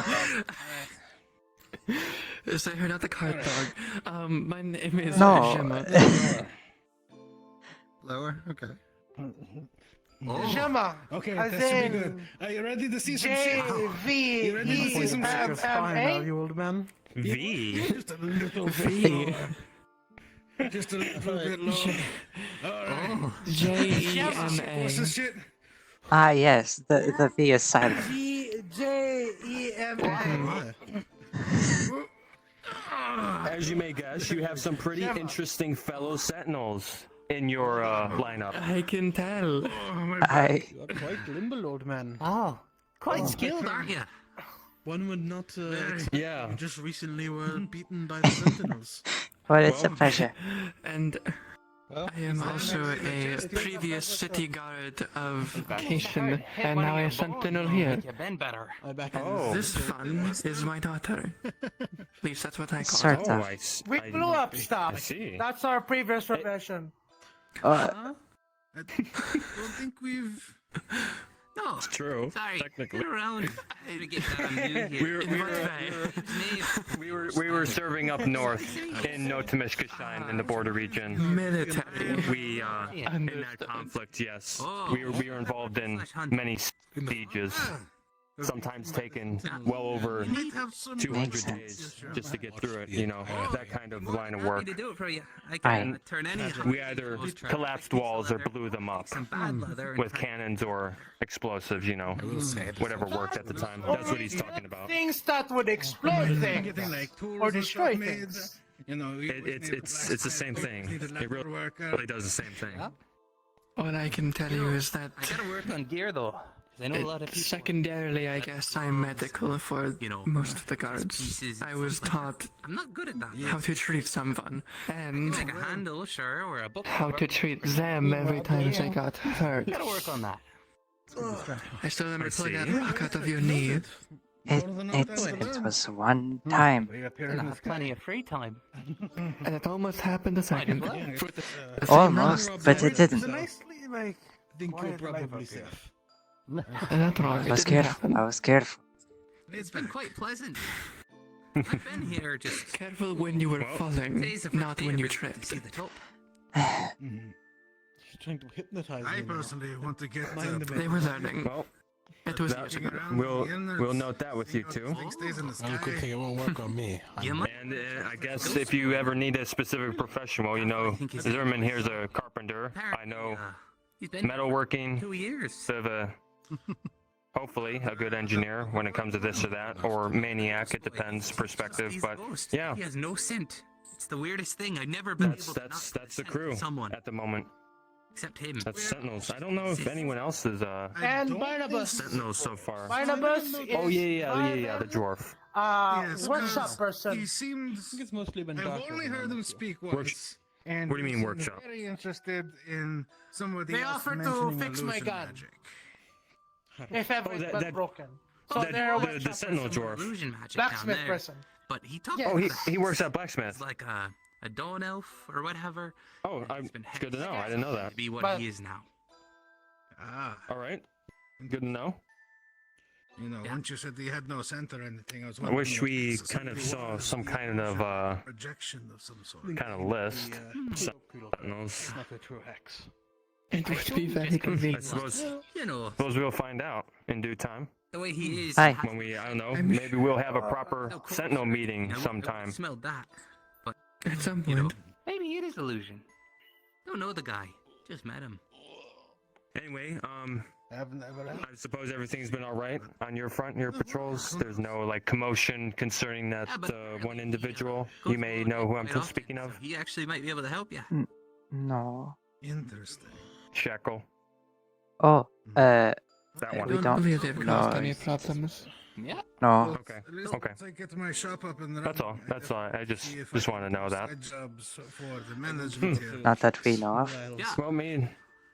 So you're not the cart dog. My name is No. Jema. Lower? Okay. Jema. Okay, As that should be in good. Are you ready to see some shit? You ready to see some shit? J-V-E-M-M-A? you old man. V. Just a little bit V. lower. Just a little bit lower. Alright. J-E-M-A. What's this shit? Yes. The V is silent. J-E-M-A. As you may guess, you have some pretty interesting fellow Sentinels in your lineup. I can tell. You're quite nimble, old man. Oh, quite skilled, aren't you? One would not Yeah. you just recently were beaten by the Sentinels. Well, it's a pleasure. And I am also a previous city guard of Cation, and now a sentinel here. been better. Oh. This fun is my daughter. At least that's what I call Sort it. of. We blew up stuff. I see. That's our previous profession. I don't think we've. No. It's true. Sorry. Technically. Get around. To get that I'm new here. We were serving up north in Notamishkashine in the border region. Military. We in that conflict, yes. We were involved in many sieges. Sometimes taken well over 200 days just to get through it, that kind of line of work. To do it for you. I can turn any of them. We either collapsed walls or blew them up with cannons or explosives, whatever worked at the time. That's what he's talking about. Things that would explode things or destroy things. It's the same thing. It really does the same thing. What I can tell you is that I gotta work on gear though. I know a lot of people. Secondarily, I guess I'm medical for most of the guards. I was taught I'm not good at that. how to treat someone and Like a handle, sure, or a book. how to treat them every time they got hurt. Gotta work on that. I still remember pulling that rock out of your knee. It was one time. I have plenty of free time. And it almost happened a second. Almost, but it didn't. I think you're probably safe. That's wrong. I was careful. I was careful. It's been quite pleasant. I've been here just careful when you were falling, not when you tripped. See the top. She's trying to hypnotize I me now. personally want to get. They were learning. Well, it was years ago. we'll note that with you too. Well, good thing it won't work on me. And I guess if you ever need a specific profession, well, you know, Zimmerman here's a carpenter. I know metalworking. 2 years. Sort of a hopefully a good engineer when it comes to this or that, or maniac. It depends perspective, but yeah. He has no scent. It's the weirdest thing. I've never been able to That's the crew at the moment. Except him. That's Sentinels. I don't know if anyone else is And Barnabas. Sentinels so far. Barnabas. Oh yeah, the dwarf. Workshop person. He seems. It's mostly been. I've only heard him speak once. And what do you mean he workshop? seemed very interested in somebody They else offered to mentioning fix my illusion gun. magic. If ever it went broken. So they're a the workshop Sentinel person. dwarf. Illusion magic Blacksmith down there. person. But he talked Yeah. Oh, he works at blacksmith. He's like a dawn elf or whatever. Oh, it's good to know. I didn't know that. To be what he is now. All right. Good to know. You know, once you said he had no scent or anything, I was I wondering wish if we it's kind of somebody saw was some kind of projection of some sort. kind of list. Sentinels. Not a true hex. It would be very I convenient. suppose You we'll find out in due time. The way he is. Hi. When I don't know, maybe we'll have a proper Sentinel meeting sometime. Smelled that. But at some point, maybe it is illusion. Don't know the guy. Just met him. Anyway, I suppose everything's been all right on your front, your patrols. There's no like commotion concerning that one individual. You may know who I'm speaking of. He actually might be able to help you. No. Interesting. Shackle. Oh, that I one. don't believe they've caused any problems. Yeah. No. Okay. I get my shop up and That's all. That's all. I just want to know that. Jobs for the management here. Not that we know of. Yeah. Well,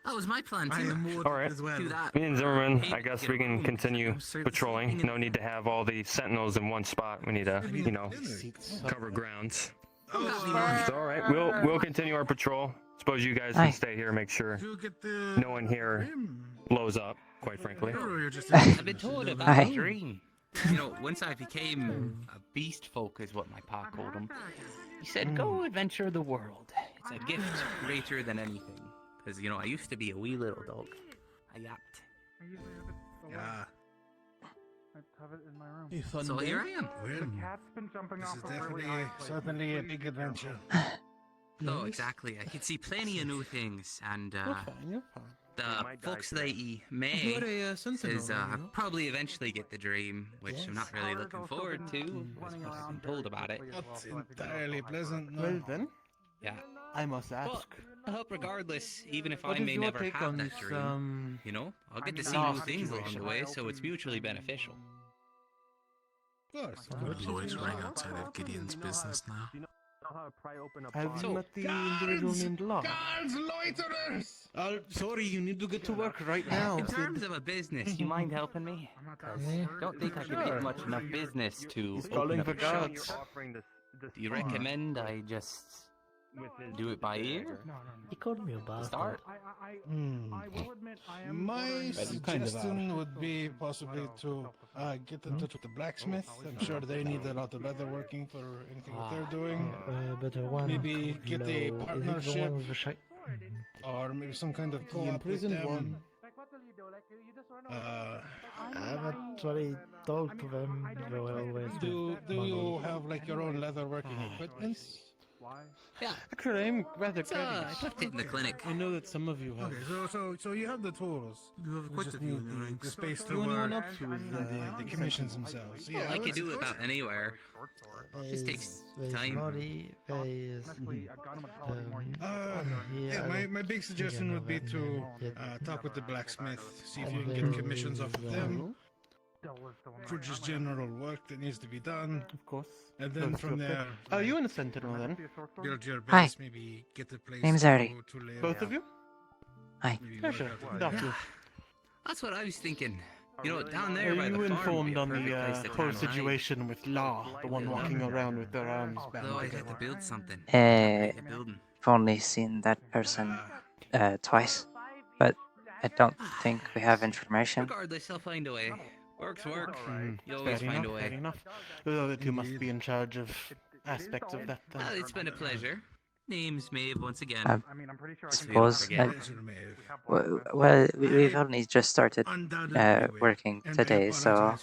That was my plan I too. am more all right. as well. Do that. Me and Zimmerman, I guess we can continue patrolling. No need to have all the Sentinels in one spot. We need to, cover grounds. So, all right, we'll continue our patrol. Suppose you guys can stay here, make sure no one here blows up. Quite frankly. I've been told about a dream. Once I became a beast folk, is what my pa called him. He said, "Go adventure the world. It's a gift greater than anything." Because I used to be a wee little dog. I yapped. Yeah. I have it in my room. So here I am. The cat's been jumping This off is of where we definitely are. certainly a big adventure. Oh, exactly. I could see plenty of new things, and You're fine. the folks that may is probably eventually get the dream, which I'm not really looking forward to. I'm told about it. Not entirely pleasant. No. Well then, Yeah. I must ask. But I hope regardless, even if What I is may your never take have on that this, dream, I'll get to see new things along the way, so it's mutually beneficial. Of course. Lloyd's running outside of Gideon's business now. Have you met the individual named Locke? Guards, loiterers! Sorry, you need to get to work right now. In terms of a business, you mind helping me? 'Cause don't think I could get much enough business to He's open calling up for a shop. guards. Do you recommend I just do it by ear? He called me a bastard. Start? I will admit I am My you kind of suggestion would be possibly to get in touch with the blacksmith. I'm sure they need a lot of leather working for anything that they're doing. Maybe get a partnership or maybe some kind of co-op with them. Like, what will you do? Like, you just run I've actually talked to them. They were always Do you have like your own leather working equipment? Yeah. Actually, I'm rather I curious. left it in the clinic. I know that some of you have. Okay, so you have the tools. You have We quite just a few need in your ranks. the space to Do anyone work else who is and the commissions themselves. Well, Yeah, I could let's do go. about anywhere. Just takes time. Yeah, my big suggestion would be to talk with the blacksmith, see if you can get commissions off of them for just general work that needs to be done. Of course. And then from there, Are you in a sentinel then? build your Hi. base, maybe get a place Name's to, Eri. to live. Both of you? Hi. Maybe Pleasure. work out Doc, there. you. That's what I was thinking. You know, down there Are by the you farm would be informed a on perfect the place to whole camp tonight. situation with Law, the one walking around with their arms bound Though I'd together? have to build something. Uh, A building. I've only seen that person twice, but I don't think we have information. Regardless, I'll find a way. Work's work. You Fair always find enough, a way. fair enough. The other two must be in charge of aspects of that then. Well, it's been a pleasure. Name's Maeve once again. I suppose. Well, we've only just started working today, so.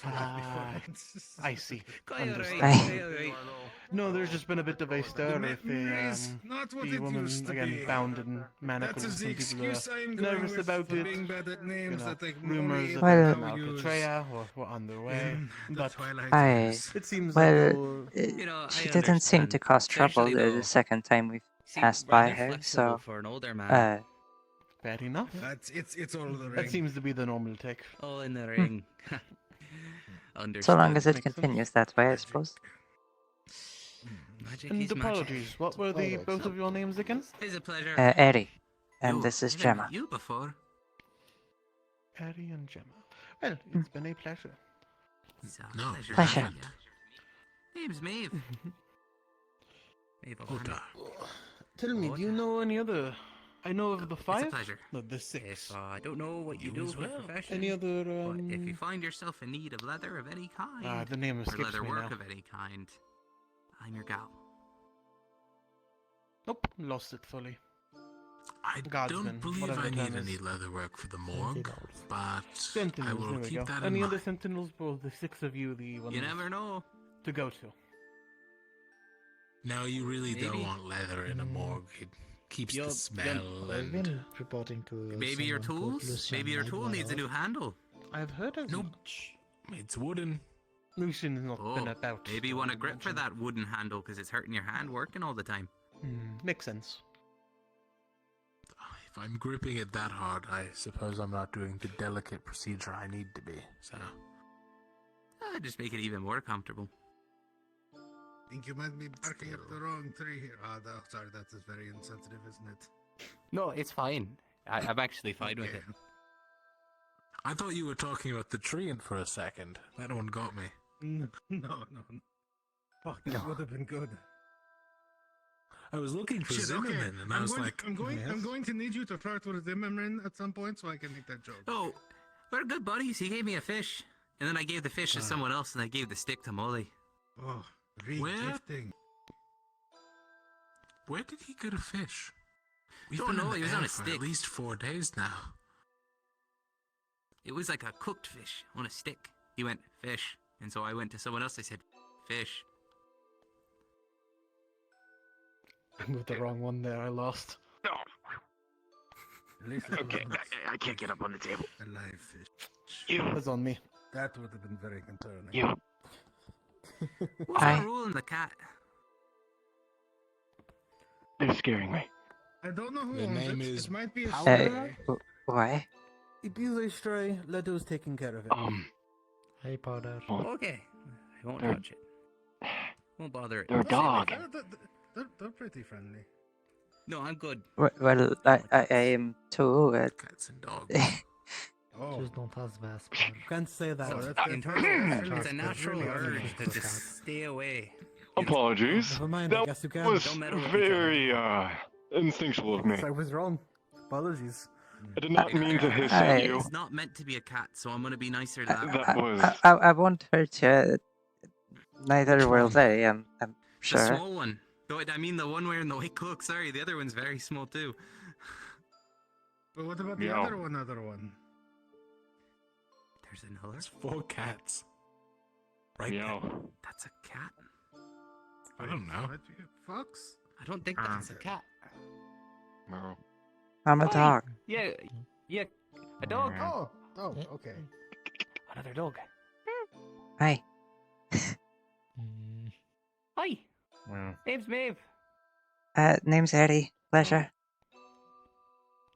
I see. Aye. No, there's just been a bit of a stir with the woman again found in manacles. That is the and people excuse are I'm going nervous with about for it. being bad at names that I can rumors only that Well, they're from Alcatraz or were on their way. But it seems Well, like she didn't seem to cause trouble the second time we passed by her, so. For an older man. Fair enough. It's all the ring. That seems to be the normal take. All in the ring. So long as it Makes sense. continues that way, I suppose. Magic And is apologies, magic. what were the both of your names again? It's a pleasure. Eri, and Yo, this is I haven't Jema. met you before. Eri and Jema. Well, it's been a pleasure. It's a No. pleasure. Pleasure. having ya. Name's Maeve. Maeve O'Hara. Tell me, do you know any other? I know of the five. It's a pleasure. No, the six. If I don't know what you do for a profession, Any other? but if you find yourself in need of leather of any kind, the name or escapes leather me work now. of any kind, I'm your gal. Nope, lost it fully. I Godsman, don't believe whatever I the need term is. any leather work for the morgue, but I Sentinels, will there we keep go. that in Any mind. other sentinels? Well, the six of you, the ones You never know. to go to. No, you really don't Maybe. want leather in a morgue. It keeps You'll- the smell and... reporting to Maybe your someone called tools. Lucian Maybe your tool needs a Nightblood. new handle. I've heard of Nope. It's wooden. Lucian has not been about. Maybe you want a grip for that wooden handle because it's hurting your hand working all the time. Makes sense. If I'm gripping it that hard, I suppose I'm not doing the delicate procedure I need to be, so... Just make it even more comfortable. Think you might be barking up the wrong tree here. Oh, no, sorry, that is very insensitive, isn't it? No, it's fine. I'm actually fine with it. I thought you were talking about the tree for a second. That one got me. No. Fuck, that would have been good. I was looking for Shit, Zimmerman, okay. and I was like... I'm going to need you to flirt with Zimmerman at some point so I can make that joke. Oh, we're good buddies. He gave me a fish. And then I gave the fish to someone else, and I gave the stick to Molly. Oh, re-gifting. Where did he get a fish? We've Don't been in know, the he was on air a for stick. at least 4 days now. It was like a cooked fish on a stick. He went, fish. And so I went to someone else, I said, fish. I moved the wrong one there. I lost. Okay, I can't get up on the table. A live fish. That's on me. That would have been very concerning. You. What's the rule in the cat? They're scaring me. I don't know who The owns name it. is It might be a Powder? Why? It is a stray. Leto's taking care of it. Hey, Powder. Okay. I won't touch it. Won't bother it. They're a dog. They're pretty friendly. No, I'm good. Well, I am too. Cats and dogs. Just don't ask Vesper. Can't say that. It's a natural urge to just stay away. Apologies. Never mind, I That guess you can. was Don't meddle with each very instinctual of me. I was wrong. Apologies. I did not mean to hiss at you. It's not meant to be a cat, so I'm gonna be nicer to that. That was... I won't hurt you. Neither will they. I'm The sure. small one. No, I mean the one wearing the white cloak. Sorry, the other one's very small too. But what about the Meow. other one? There's another. There's 4 cats. Right Meow. there. That's a cat. I don't know. Fox? I don't think that's a cat. No. I'm a dog. Yeah, a dog. Oh, okay. Another dog. Hi. Hi. Name's Maeve. Name's Eri. Pleasure.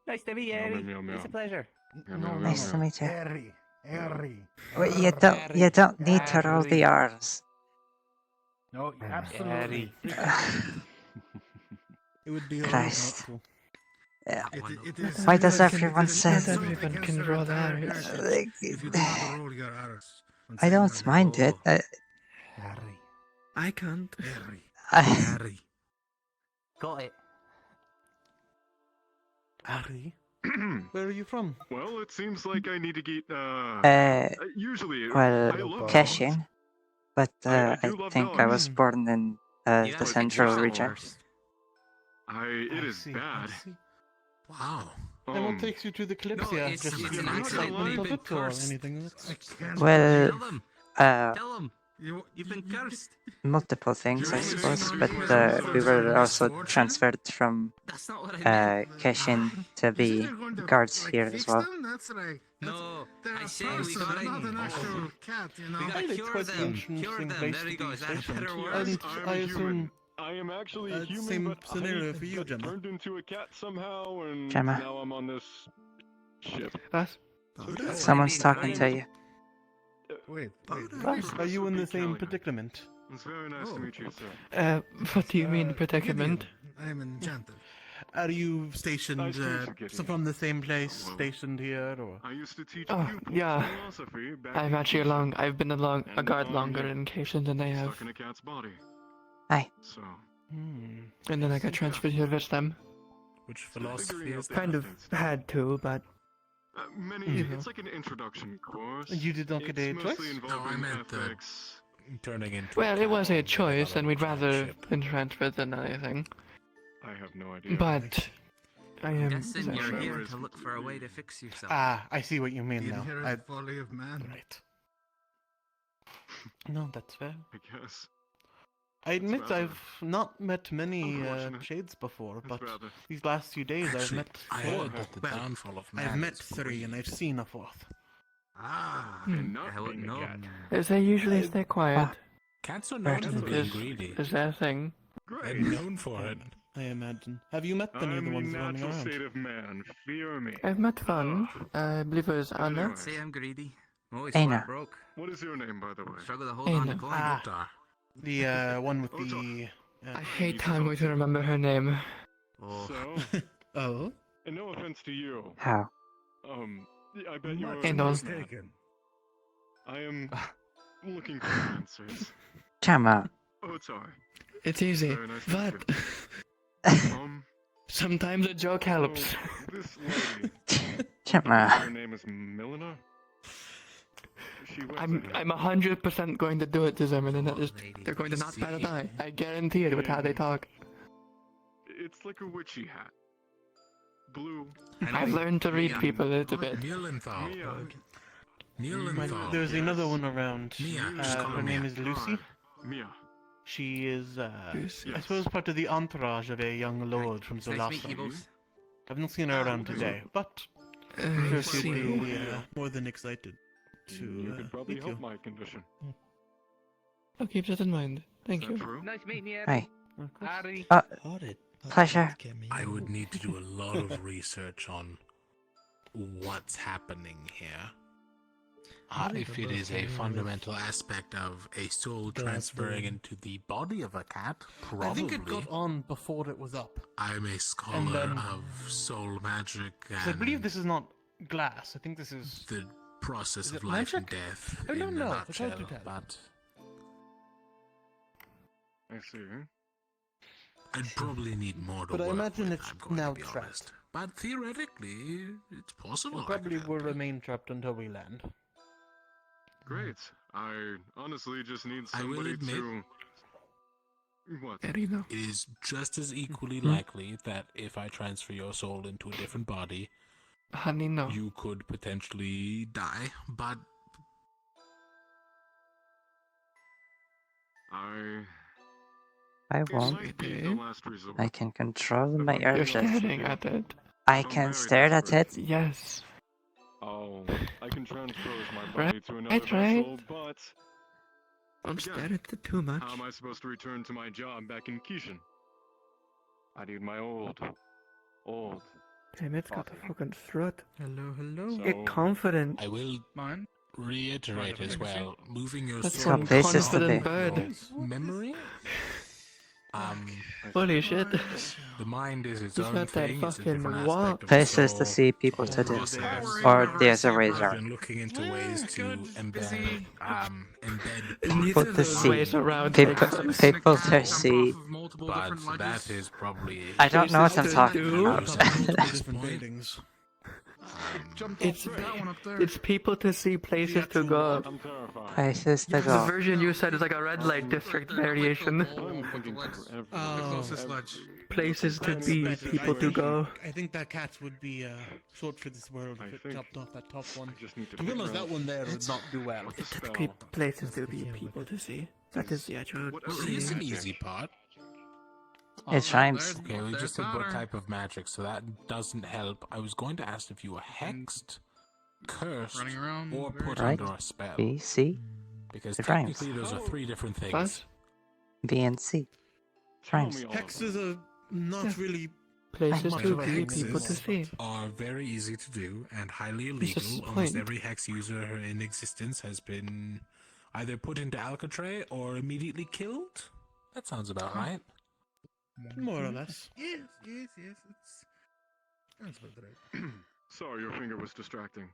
Nice to meet you, Eri. It's a pleasure. Nice to meet you. Eri. Wait, you don't need to roll the R's. No, absolutely. It would be Christ. hard It is. Why does everyone say Not everyone can roll the R's. If you do not roll your R's. I don't mind it. I can't. Eri. Got it. Ari? Where are you from? Well, it seems like I need to get, usually, well, I love Keshin, but I I do love think I was dogs. born in the central region. It is bad. Wow. And what takes you to the Kalypsia? it's- Just it's the an accident. excitement You've of been it or cursed. anything else? Well, Tell him. You've been cursed. multiple things, I suppose, but we were also transferred from That's not what I meant. Keshin to be guards here as well. That's right. No, I say we person, got not an him. actual cat, you know. We gotta cure quite them. interesting Cure them. place There you to go. be Is that a stationed. better word? And I'm I a assume human. I am actually human, same but scenario I for you, got Jema. turned into a cat somehow, and Jema. now I'm on this ship. Someone's talking to you. Wait. Are you in the same predicament? It's very nice to meet you, sir. What do you mean predicament? I'm enchanted. Are you stationed Gideon. from the same place, stationed here, or? I used to teach Oh, pupils yeah. philosophy back I'm in actually Keisha, I've been a guard longer in Cation than they have. stuck in a cat's body. Hi. So, And then I got transferred here with them. Which philosophy is that? Kind of had to, but it's like an introduction course. You did not get a It's choice? mostly No, I involving meant ethics. turning into. well, a it was a cat choice, and we'd without a rather ship. been transferred than anything. I have no idea. But I am. Guessing you're possessed. here to look for a way to fix yourself. Ah, I see what you mean The now. inherent folly of man. Right. No, that's fair. I guess. I admit rather I've not met many unfortunate. shades before, but rather- these last few days I've Actually, met I four. heard that the downfall of man I've met is three greed. and I've seen a fourth. And not I wouldn't being a know. cat. As they usually stay quiet. Cats are known for being Is greedy. their thing. They're known for it. I imagine. Have you met any of the I'm ones the running natural around? state of man. Fear me. I've met Fun. I believe it was Anna. Anyway. Say I'm greedy. I'm always Aina. flat broke. What is your name, by the way? Struggle to hold on to Aina. coin. Ah, the one with the. I hate how I'm going to remember her name. Oh. So, Oh. and no offense to you. How? I bet you're Ain't those- Mistaken. I am looking for answers. Jema. Oh, it's alright. It's easy. Very nice to meet But you. sometimes a joke helps. So, this lady, Jema. her name is Milena? She was I'm 100% going to do it to them, and then they're going to not bat an eye. I guarantee it with how they talk. It's like a witchy hat. Blue. I've learned to read people a little bit. Nielenthal. Mia. Nielenthal. There's another one around. Mia, just call Her her name Mia. is Lucy. Mia. She is, Lucy. I suppose, part of the entourage of a young lord from Nice to meet you Zolasa. both. I've not seen her around today, but I'm sure she'd see. be more than excited to You could probably meet help you. my condition. I'll keep that in mind. Thank Is that you. true? Nice meeting you. Hi. Ari. Pleasure. I would need to do a lot of research on what's happening here. If it is a fundamental aspect of a soul transferring into the body of a cat, probably. I think it got on before it was up. I'm a scholar then- of soul magic 'Cause I and believe this is not glass. I think this is the process Is of it life and magic? death I in don't a know. It's hard to nutshell, tell. but I see. I'd probably need more to But I work imagine with, it's I'm going now to be trapped. honest. But theoretically, it's possible. It I could probably help. will remain trapped until we land. Great. I honestly just need I will somebody admit- to. What? Erino. It is just as equally Hmm? likely that if I transfer your soul into a different body, Honey, no. you could potentially die, but I won't. I can control my You're urges. staring at it. I can stare at it. Yes. Oh, I can transpose my body to another Right, right. vessel, but Don't stare at it too much. how am I supposed to return to my job back in Kishin? I need my old. Damn, it's got a fucking throat. Hello, hello. Get confident. I will reiterate as well. Moving your That's soul one confident beyond bird. memory. Holy shit. The mind is its He's own got that thing. It's a fucking different wah. aspect of the Places soul. to see, people to do. Process. Or there's a I've razor. been looking into ways to embed People to see. ways around People to see. But that is probably. I don't know what I'm talking about. It's people to see, places to go. Places to The go. version you said is like a red light district variation. Places to be, people to go. I think that cat would be short for this world if it chopped off that top one. To be honest, that one there would not do well. Technically, places to be, people to see. That is the actual. Well, here's an easy part. It rhymes. Okay, we just said what type of magic, so that doesn't help. I was going to ask if you were hexed, cursed, or put Right. under a spell. B, C. Because It rhymes. technically those are three different things. Plus, B and C. Rhymes. Hexes are not really places much to of a be, hex people to is. see. Are very easy to do and highly This is illegal. the Almost point. every hex user in existence has been either put into Alcatraz or immediately killed. That sounds about right. More or less. Yes. It's. That's about right. Sorry, your finger was distracting.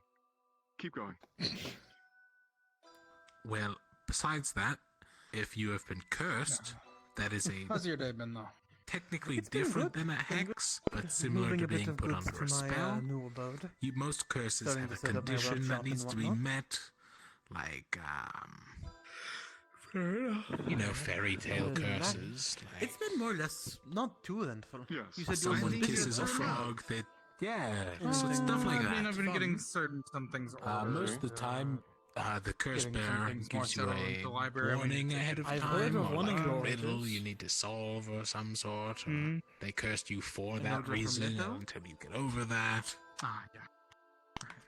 Keep going. Well, besides that, if you have been cursed, that is How's a your day been, though? technically It's been different good. than a It's been hex, but similar Moving to a bit being of put goods under a to my spell. new abode. Most curses Starting have a to set up my condition workshop that and needs to be whatnot. met, like you know, fairy tale curses. Like It's been more or less not too eventful. Yes. You said someone you were kisses a frog. That so stuff like that. I've been getting some things ordered. Most of the time, the curse Getting some bearer things more gives you settled in the a library. I mean, warning ahead of I've time, heard of or one like of a your riddle orders. you need to solve or some sort, or Mhm. they cursed you for An that order from reason Leto? until you get over that. Yeah.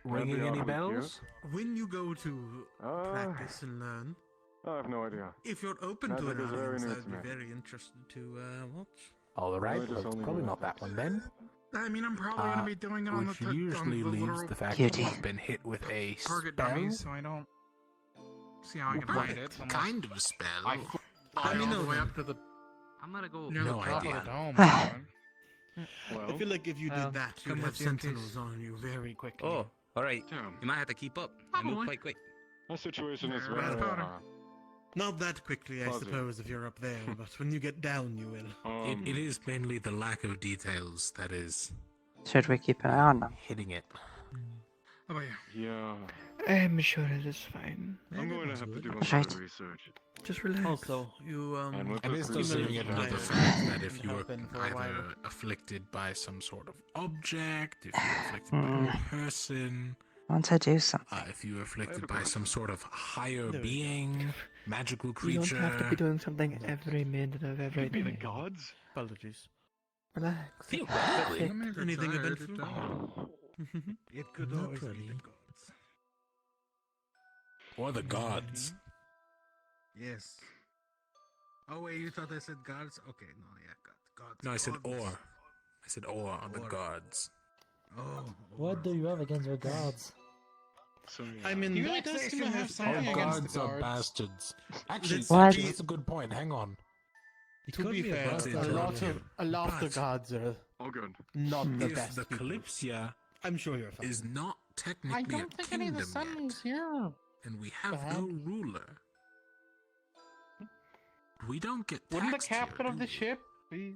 Ringing any bells? When you go to practice and learn, I have no idea. if you're open to Magic an is very audience, new I'd to be me. very interested to watch. All right, Religious well, it's only probably way. not that one then. I mean, I'm probably going to be doing it on the Which usually on the leaves literal the fact Cutie. that you've been hit with a target spell. dummy, so I don't see how I can What hide it. unless kind of a spell? I fly all the way up to the I'm gonna go. near No the top idea. of the dome. I feel like if you did that, you'd come have with you in case. sentinels on you very quickly. Oh, all right. Damn. You might have to keep up. I move quite quick. My situation is Very very. powder. Not that quickly, I Fuzzy. suppose, if you're up there, but when you get down, you will. It is mainly the lack of details that is Should we keep an eye on them? hitting it. How about you? Yeah. I'm sure it is fine. I'm going to have to do a Right. lot of research. Just relax. Also, you And with And this this does research, bring it tired. into the fact that if you Have were been for a while. either afflicted by some sort of object, if you were afflicted by a person, I want to do something. if you were afflicted by some sort of higher being, magical You creature. don't have to be doing something every minute of every Could be the day. gods? Apologies. Relax. Theoretically. That's it. I mean, if you're Anything tired, eventful? you're tired. It could Not always be really. the gods. Or the gods. Yes. Oh wait, you thought I said gods? Okay, no, yeah, gods. No, I said gods. or. I said or the Or. gods. Oh. What do you have against your gods? So, I mean, You that guys seem seem to to have have something All against against the gods are guards. bastards. Actually, Let's What? that's a good point. Hang on. It To could be be a fair, bastard. a lot of the But- gods are all good. not the If best the people. Kalypsia I'm sure you're fine. is not I technically don't a think any of the kingdom sentinels yet, here. and we have bad. no ruler, we don't get Wouldn't the taxed here, captain of do the we? ship be?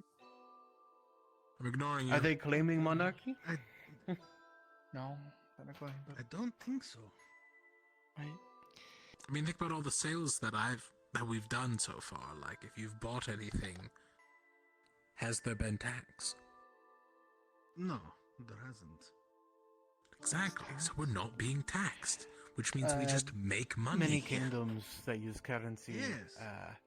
I'm ignoring you. Are they claiming monarchy? No, technically. But I don't think so. I mean, think about all the sales that we've done so far. Like, if you've bought anything, has there been tax? No, there hasn't. Exactly. So we're not being taxed. which means we just make money. Many kingdoms that use currency. Yes.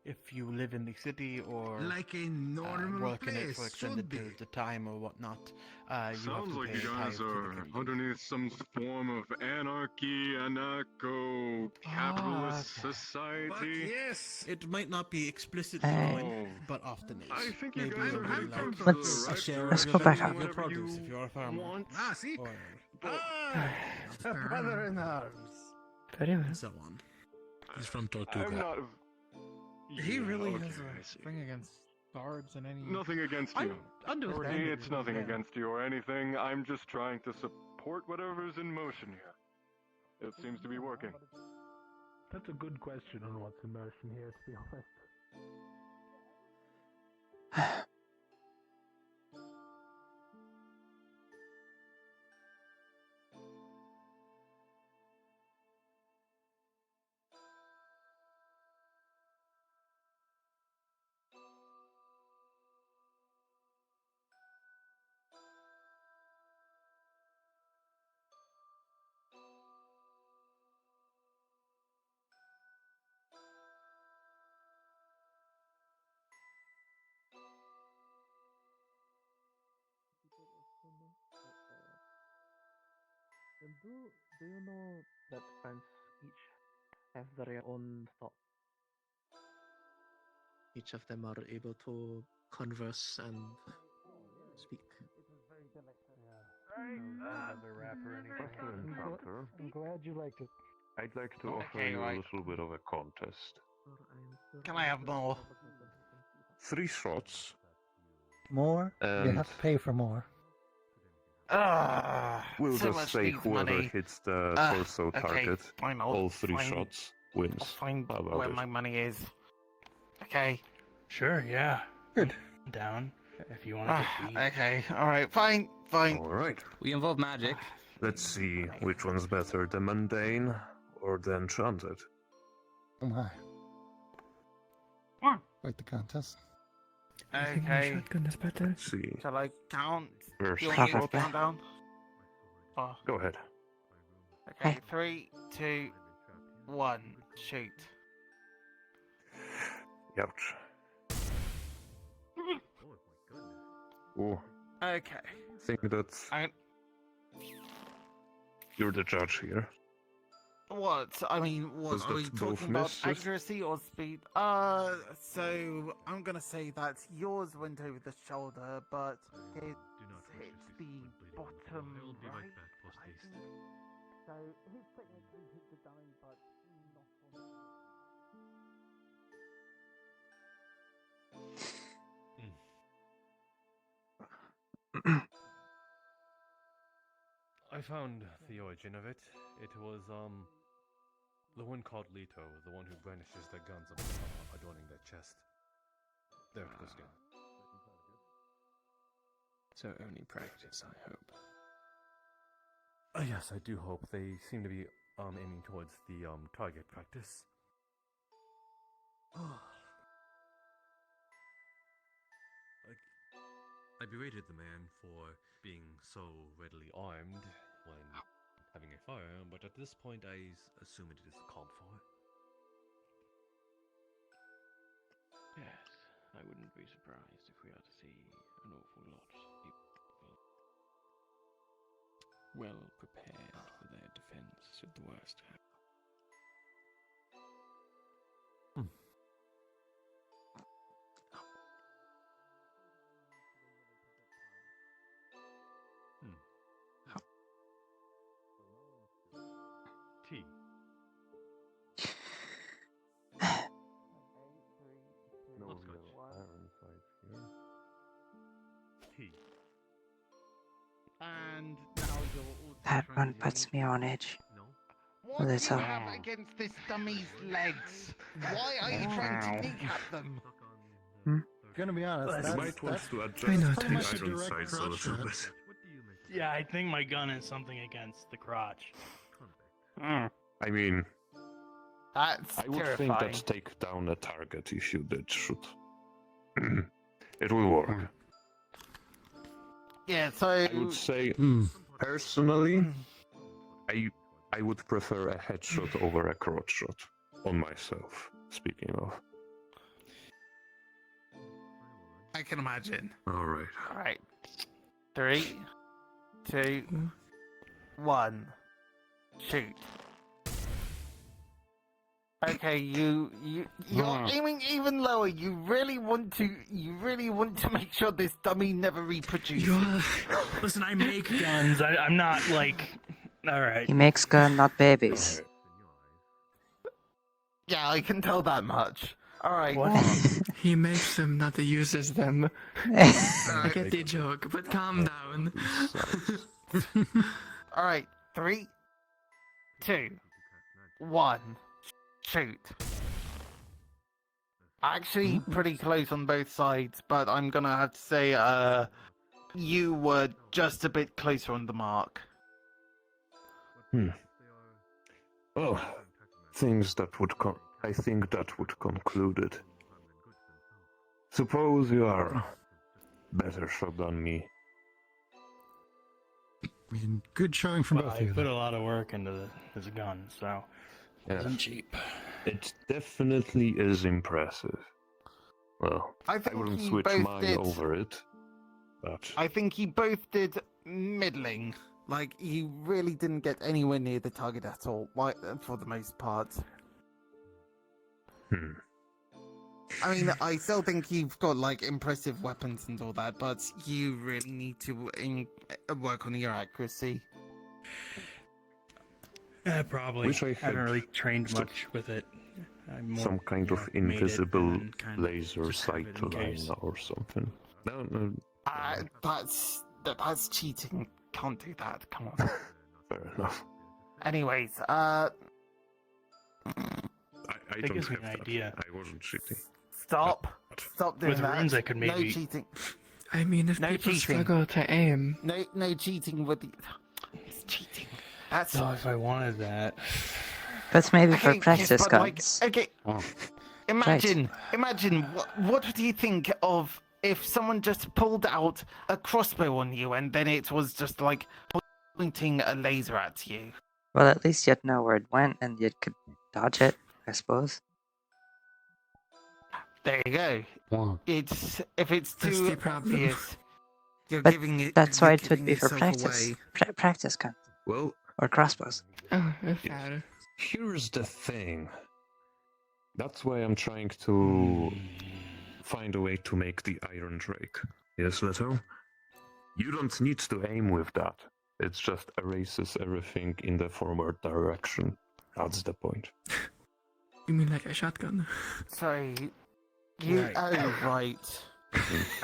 If you live in the city or Like a normal work in it place for should extended be. periods of time or whatnot, you have Sounds to like pay you a guys tithe to the are kingdom. underneath some form of anarchy, anarcho-capitalist society. Fuck yes! It might not be explicitly Oh. coined, but often is. I think you Maybe guys it'll are be heading like towards the Let's- right share let's of go your back value up. of your produce if you're a farmer. Want, Ah, see? Or Brother in arms. Very well. and so on. He's from I'm Tortuga. not. He really okay, has I a see. thing against guards and any. Nothing against you. Understandably, It's nothing yeah. against you or anything. I'm just trying to support whatever's in motion here. It seems to be working. That's a good question on what's immersion here, to be honest. Do you know that friends each have their own thoughts? Each of them are able to converse and speak. I'm glad you liked it. I'd like to offer Okay, you right. a little bit of a contest. Can I have more? 3 shots. More? You And have to pay for more. we'll so just much say needs whoever money. hits the torso Okay, target, fine, all 3 fine. shots, wins. I'll find How about where it? my money is. Okay. Sure, yeah. Good. I'm down if you want to compete. Okay, alright, fine. Alright. We involve magic. Let's see which one's better, the mundane or the enchanted. Oh my. Quite the contest. I think my Okay. shotgun is better. Let's see. Shall I count? First Do you want me to shot. count down? Oh. Go ahead. Okay, 3, 2, 1, shoot. Ouch. Oh, Okay. I think that's... I, You're the judge here. what? I mean, what? Was Are we that both talking about misses? accuracy or speed? So I'm gonna say that yours went over the shoulder, but it hit the bottom right. I think. So his technically hit the dummy, but not on. I found the origin of it. It was, the one called Leto, the one who brandishes their guns adorning their chest. There it goes again. So only practice, I hope. Yes, I do hope. They seem to be, aiming towards the, target practice. I berated the man for being so readily armed when having a firearm, but at this point I assume it is called for. Yes, I wouldn't be surprised if we are to see an awful lot of people well prepared for their defense should the worst happen. T. No Let's go. real iron fight here. T. And now you're all That one puts me on edge. What do Little. you have against this dummy's legs? Why are you trying to kneecap them? Gonna be honest, You that's, might want that's to pretty adjust the much a iron direct sights a crotch little shot. bit. Yeah, I think my gun is something against the crotch. I mean, That's I would terrifying. think that take down a target if you did shoot. It will work. Yeah, so I would say, personally, I would prefer a headshot over a crotch shot on myself. Speaking of. I can imagine. All right. All right. 3, 2, 1. Shoot. Okay, you're aiming even lower. You really want to make sure this dummy never reproduces. Listen, I make guns. I'm not like. All right. He makes gun, not babies. Yeah, I can tell that much. All right. He makes them, not uses them. I get the joke, but calm down. All right. 3, 2, 1. Shoot. Actually, pretty close on both sides, but I'm gonna have to say, you were just a bit closer on the mark. Well, I think that would conclude it. Suppose you are better shot than me. I mean, good showing from both of I you. put a lot of work into this gun, so it wasn't cheap. It definitely is impressive. Well, I wouldn't switch mine over it, but... I think you both did middling. Like, you really didn't get anywhere near the target at all, for the most part. I mean, I still think you've got, like, impressive weapons and all that, but you really need to work on your accuracy. Probably. Wish I haven't really trained much with it. Some kind of invisible laser sight line or something. No. That's cheating. Can't do that. Come on. Fair enough. Anyways, I that don't gives me have an that. idea. I wasn't cheating. Stop doing With that. runes, I could maybe. No cheating. I mean, if No people cheating. struggle to aim. No cheating with the. It's cheating. That's. No, if I wanted that. But maybe for Okay, practice yes, but, like, guns. okay. Imagine what would you think of if someone just pulled out a crossbow on you and then it was just like pointing a laser at you? Well, at least you'd know where it went and you could dodge it, I suppose. There you go. It's if it's That's too the problem. obvious, you're But giving it. that's you're why it would giving be for yourself practice. away. Practice guns. Well, or crossbows. Oh, fair. Here's the thing. That's why I'm trying to find a way to make the Iron Drake. Yes, Leto? You don't need to aim with that. It just erases everything in the forward direction. That's the point. You mean like a shotgun? Sorry, you. Right. Oh right.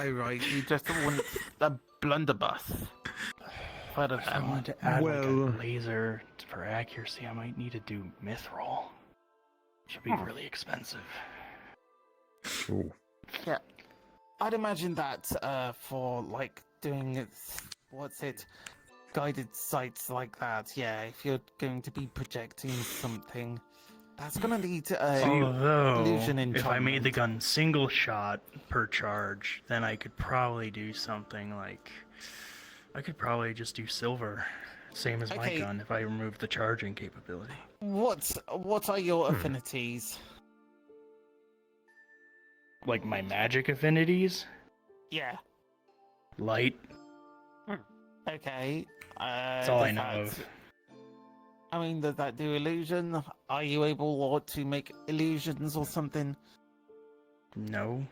Oh right. You just want a blunderbuss. But If I wanted to add like a laser for accuracy, I might need to do mithril. Should be really expensive. Ooh. Yeah, I'd imagine that for like doing guided sights like that. Yeah, if you're going to be projecting something, that's gonna need Although, illusion if I made the enchantment. gun single shot per charge, then I could probably do something like I could probably just do silver, same as my Okay. gun, if I removed the charging capability. What are your affinities? Like my magic affinities, Yeah. light. Okay. That's all I does know that- of. I mean, does that do illusion? Are you able to make illusions or something? No.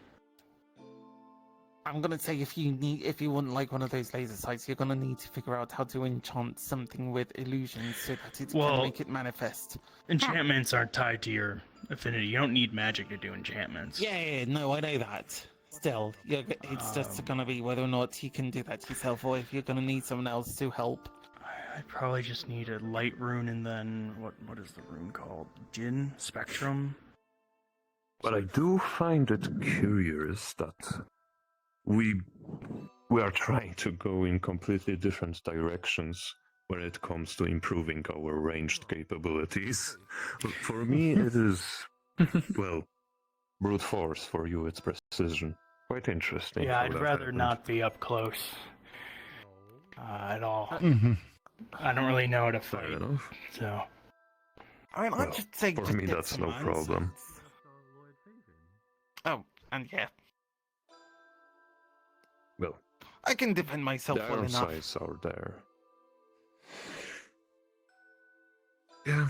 I'm gonna say if you want like one of those laser sights, you're gonna need to figure out how to enchant something with illusions so that it Well, can make it manifest. Enchantments aren't tied to your affinity. You don't need magic to do enchantments. Yeah, no, I know that. Still, it's just gonna be whether or not you can do that yourself, or if you're gonna need someone else to help. I probably just need a light rune and then what is the rune called? Jin? Spectrum? But I do find it curious that we are trying to go in completely different directions when it comes to improving our ranged capabilities. But for me, it is, well, brute force. For you, it's precision. Quite interesting. Yeah, how I'd that rather happened. not be up close at all. I don't really know how to fight, so. I mean, Well, I'd just say for just me, get that's some no problem. answers. Oh, and yeah, Well, I can defend myself the well enough. sides are there. Yeah.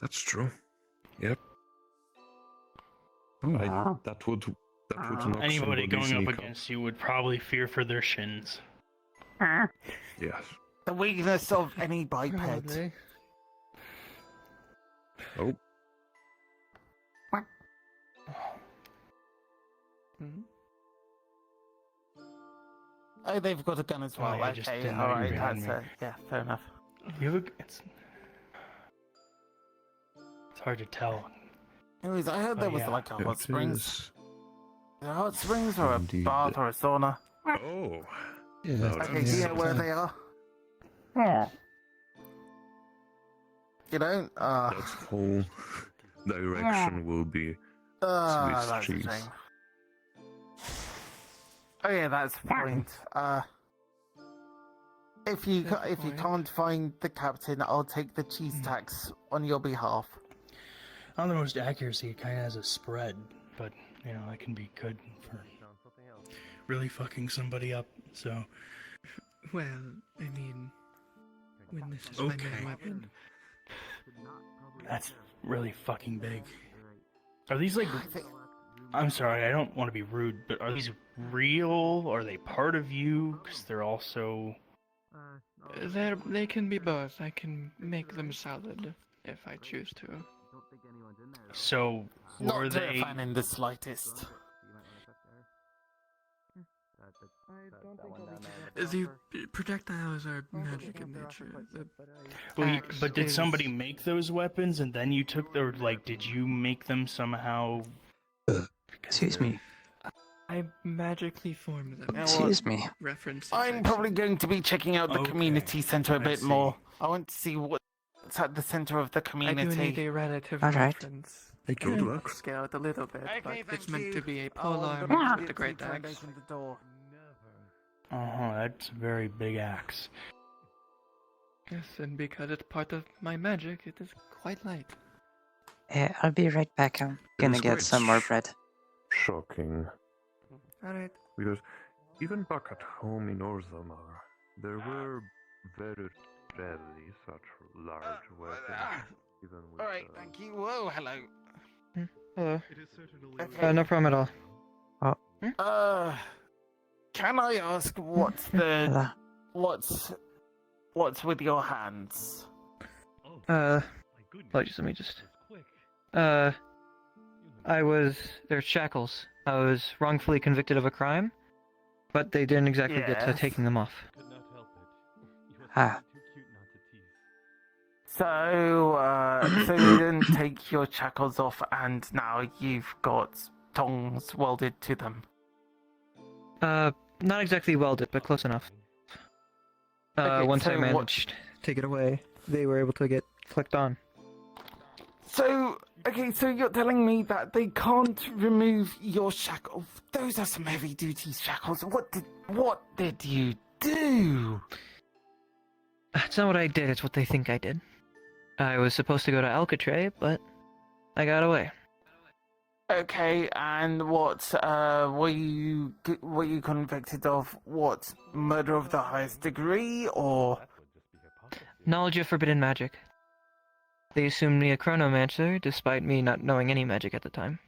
That's true. Yep. That would knock Anybody somebody's going up knee out. against you would probably fear for their shins. Yes. The weakness of any biped. Probably. Oh. Oh, they've got a gun as well. yeah, I just Okay, didn't know alright, you were behind that's me. yeah, fair enough. It's hard to tell. Anyways, I heard there was yeah. like a hot It springs. is. A hot springs or a Indeed. bath or a sauna. Oh. Yeah. Okay, do you know where they are? Yeah. You don't? That whole direction will be Swiss that's a cheese. shame. Oh yeah, that's the point. If you can't find the captain, I'll take the cheese tax on your behalf. On the most accuracy, it kind of has a spread, but that can be good for really fucking somebody up. So, Well, I mean, when this is my main weapon. that's really fucking big. Are these like? I'm sorry, I don't want to be rude, but are these real? Or are they part of you? Because they're also. They can be both. I can make them solid if I choose to. So were Not they? terrifying in the slightest. The projectiles are magic in nature. But did somebody make those weapons and then you took their did you make them somehow? Excuse me. I magically formed them. Excuse me. Reference. I'm probably going to be checking out the Okay. community center a I bit see. more. I want to see what's at the center of the I do need community. a relative Alright. reference. Hey, good luck. Scale it a little bit, but Okay, it's thank meant you. to be a Oh, pole the arm dog with a great tried to axe. open the door. That's a very big axe. Yes, and because it's part of my magic, it is quite light. I'll be right back. I'm gonna is get quite some more bread. Shocking. Alright. Because even back at home in Orzammar, there were very rarely such large weapons. Even with, Alright, thank you. Whoa, hello. Hello. Okay. No problem at all. Can I ask what's Hello. what's with your hands? Let me just. There's shackles. I was wrongfully convicted of a crime, but they didn't exactly get to Yes. taking them off. Ah. So you didn't take your shackles off, and now you've got tongs welded to them. Not exactly welded, but close enough. Okay, Once I so managed to take it away, they were able to get clicked on. So you're telling me that they can't remove your shackles? Those are some heavy-duty shackles. What did you do? It's not what I did, it's what they think I did. I was supposed to go to Alcatraz, but I got away. Okay, and what were you convicted of? What, murder of the highest degree, or? Knowledge of forbidden magic. They assumed me a chronomancer, despite me not knowing any magic at the time.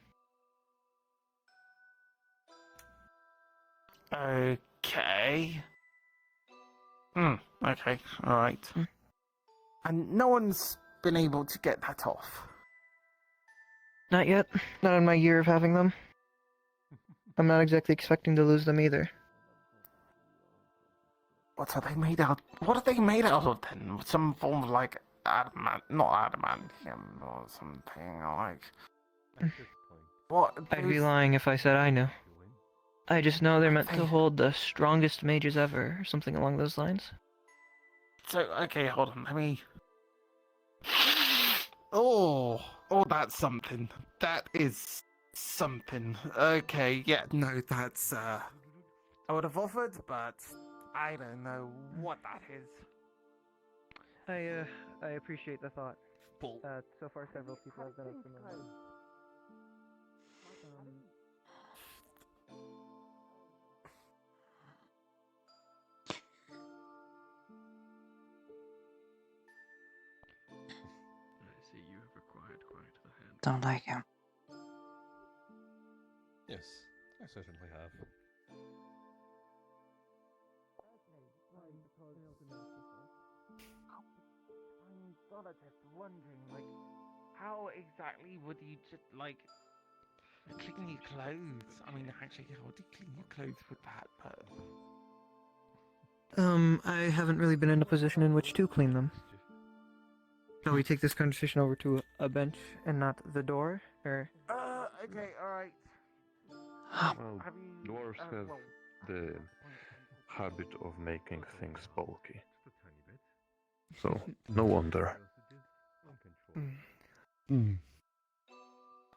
Okay. Okay, alright. And no one's been able to get that off? Not yet. Not in my year of having them. I'm not exactly expecting to lose them either. What are they made out? What are they made out of then? Some form of adamant, not adamantium or something like. What? I'd be lying if I said I knew. I just know they're meant to hold the strongest mages ever, or something along those lines. So, okay, hold on, let me. Oh, that's something. That is something. Okay, yeah, no, that's, I would have offered, but I don't know what that is. I appreciate the thought. So far, several people have done it similar. I see you have acquired quite the hand. Don't like him. Yes, I certainly have. I'm sort of just wondering, like, how exactly would you just, like, clean your clothes? I mean, actually, how would you clean your clothes with that? But I haven't really been in a position in which to clean them. Shall we take this conversation over to a bench and not the door, or? Okay, alright. Well, dwarves have the habit of making things bulky. So, no wonder.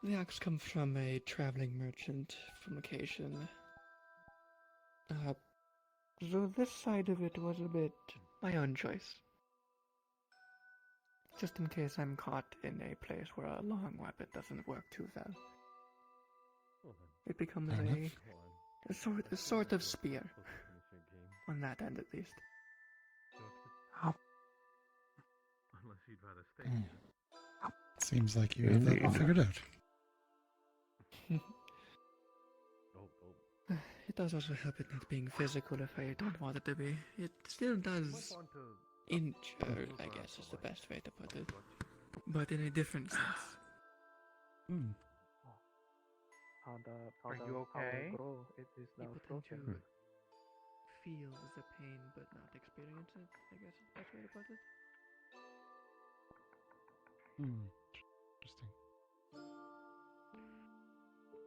The axe comes from a traveling merchant from occasion. So this side of it was a bit my own choice. Just in case I'm caught in a place where a long weapon doesn't work too well. It becomes a sort of spear. On that end, at least. Unless you'd rather stay here. Seems like you have that all figured out. It does also help it not being physical if I don't want it to be. It still does injure, I guess is the best way to put it. But in a different sense. Are you okay? It is now People tend to frozen. feel the pain but not experience it, I guess is the best way to put it. Interesting.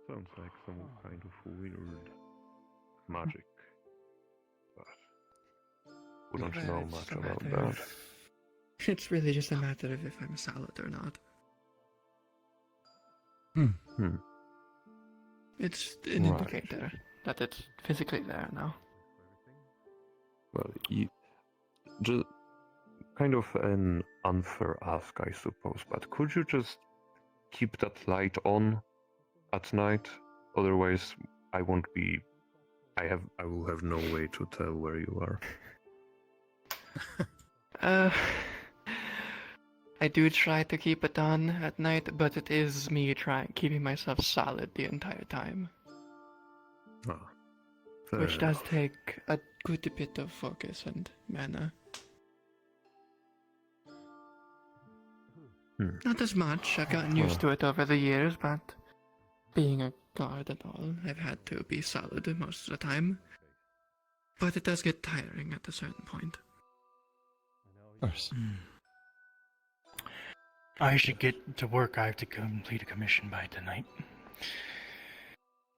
Sounds like some kind of weird magic. But wouldn't know It's much a about matter that. of- It's really just a matter of if I'm solid or not. It's an Right. indicator that it's physically there now. Well, just kind of an unfair ask, I suppose, but could you just keep that light on at night? Otherwise, I won't be. I will have no way to tell where you are. I do try to keep it on at night, but it is me keeping myself solid the entire time. Which does take a good bit of focus and mana. Not as much, I've gotten used to it over the years, but being a guard and all, I've had to be solid most of the time. But it does get tiring at a certain point. Of course. I should get to work. I have to complete a commission by tonight.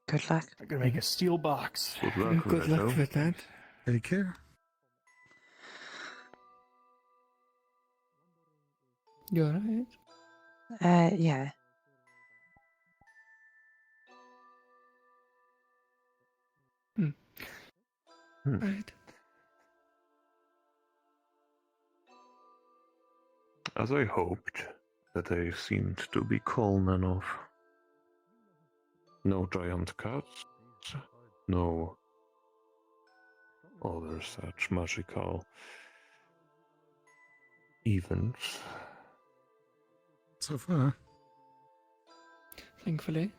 Good luck. I'm gonna make a steel box. Good luck with that. Take care. You alright? Yeah. Right. As I hoped, that they seemed to be calm enough. No giant cats, no other such magical events. So far. Thankfully.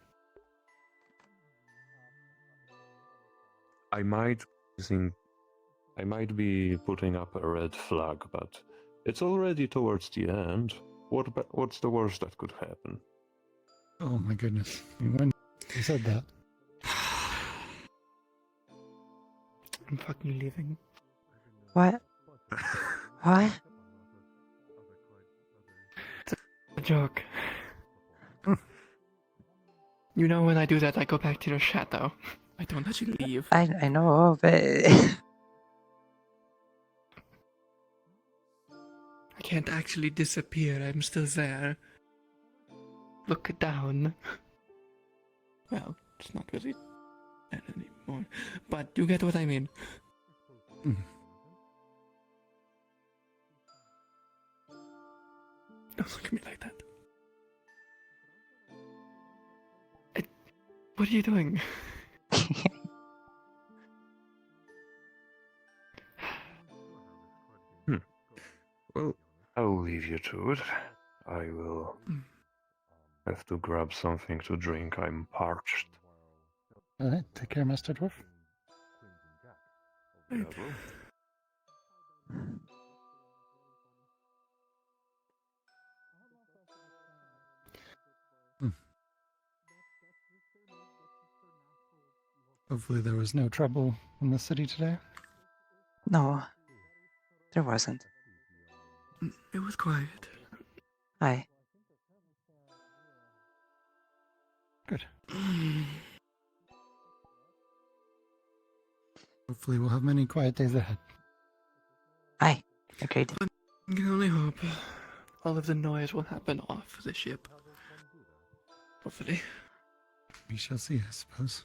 I might be putting up a red flag, but it's already towards the end. What's the worst that could happen? Oh my goodness. When you said that. I'm fucking leaving. What? What? It's a joke. You know when I do that I go back to the shadow. I don't let you leave. I know, but I can't actually disappear, I'm still there. Look down. Well, it's not really that anymore. But you get what I mean. Don't look at me like that. What are you doing? Well, I'll leave you to it. I will have to grab something to drink. I'm parched. Alright, take care, Master Dwarf. Yeah, well. Hopefully there was no trouble in the city today. No, there wasn't. It was quiet. Hi. Good. Hopefully we'll have many quiet days ahead. Aye, agreed. I can only hope all of the noise will happen off the ship. Hopefully. We shall see, I suppose.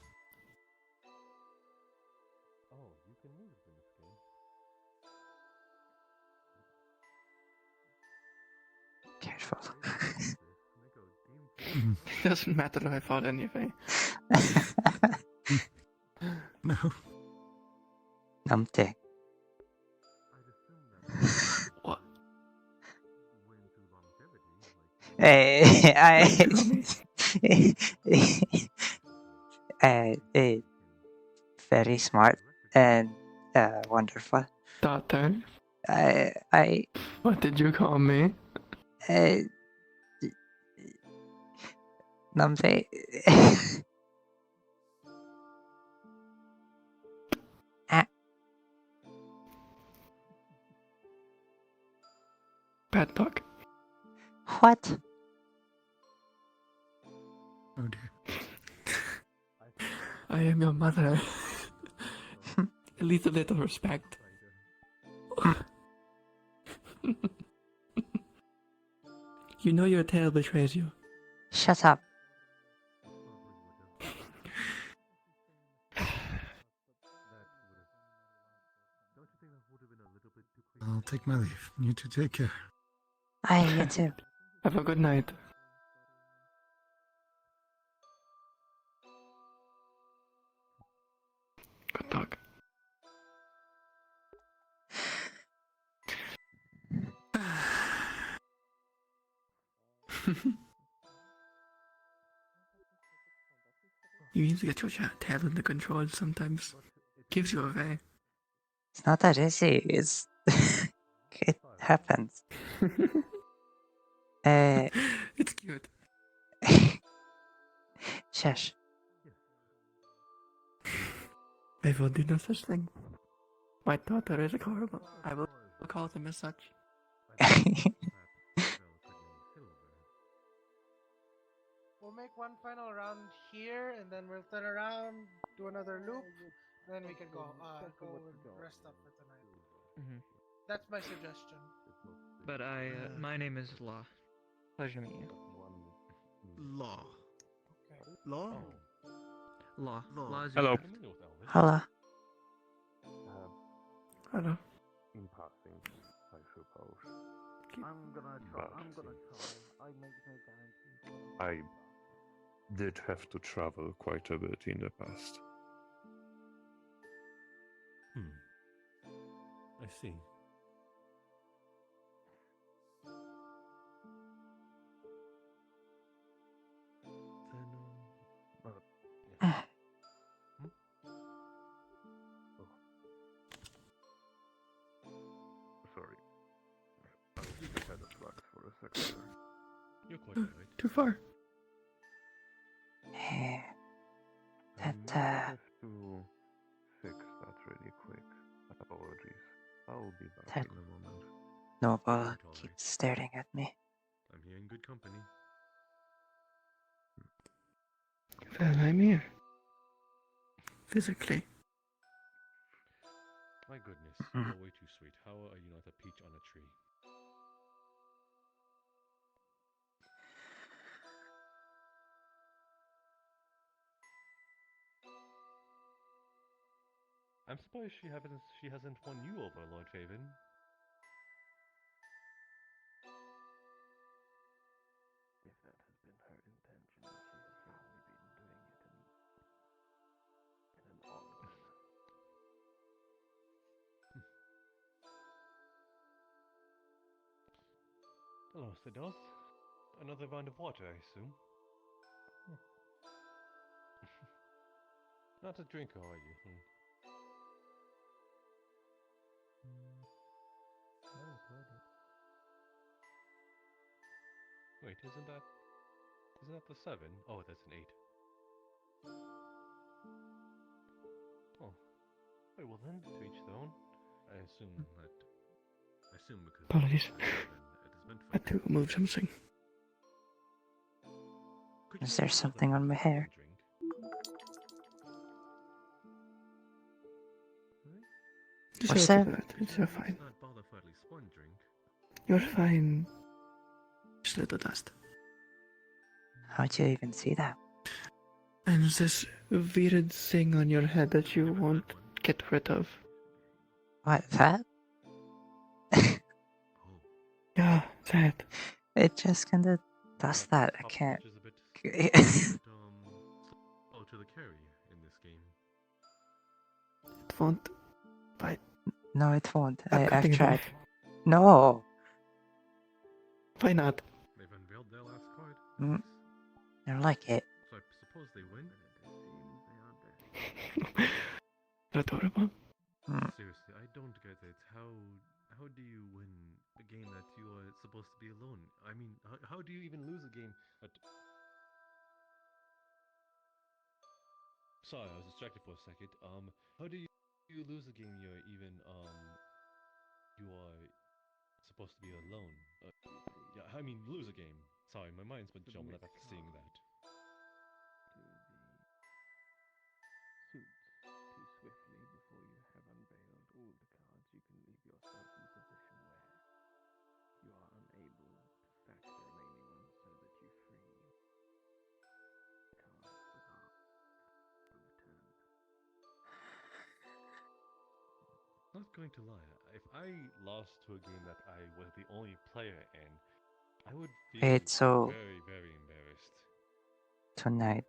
Careful. It doesn't matter if I fought anything. No. Numpty. What? Very smart and wonderful. Daughter? I. What did you call me? Numpty. Bad dog. What? Oh dear. I am your mother. At least a little respect. You know your tail betrays you. Shut up. I'll take my leave. You two take care. Aye, you too. Have a good night. Good dog. You need to get your tail under control sometimes. Gives you away. It's not that easy. It's it happens. It's cute. Shush. I will do no such thing. My daughter is adorable. I will call them as such. We'll make one final round here, and then we'll turn around, do another loop, and then we can go and rest up for tonight. That's my suggestion. But my name is Law. Pleasure to meet you. Law. Law? Law. Law is Hello. Hello. Hello. In passing, I suppose. I'm gonna try. I make no guarantees. I did have to travel quite a bit in the past. I see. Sorry. I'll be ahead of flux for a second. You're quite right. Too far. I have to fix that really quick. Apologies. I'll be back in a moment. Noble keeps staring at me. I'm here in good company. Well, I'm here. Physically. My goodness, you're way too sweet. How are you not a peach on a tree? I'm surprised she hasn't won you over, Lord Faven. Hello, Sentinels. Another round of water, I assume. Not a drinker, are you? Wait, isn't that the 7? Oh, that's an 8. Oh. Wait, well then, to each their own. I assume because Apologies. it has been I had to move something. Is there something on my hair? What's that? It's fine. Not bother for at least one drink. You're fine. Just a little dust. How'd you even see that? And this weird thing on your head that you won't get rid of. What, that? Yeah, that. It just kinda does that. I can't. Slow to the carry in this game. It won't bite. No, it won't. I'm I've cutting it tried. off. No! Why not? They've unveiled their last card. I don't like it. So I suppose they win? Adorable. Seriously, I don't get it. How do you win a game that you are supposed to be alone? I mean, how do you even lose a game that... Sorry, I was distracted for a second. How do you lose a game you are supposed to be alone? Yeah, I mean, lose a game. Sorry, my mind's been jumbled up after seeing that. Suit too swiftly before you have unveiled all the cards, you can leave yourself in a position where you are unable to stack the remaining ones so that you free cards without return. Not going to lie, if I lost to a game that I was the only player in, I would feel Wait, so very, very embarrassed. tonight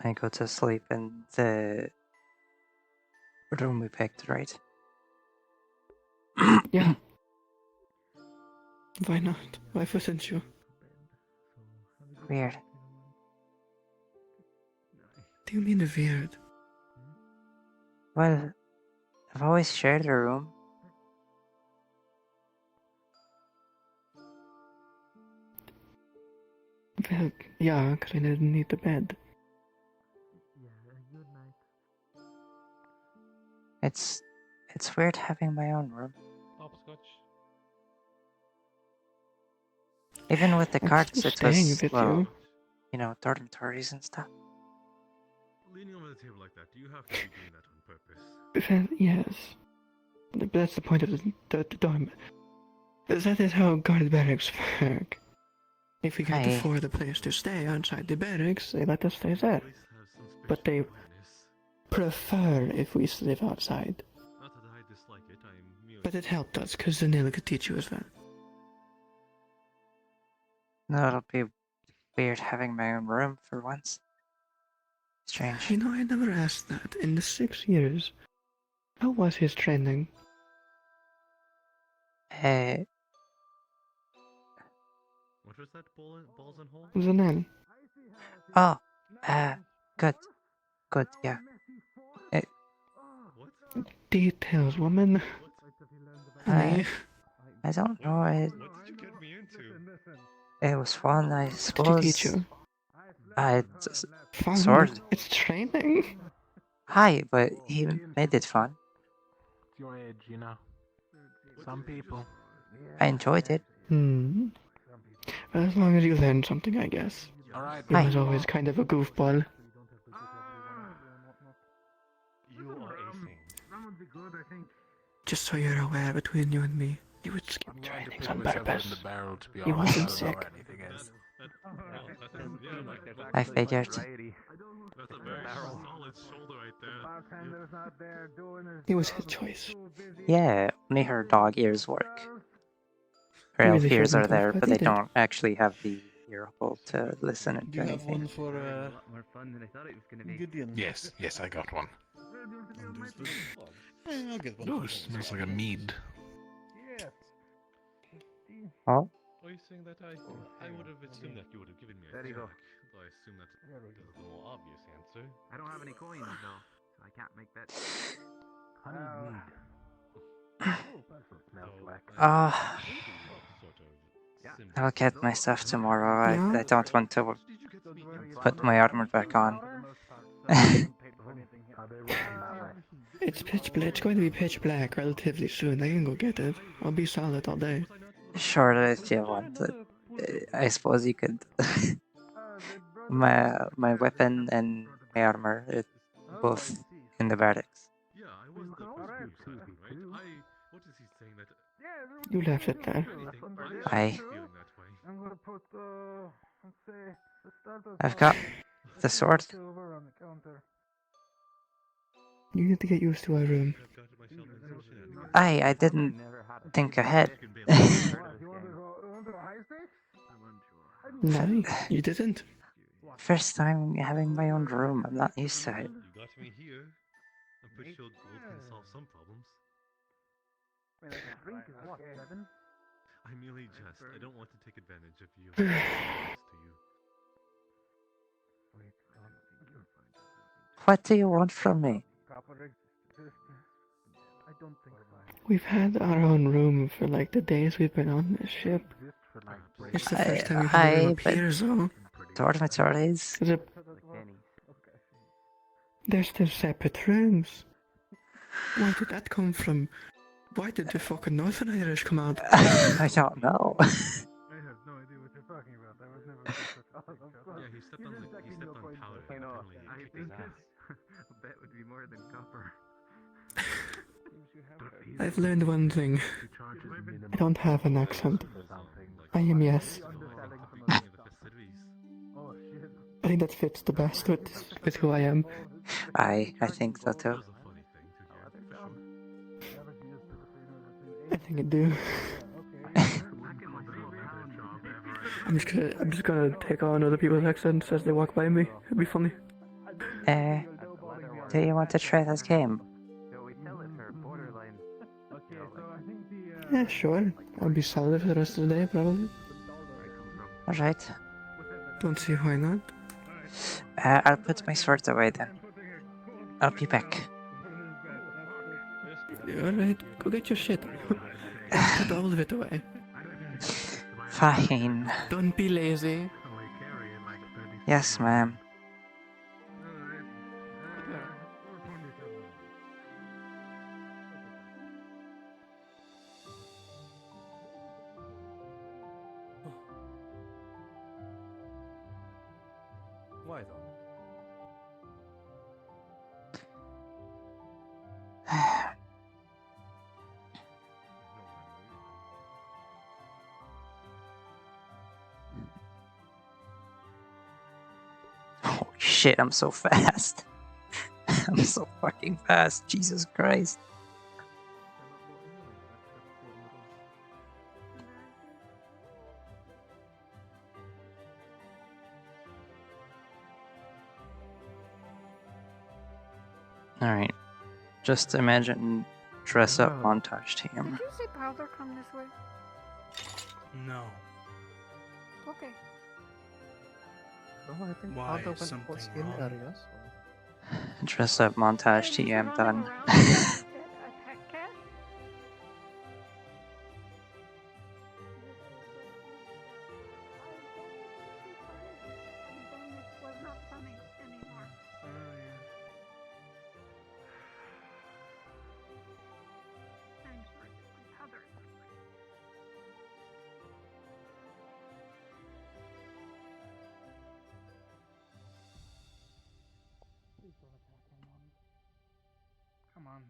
I go to sleep in the room we picked, right? Yeah. Why not? Why wasn't you? Weird. Do you mean weird? Well, I've always shared a room. Well, yeah, because I didn't need the bed. It's weird having my own room. Hopscotch. Even with the I'm cards, still it staying was, with well, you know, dormitories and stuff. Leaning over the table like that, do you have to be doing that on purpose? Well, yes. But that's the point of the dorm. That is how guard barracks work. If we can't afford the place to stay outside the barracks, they let us stay there. But they prefer if we live outside. Not that I dislike it, I'm merely... But it helped us, because Zanilla could teach you as well. No, it'll be weird having my own room for once. Strange. You know, I never asked that. In the 6 years, how was his training? What was that, balls and holes? Zanel. Oh, good. Good, yeah. What? Details, woman. I don't know. What did you get me into? It was fun, I What suppose. did he teach you? Fun? Sword. It's training? Hi, but he made it fun. It's your age, you know. Some people. I enjoyed it. Well, as long as you learned something, I guess. Alright. He was always kind of a goofball. You are a saint. Just so you're aware, between you and me, he would skip trainings on purpose. He wasn't sick. I figured. That's a very solid shoulder right there. It was his choice. Yeah, only her dog ears work. Her He elf really ears shouldn't are there, have, but but he they did. don't actually have the ear hole to listen Do to you have anything. one for More fun than I thought it was gonna be. Gideon? Yes, I got one. I'll get one. Oh, it smells like a mead. Oh? Are you saying that I would have assumed that you would have given me a There you go. jack, though I assume that is the more obvious answer. I don't have any coins though, so I can't make that. I'll get my stuff tomorrow. I don't want to put my armor back on. It's going to be pitch black relatively soon. I can go get it. I'll be solid all day. Sure, if you want. I suppose you could. my weapon and my armor, both in the barracks. Yeah, I was the person right? What is he saying that? You left it there. I'm gonna put let's say the start of I've got the sword. silver on the counter. You need to get used to our room. I didn't think ahead. No, you didn't. First time having my own room. I'm not used to it. You got me here. I'm pretty sure gold can solve some problems. I merely jest. I don't want to take advantage of you. What do you want from me? We've had our own room for like the days we've been on this ship. It's the first time we've had a room up here, so. Dormitories? There's still separate rooms. Where did that come from? Why did the fucking Northern Irish come out? I don't know. I have no idea what you're talking about. I was never Yeah, he stepped on powder. I know. I think a bet would be more than copper. I've learned one thing. I don't have an accent. I am yes. I think that fits the best with who I am. I think so too. I think I do. I'm just gonna take on other people's accents as they walk by me. It'd be funny. Do you want to try this game? Yeah, sure. I'll be solid for the rest of the day, probably. Alright. Don't see why not. I'll put my sword away then. I'll be back. Alright, go get your shit. Put all of it away. Fine. Don't be lazy. Yes, ma'am. Why though? Holy shit, I'm so fast. I'm so fucking fast. Jesus Christ. Alright. Just imagine dress up montage team. Did you see Powder come this way? No. Okay. Oh, I think Why Aldo something was in wrong? areas. Dress up montage TM done. Come on.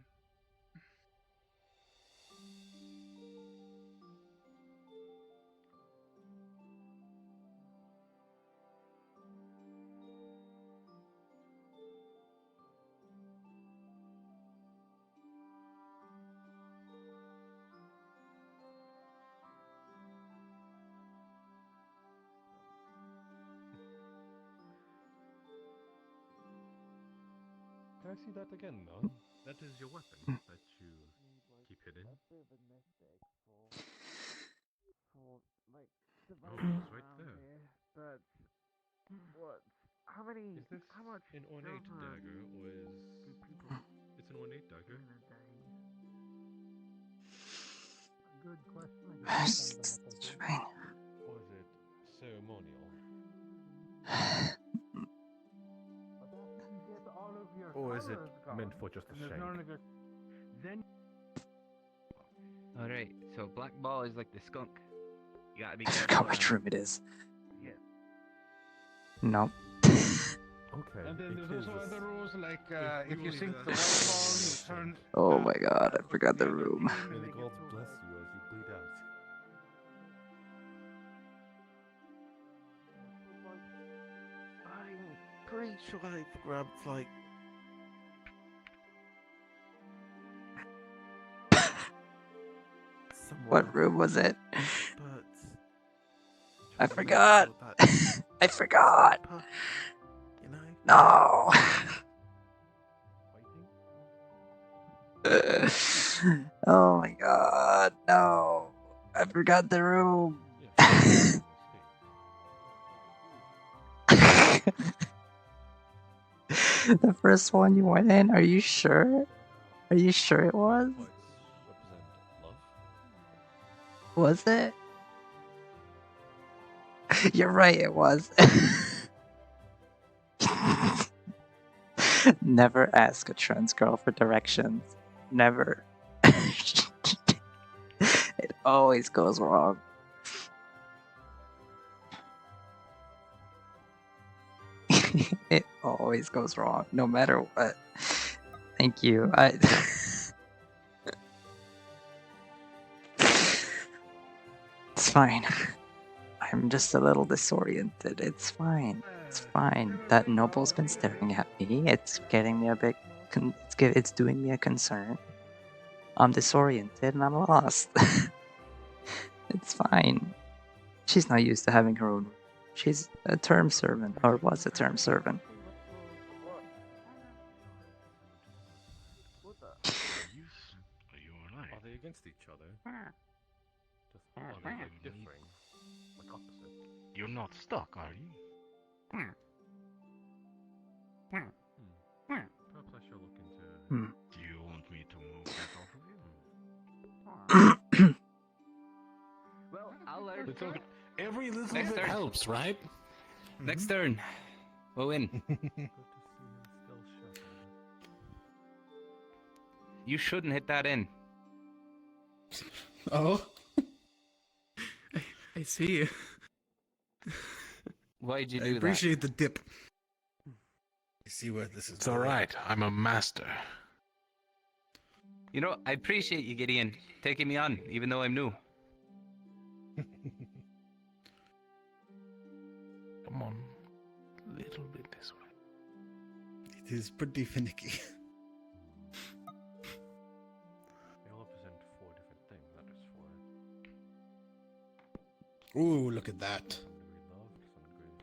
Can I see that again, though? That is your weapon that you keep hidden. it's right there. But what? How many? Is this How much? an ornate dagger, or is it's an ornate dagger? Good question. Or is it ceremonial? Or is it meant for just a shake? Then. Alright, so Black Ball is like the skunk. You gotta be I careful. forgot which room it is. Yeah. No. Okay. And then there's also other rules like if you sink the waterfall, you turn. Oh my god, I forgot the room. May the gods bless you as you bleed out. I'm pretty sure I've grabbed like. What room was it? But I forgot. I forgot. you know. No. Oh my god, no. I forgot the room. The first one you went in, are you sure? Are you sure it was? Was it? You're right, it was. Never ask a trans girl for directions. Never. It always goes wrong. It always goes wrong, no matter what. Thank you. It's fine. I'm just a little disoriented. It's fine. It's fine. That noble's been staring at me. It's getting me a bit. It's doing me a concern. I'm disoriented and I'm lost. It's fine. She's not used to having her own. She's a term servant, or was a term servant. Are they against each other? Just are they like differing? Like opposite? You're not stuck, are you? Perhaps I shall look into. Do you want me to move that off of you? Well, I'll learn. Every little Next bit turn. helps, right? Next turn. We'll win. You shouldn't hit that in. Oh. I see. Why'd you I do that? appreciate the dip. I see where this is. It's all right. I'm a master. You know, I appreciate you, Gideon, taking me on, even though I'm new. Come on. A little bit this way. It is pretty finicky. They all represent 4 different things, not just 4. Ooh, look at that.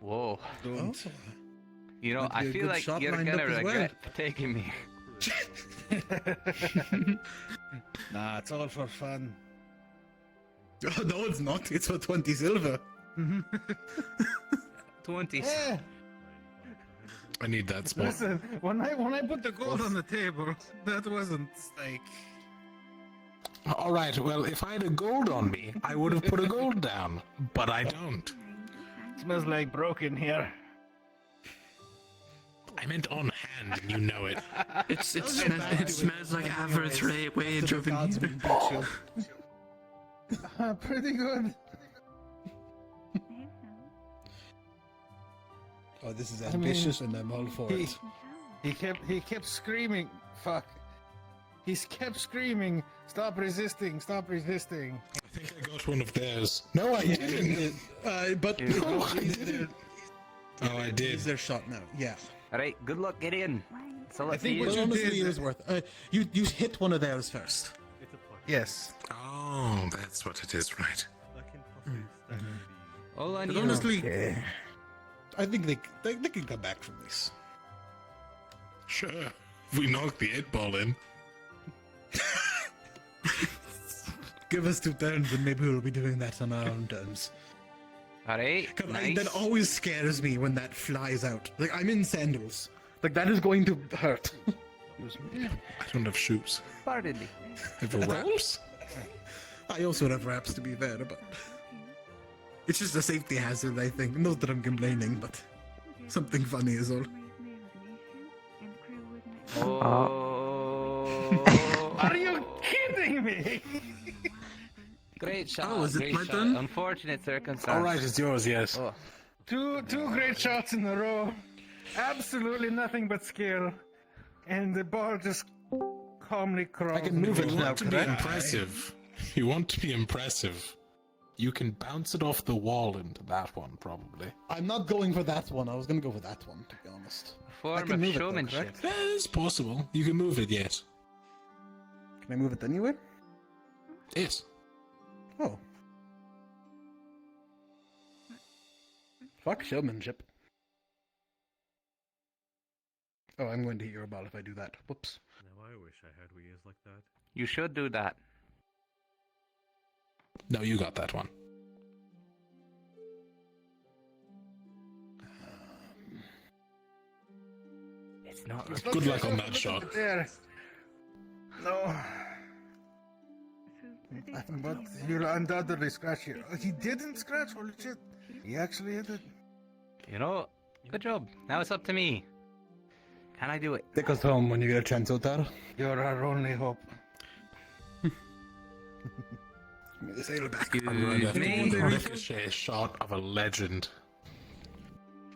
Whoa. Don't. You know, Might be I a feel good like shot you're lined gonna up as well. regret taking me. Nah, it's all for fun. Oh, no, it's not. It's for 20 silver. 20. Yeah. I need that spot. Listen, when I put the gold on the table, that wasn't like. All right. Well, if I had a gold on me, I would have put a gold down, but I don't. Smells like broken here. I meant on hand, and you know it. It smells like average wage over here. Pretty good. Oh, this is ambitious, and I'm all for it. He kept screaming. Fuck. He kept screaming. Stop resisting. Stop resisting. I think I got one of theirs. No, I didn't. But no, I didn't. Oh, I did. Use their shot now. Yeah. All right, good luck, Gideon. I think what you did is worth. You hit one of theirs first. Yes. Oh, that's what it is, right? All I But need. honestly, I think they can come back from this. Sure. If we knock the 8-ball in. Give us 2 turns and maybe we'll be doing that on our own terms. Alright, nice. That always scares me when that flies out. Like, I'm in sandals. Like, that is going to hurt. I don't have shoes. Pardon me. I have wraps. I also have wraps, to be fair, but... It's just a safety hazard, I think. Not that I'm complaining, but... Something funny is all. Oh. Are you kidding me? Great shot. Oh, is it great my shot. turn? Unfortunate circumstance. All right, it's yours. Yes. Oh. Two great shots in a row. Absolutely nothing but skill. And the ball just calmly crawls. I can move it away. now. To be impressive. If you want to be impressive, you can bounce it off the wall into that one, probably. I'm not going for that one. I was going to go for that one, to be honest. Form of showmanship. Yeah, it's possible. You can move it, yes. Can I move it anywhere? Yes. Oh. Fuck showmanship. Oh, I'm going to hit your ball if I do that. Whoops. Now I wish I had ears like that. You should do that. No, you got that one. It's not. Good luck on that shot. There. No. But you'll undoubtedly scratch here. He didn't scratch, holy shit. He actually hit it. You know, good job. Now it's up to me. Can I do it? Take us home when you get a chance, Otar. You're our only hope. The sailback. Excuse me. Ricochet shot of a legend.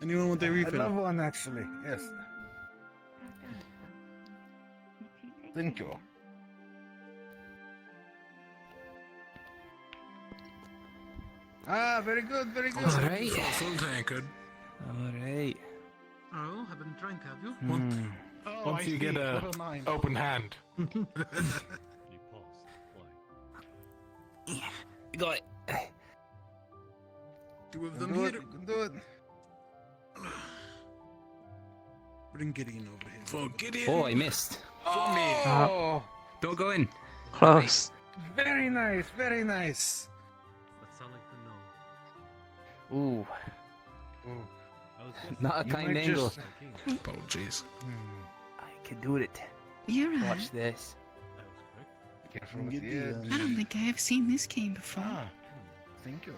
Anyone want their I refill? love one, actually. Yes. Thank you. Ah, very good, very good. All right. Full tankard. All right. Oh, haven't drank, have you? Oh, Once I you get see. a Never mind. open hand. You paused. Why? You got it. 2 of You them can do here. it. You can do it. Bring Gideon over here. For Gideon. Oh, I missed. For me. Oh. Don't go in. Close. Very nice, very nice. That sound like the no. Ooh. I was guessing. Not a You kind might angle. just- Apologies. I can do it. You're right. Watch this. That was quick. Careful with the edge. I don't think I have seen this game before. Ah, thank you.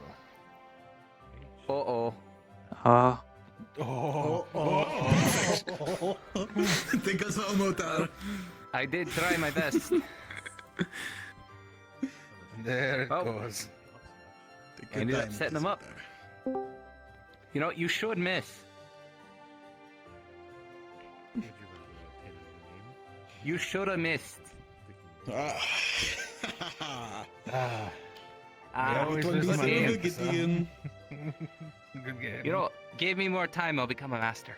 Uh-oh. Oh. Take us home, Otar. I did try my best. There it Oh. goes. I ended up setting them up. You know, you should miss. Did you really obtain a new name? You should have missed. Ah, Ah, always good lose my game. games, huh? Gideon. Good game. You know, give me more time, I'll become a master.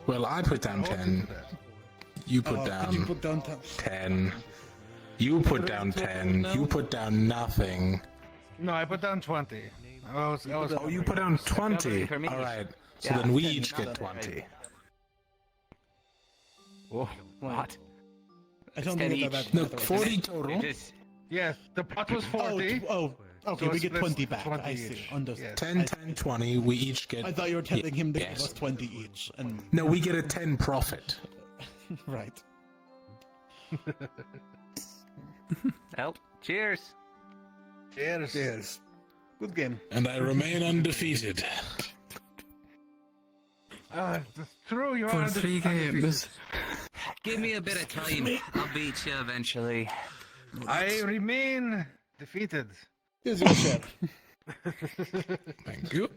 Well, I put down 10. You put Can you down put down 10. You put down 10. You put down nothing. No, I put down 20. Oh, you put down 20. For me. All right. So Yeah, then we 10, each get not 20. Oh, what? I don't 10 think it's each. that No, bad. 40 total. Just, Yes, the pot was 40. Oh, okay, So we it get splits 20 back. 20 I see. each. Understood. Yes. 10, 10, 20. We each get. I thought you were telling him to give yes. us 20 each. And No, we get a 10 profit. right. well, cheers. Cheers. Cheers. Good game. And I remain undefeated. It's true, you For are 3 games. Give me a bit of time. I'll beat you eventually. I remain defeated. Here's your share. Thank you.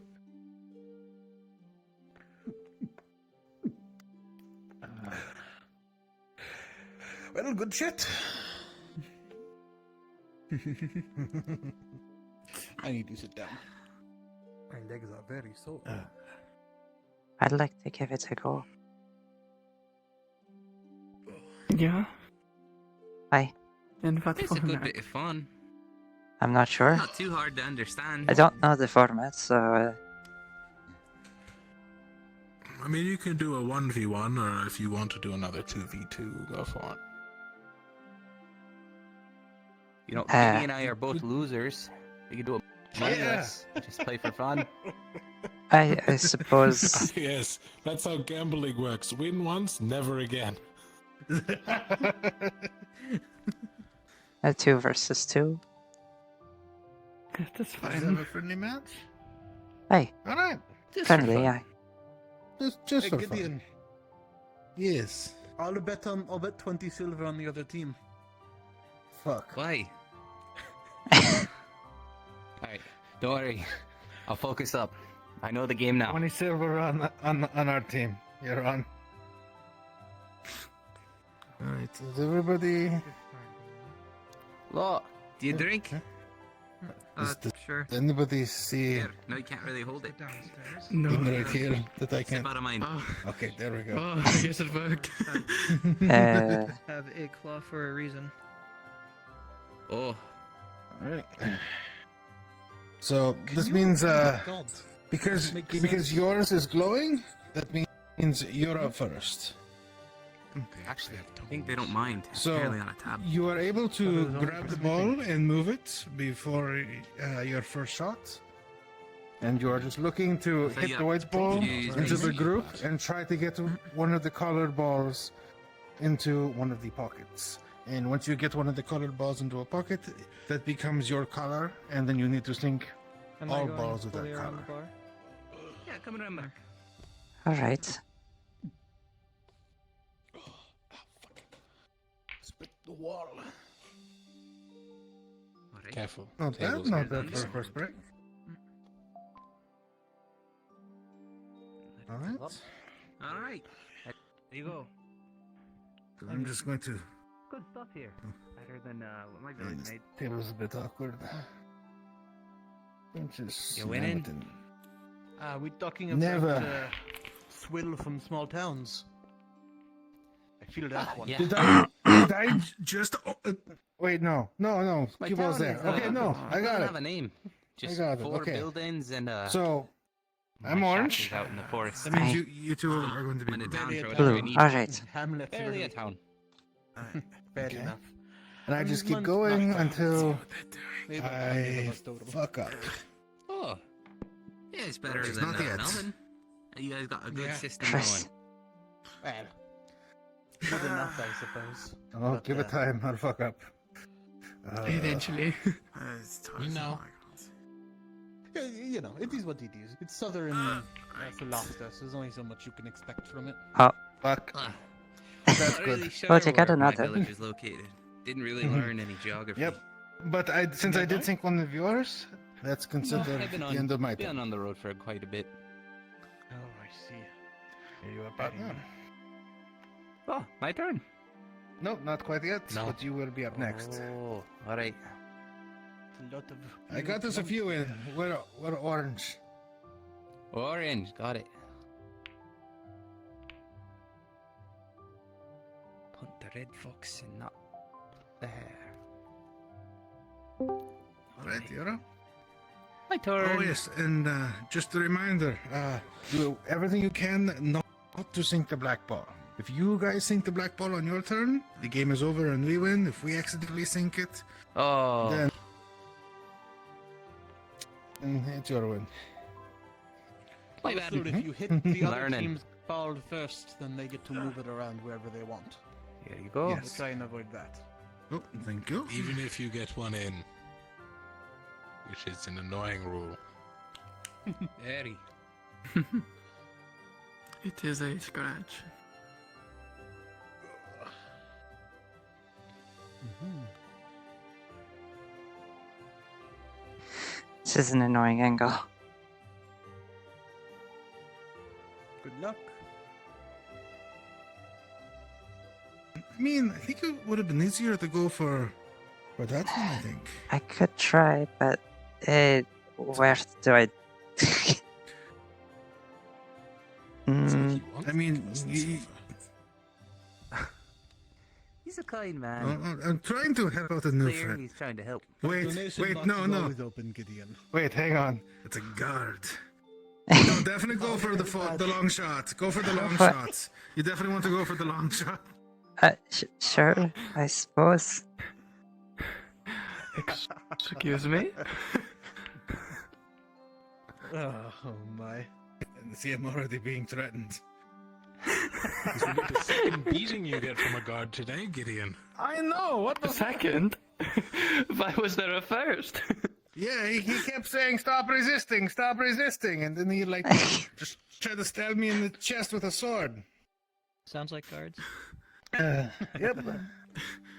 Well, good shit. I need to sit down. My legs are very sore. I'd like to give it a go. Yeah. Hi. In what It's a good format? bit of fun. I'm not sure. Not too hard to understand. I don't know the format, so I mean, you can do a 1v1, or if you want to do another 2v2, go for it. You know, Kitty and I are both losers. We can do a Yeah. just play for fun. I suppose. Yes, that's how gambling works. Win once, never again. 2 versus 2. That's Let's fine. have a friendly match. Hey. All right. Friendly, yeah. Just Hey, for Gideon. fun. Yes. I'll bet 20 silver on the other team. Fuck. Why? Alright, don't worry. I'll focus up. I know the game now. 20 silver on our team. You're on. All right. Is everybody? Law, do you drink? Sure. Does anybody see? Here. No, you can't really hold it. No. Thing right here that I Step can't. out of mine. Okay, there we go. Oh, I guess it worked. Uh, Have a claw for a reason. Oh. All right. So this means because yours is glowing, that means you're up first. Actually, I think they don't mind. It's So barely on a tab. you are able to grab the ball and move it before your first shot, and you are just looking to So hit yeah, the white ball use into the AC. group and try to get one of the colored balls into one of the pockets. And once you get one of the colored balls into a pocket, that becomes your color, and then you need to sink Am I all going balls with fully that around color. the bar? Yeah, come around back. Alright. Spit the wall. Alright. Careful. Not bad, Tables not are bad for a down. first break. All right. Alright. There you go. So I'm just going to. Good stuff here. Better than what my village This made. table's a bit awkward. I'm just. You winning? slam it in. We're talking about Never. Swill from small towns. I feel that one. yeah. Did I just? Wait, no. My Cue balls town there. is, Okay, no, I got doesn't it. have a name. Just got it, 4 okay. buildings and So, my I'm shack orange. is out in the forest. That means you two are going to be I'm in a blue. town for Blue. whatever I need. Alright. Hamlet. Barely a town. Fair Okay. enough. And I just keep Mine's going not until Maybe I fuck up. Oh. Yeah, it's better It's than not yet. Melvin. You guys got a good Yeah. system Chris. going. Well, good enough, I suppose. Oh, But, give it time. I'll fuck up. Eventually. No. Yeah, you know, it is what it is. It's southern Philoster, so there's only so much you can expect from it. Fuck. Ah, That's not good. really sure Oh, they got where my another. village is located. Didn't really learn any geography. Yep. But since I did sink one of yours, that's considered I've been the on, end of my been turn. on the road for quite a bit. Oh, I see. Here you are back now. Oh, my turn. Nope, not quite yet. No. But you will be up next. Oh, all right. A lot of. I got us a few in. We're orange. Orange, got it. Put the red fox and not there. All right, you're up. My turn. Oh yes, and just a reminder: do everything you can not to sink the black ball. If you guys sink the black ball on your turn, the game is over and we win. If we accidentally sink it, Oh. then it's your win. My bad. So if you hit the other Learning. team's ball first, then they get to move it around wherever they want. Here you go. Yes. We'll try and avoid that. Oh, thank you. Even if you get one in, which is an annoying rule. Eri. It is a scratch. This is an annoying angle. Good luck. I mean, I think it would have been easier to go for that one. I think. I could try, but where do I? I mean, He's a kind man. I'm trying to help out a new Clear, friend. he's trying to help. Wait, Donation wait, box no, is no. always open, Gideon. Wait, hang on. It's a guard. No, definitely go for the long shot. Go for the long What? shot. You definitely want to go for the long shot. Sure, I suppose. Excuse me? Oh my. And see, I'm already being threatened. So you get the second beating you get from a guard today, Gideon. I know, what the Second? Why was there a first? Yeah, he kept saying, stop resisting, and then he like just tried to stab me in the chest with a sword. Sounds like guards. Yep.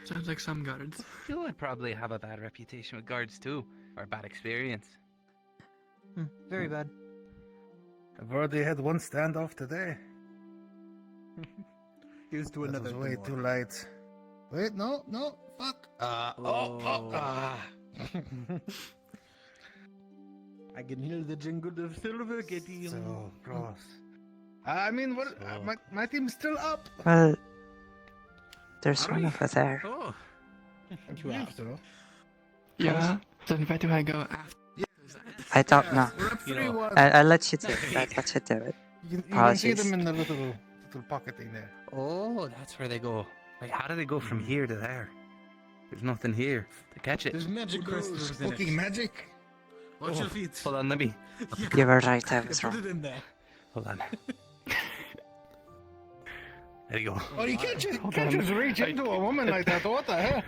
Sounds like some guards. You would probably have a bad reputation with guards too, or a bad experience. Very bad. I've already had one standoff today. Here's to That another. was way too light. Wait, no, fuck. I can hear the jingle of silver, Gideon. So gross. I mean, what? My team's still up. Well, there's one over there. Oh. You have to. Yeah, then where do I go after? I don't know. We're up 3-1. I'll let you do it. I'll let you do it. You can see Apologies. them in the little pocket thing there. Oh, that's where they go. Wait, how do they go from here to there? There's nothing here to catch it. There's magic crystals in it. Fucking magic. Watch your feet. Hold on, let me. You were right, I was Put wrong. it in there. Hold on. There you go. Oh, you can't just reach into a woman like that. What the hell?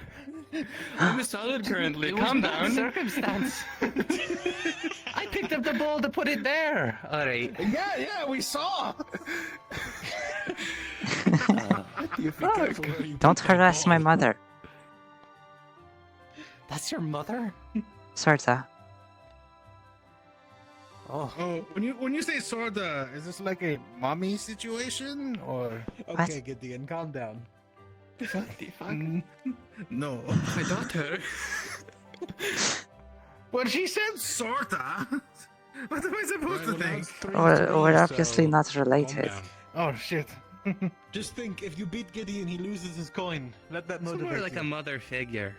I'm a solid currently. Calm down. Circumstance. I picked up the ball to put it there. All right. Yeah, we saw. Don't harass my mother. That's your mother? Sorta. Oh. When you say sorta, is this like a mommy situation or? Okay, Gideon, calm down. No. My daughter. Well, she said sorta. What am I supposed to think? We're obviously not related. Oh shit. Just think, if you beat Gideon, he loses his coin. Let that It's motivate more like you. a mother figure.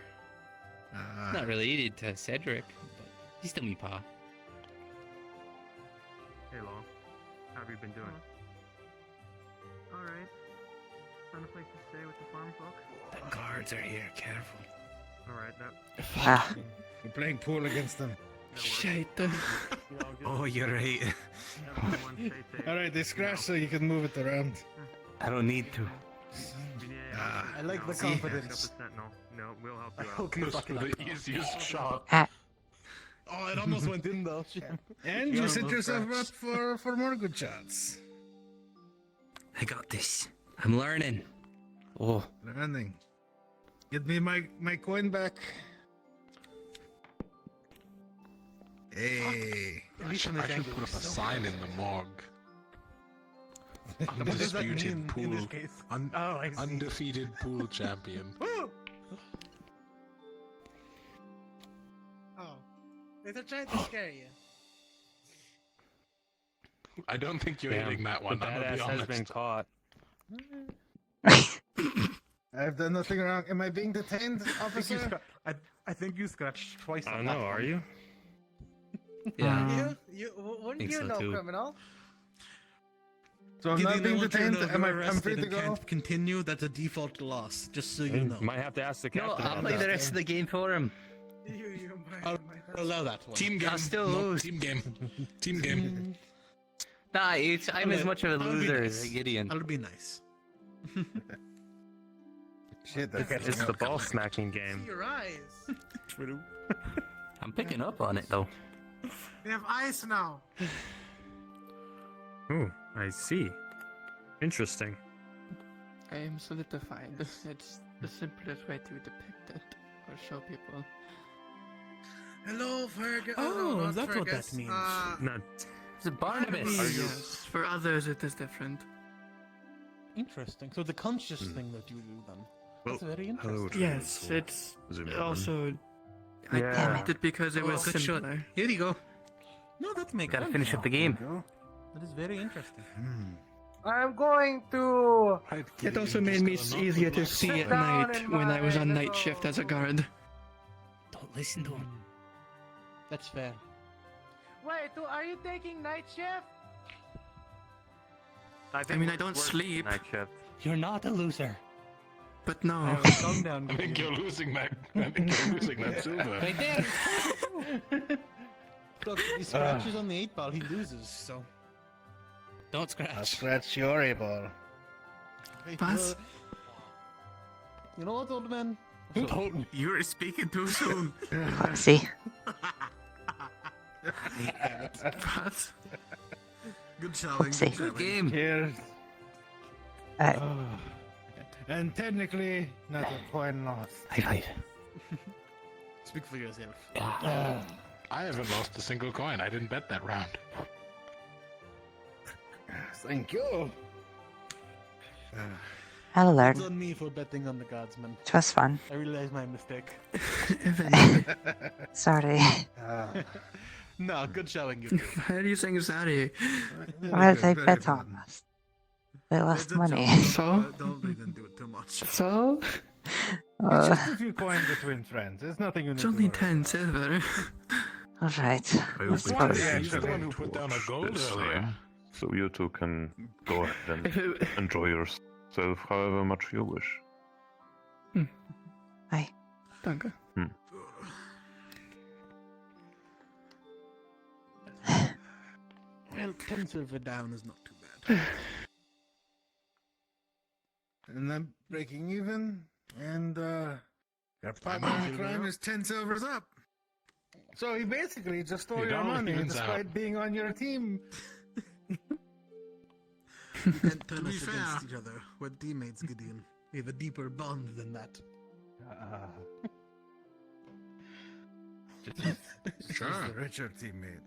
Not related to Cedric, but he's still me pa. Hey, Long. How have you been doing? Alright. Found a place to stay with the farm folk? The guards are here, careful. Alright, that... Ah. You're playing pool against them. Shit. Oh, you're right. Alright, they scratch so you can move it around. I don't need to. I like the see? confidence. No, we'll help I you out. hope you fucking The easiest shot. Oh, it almost went in though. Shit. And you set yourself up for more good shots. I got this. I'm learning. Oh. Learning. Get me my coin back. Hey. I should put up a sign in the morgue. What does that Undisputed mean pool. in this case? I see. Undefeated pool champion. Oh. They're trying to scare you. I don't think you're hitting that one. The I'm gonna badass be has honest. been caught. I've done nothing wrong. Am I being detained, officer? I think you scratched twice. I on don't that know, are one. you? Yeah. Wouldn't Think you so know, too. criminal? So I'm Gideon, not being I want you to detained. know if I'm you're free arrested to and go. can't continue. That's a default loss. Just so you You know. might have to ask the No, captain. I'll about play the that. rest of the game for him. I'll allow that one. Team game. I'll still No, lose. team game. Team game. Nah, I'm as much of a I'll be loser nice. as Gideon. I'll be nice. Shit, It's the ball smacking game. Your eyes. I'm picking up on it though. They have eyes now. Ooh, I see. Interesting. I am solidified. It's the simplest way to depict it or show people. Hello, Fergus. Oh, no, not that's what Fergus. that means. Not. It's a Barnabas. Yes, for others it is different. Interesting. So the conscious thing that you do then. That's very hello, interesting. Yes, it's Zoom in. also. I Yeah. picked it because it was good shot. simpler. Here you go. No, that makes Gotta sense. finish up the game. That is very interesting. I'm going to. It also made me easier to see Sit at down night in when I was my on night little- shift as a guard. Don't listen to him. That's fair. Wait, are you taking night shift? I mean, I don't sleep. Night shift. You're not a loser. But no. Calm down. I think you're losing that. silver. Right there. Look, if he scratches on the 8-ball, he loses, so... Don't scratch. I'll scratch your 8-ball. Pass. You know what, old man? You're speaking too soon. See? Pass. Good showing. Oopsie. Good game. Cheers. Uh, And technically, not a coin lost. High five. Speak for yourself. I haven't lost a single coin. I didn't bet that round. Thank you. I'll It's learn. on me for betting on the gods, man. It was fun. I realize my mistake. Sorry. No, good showing, you. Why are you saying sorry? Well, they bet on us. They lost money. So? Don't make them do it too much. So? It's just a few coins between friends. There's nothing you need It's to only worry 10 silver. Alright. I suppose. He's the one who put down a gold earlier. So you two can go ahead and enjoy yourself however much you wish. Hi. Danke. Well, 10 silver down is not too bad. And I'm breaking even, and your partner in crime is 10 silvers up. So he basically just stole It your all money evens despite out. being on your team. You can't turn To be us fair. against each other. We're teammates, Gideon. We have a deeper bond than that. Sure. He's the richer teammate.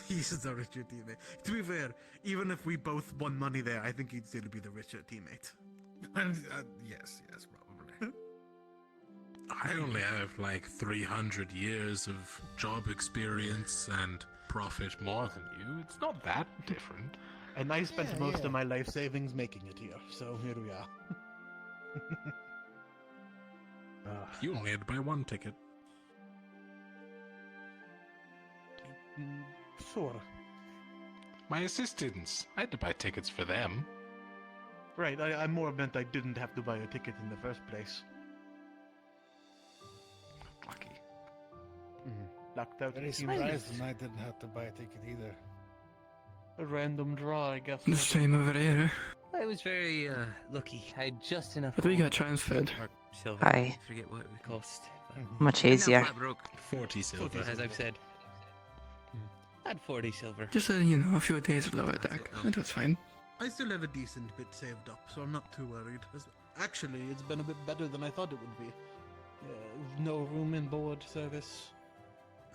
He's the richer teammate. To be fair, even if we both won money there, I think he'd still be the richer teammate. Yes, probably. I only have like 300 years of job experience and profit more than you. It's not that different. And I spent most of my life savings making it here, so here we are. You only had to buy one ticket. Sure. My assistants. I had to buy tickets for them. Right, I more meant I didn't have to buy a ticket in the first place. Lucky. Lucked out. Very surprised when I didn't have to buy a ticket either. A random draw, I guess. The same over here. I was very lucky. I had just enough. But we got gold transferred. or silver. Aye. I forget what it would cost. Much I'm now easier. flat broke. 40 silver. As I've said. I had 40 silver. Just a few days of low attack. That was fine. I still have a decent bit saved up, so I'm not too worried. Actually, it's been a bit better than I thought it would be. No room and board service.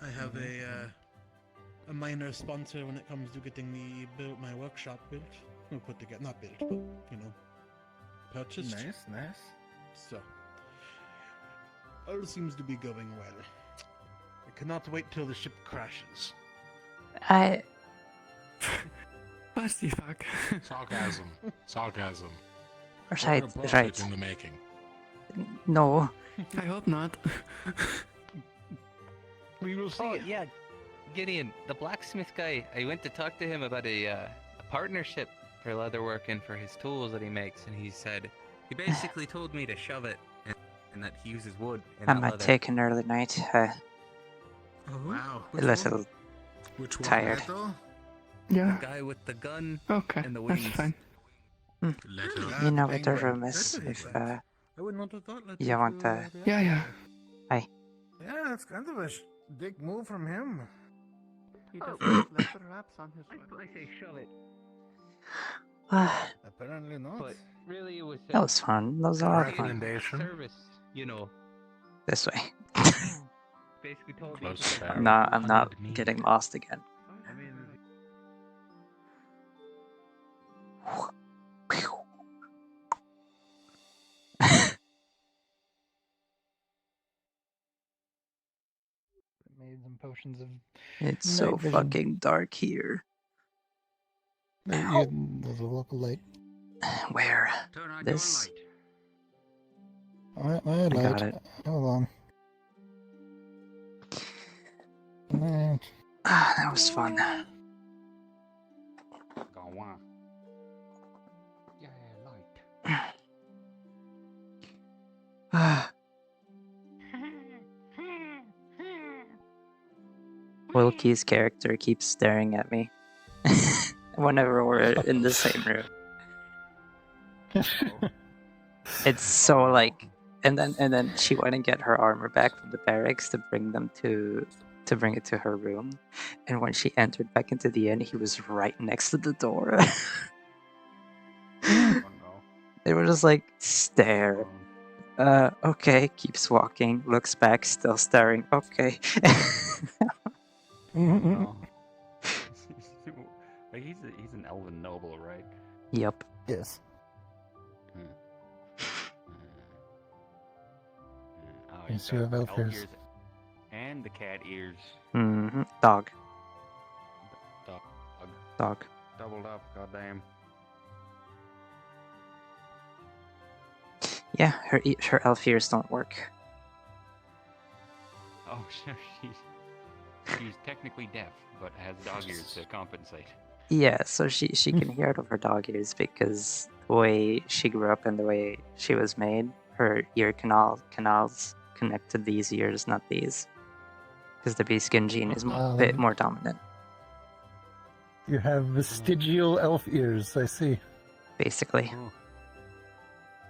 I have a minor sponsor when it comes to getting my workshop built. Well, put together, not built, but purchased. Nice. So, all seems to be going well. I cannot wait till the ship crashes. What the fuck? Sarcasm. Right. In the making. No. I hope not. We will see. Oh, yeah. Gideon, the blacksmith guy, I went to talk to him about a partnership for leatherwork and for his tools that he makes, and he basically told me to shove it and that he uses wood. And I not might leather. take an early night. Wow. A little Which one? tired. Leto? Yeah. The guy with the gun Okay, and the that's wings. fine. Leto. You know what the room is if I would not have thought that. you want the... Yeah. Hi. Yeah, that's kind of a big move from him. He definitely left the wraps on his I say shove it. Apparently not. But really, it was. That was fun. Those are fun. Recommendation. Service, This way. Basically told Close me. I'm not getting lost again. I mean, Made some potions of. It's so night vision. fucking dark here. There's a local light. Where? Turn on This. I I got light. it. Hold on. Alright. That was fun. Go on. Yeah, light. Wilkie's character keeps staring at me whenever we're in the same room. It's so like, and then she went and get her armor back from the barracks to bring it to her room, and when she entered back into the inn, he was right next to the door. They were just like stare. Okay, keeps walking, looks back, still staring. Okay. Like he's an elven noble, right? Yep. Yes. Oh, Yes, he's you got have elf ears. and the cat ears. Mm-hmm. Dog. Dog. Dog. Doubled up, goddamn. Yeah, her elf ears don't work. Oh, she's technically deaf, but has dog ears to compensate. Yeah, so she can hear out of her dog ears because the way she grew up and the way she was made, her ear canals connect to these ears, not these. Because the beastkin gene is a bit more dominant. You have vestigial elf ears, I see. Basically.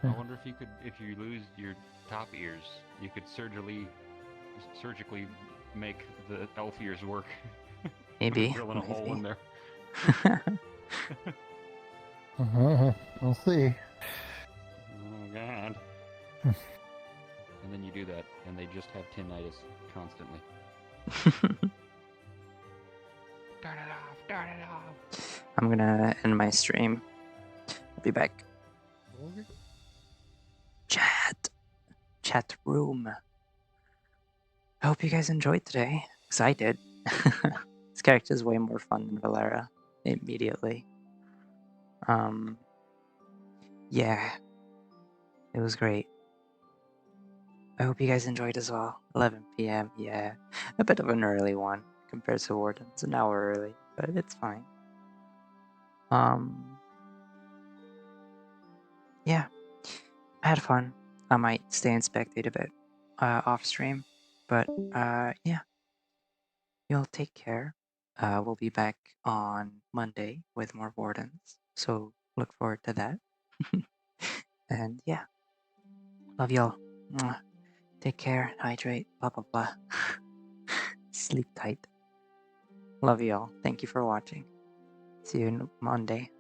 I wonder if you lose your top ears, you could surgically make the elf ears work. Maybe. Drilling a hole in there. We'll see. Oh god. And then you do that, and they just have tinnitus constantly. Turn it off, turn it off. I'm gonna end my stream. I'll be back. Chat room. I hope you guys enjoyed today, because I did. This character is way more fun than Valera, immediately. Yeah. It was great. I hope you guys enjoyed as well. 11 p.m., yeah. A bit of an early one compared to Warden's. An hour early, but it's fine. Yeah. I had fun. I might stay and spectate a bit off stream. But, yeah. You'll take care. We'll be back on Monday with more Wardens. So look forward to that. And yeah. Love y'all. Mwah. Take care. Hydrate. Blah, blah, blah. Sleep tight. Love y'all. Thank you for watching. See you Monday.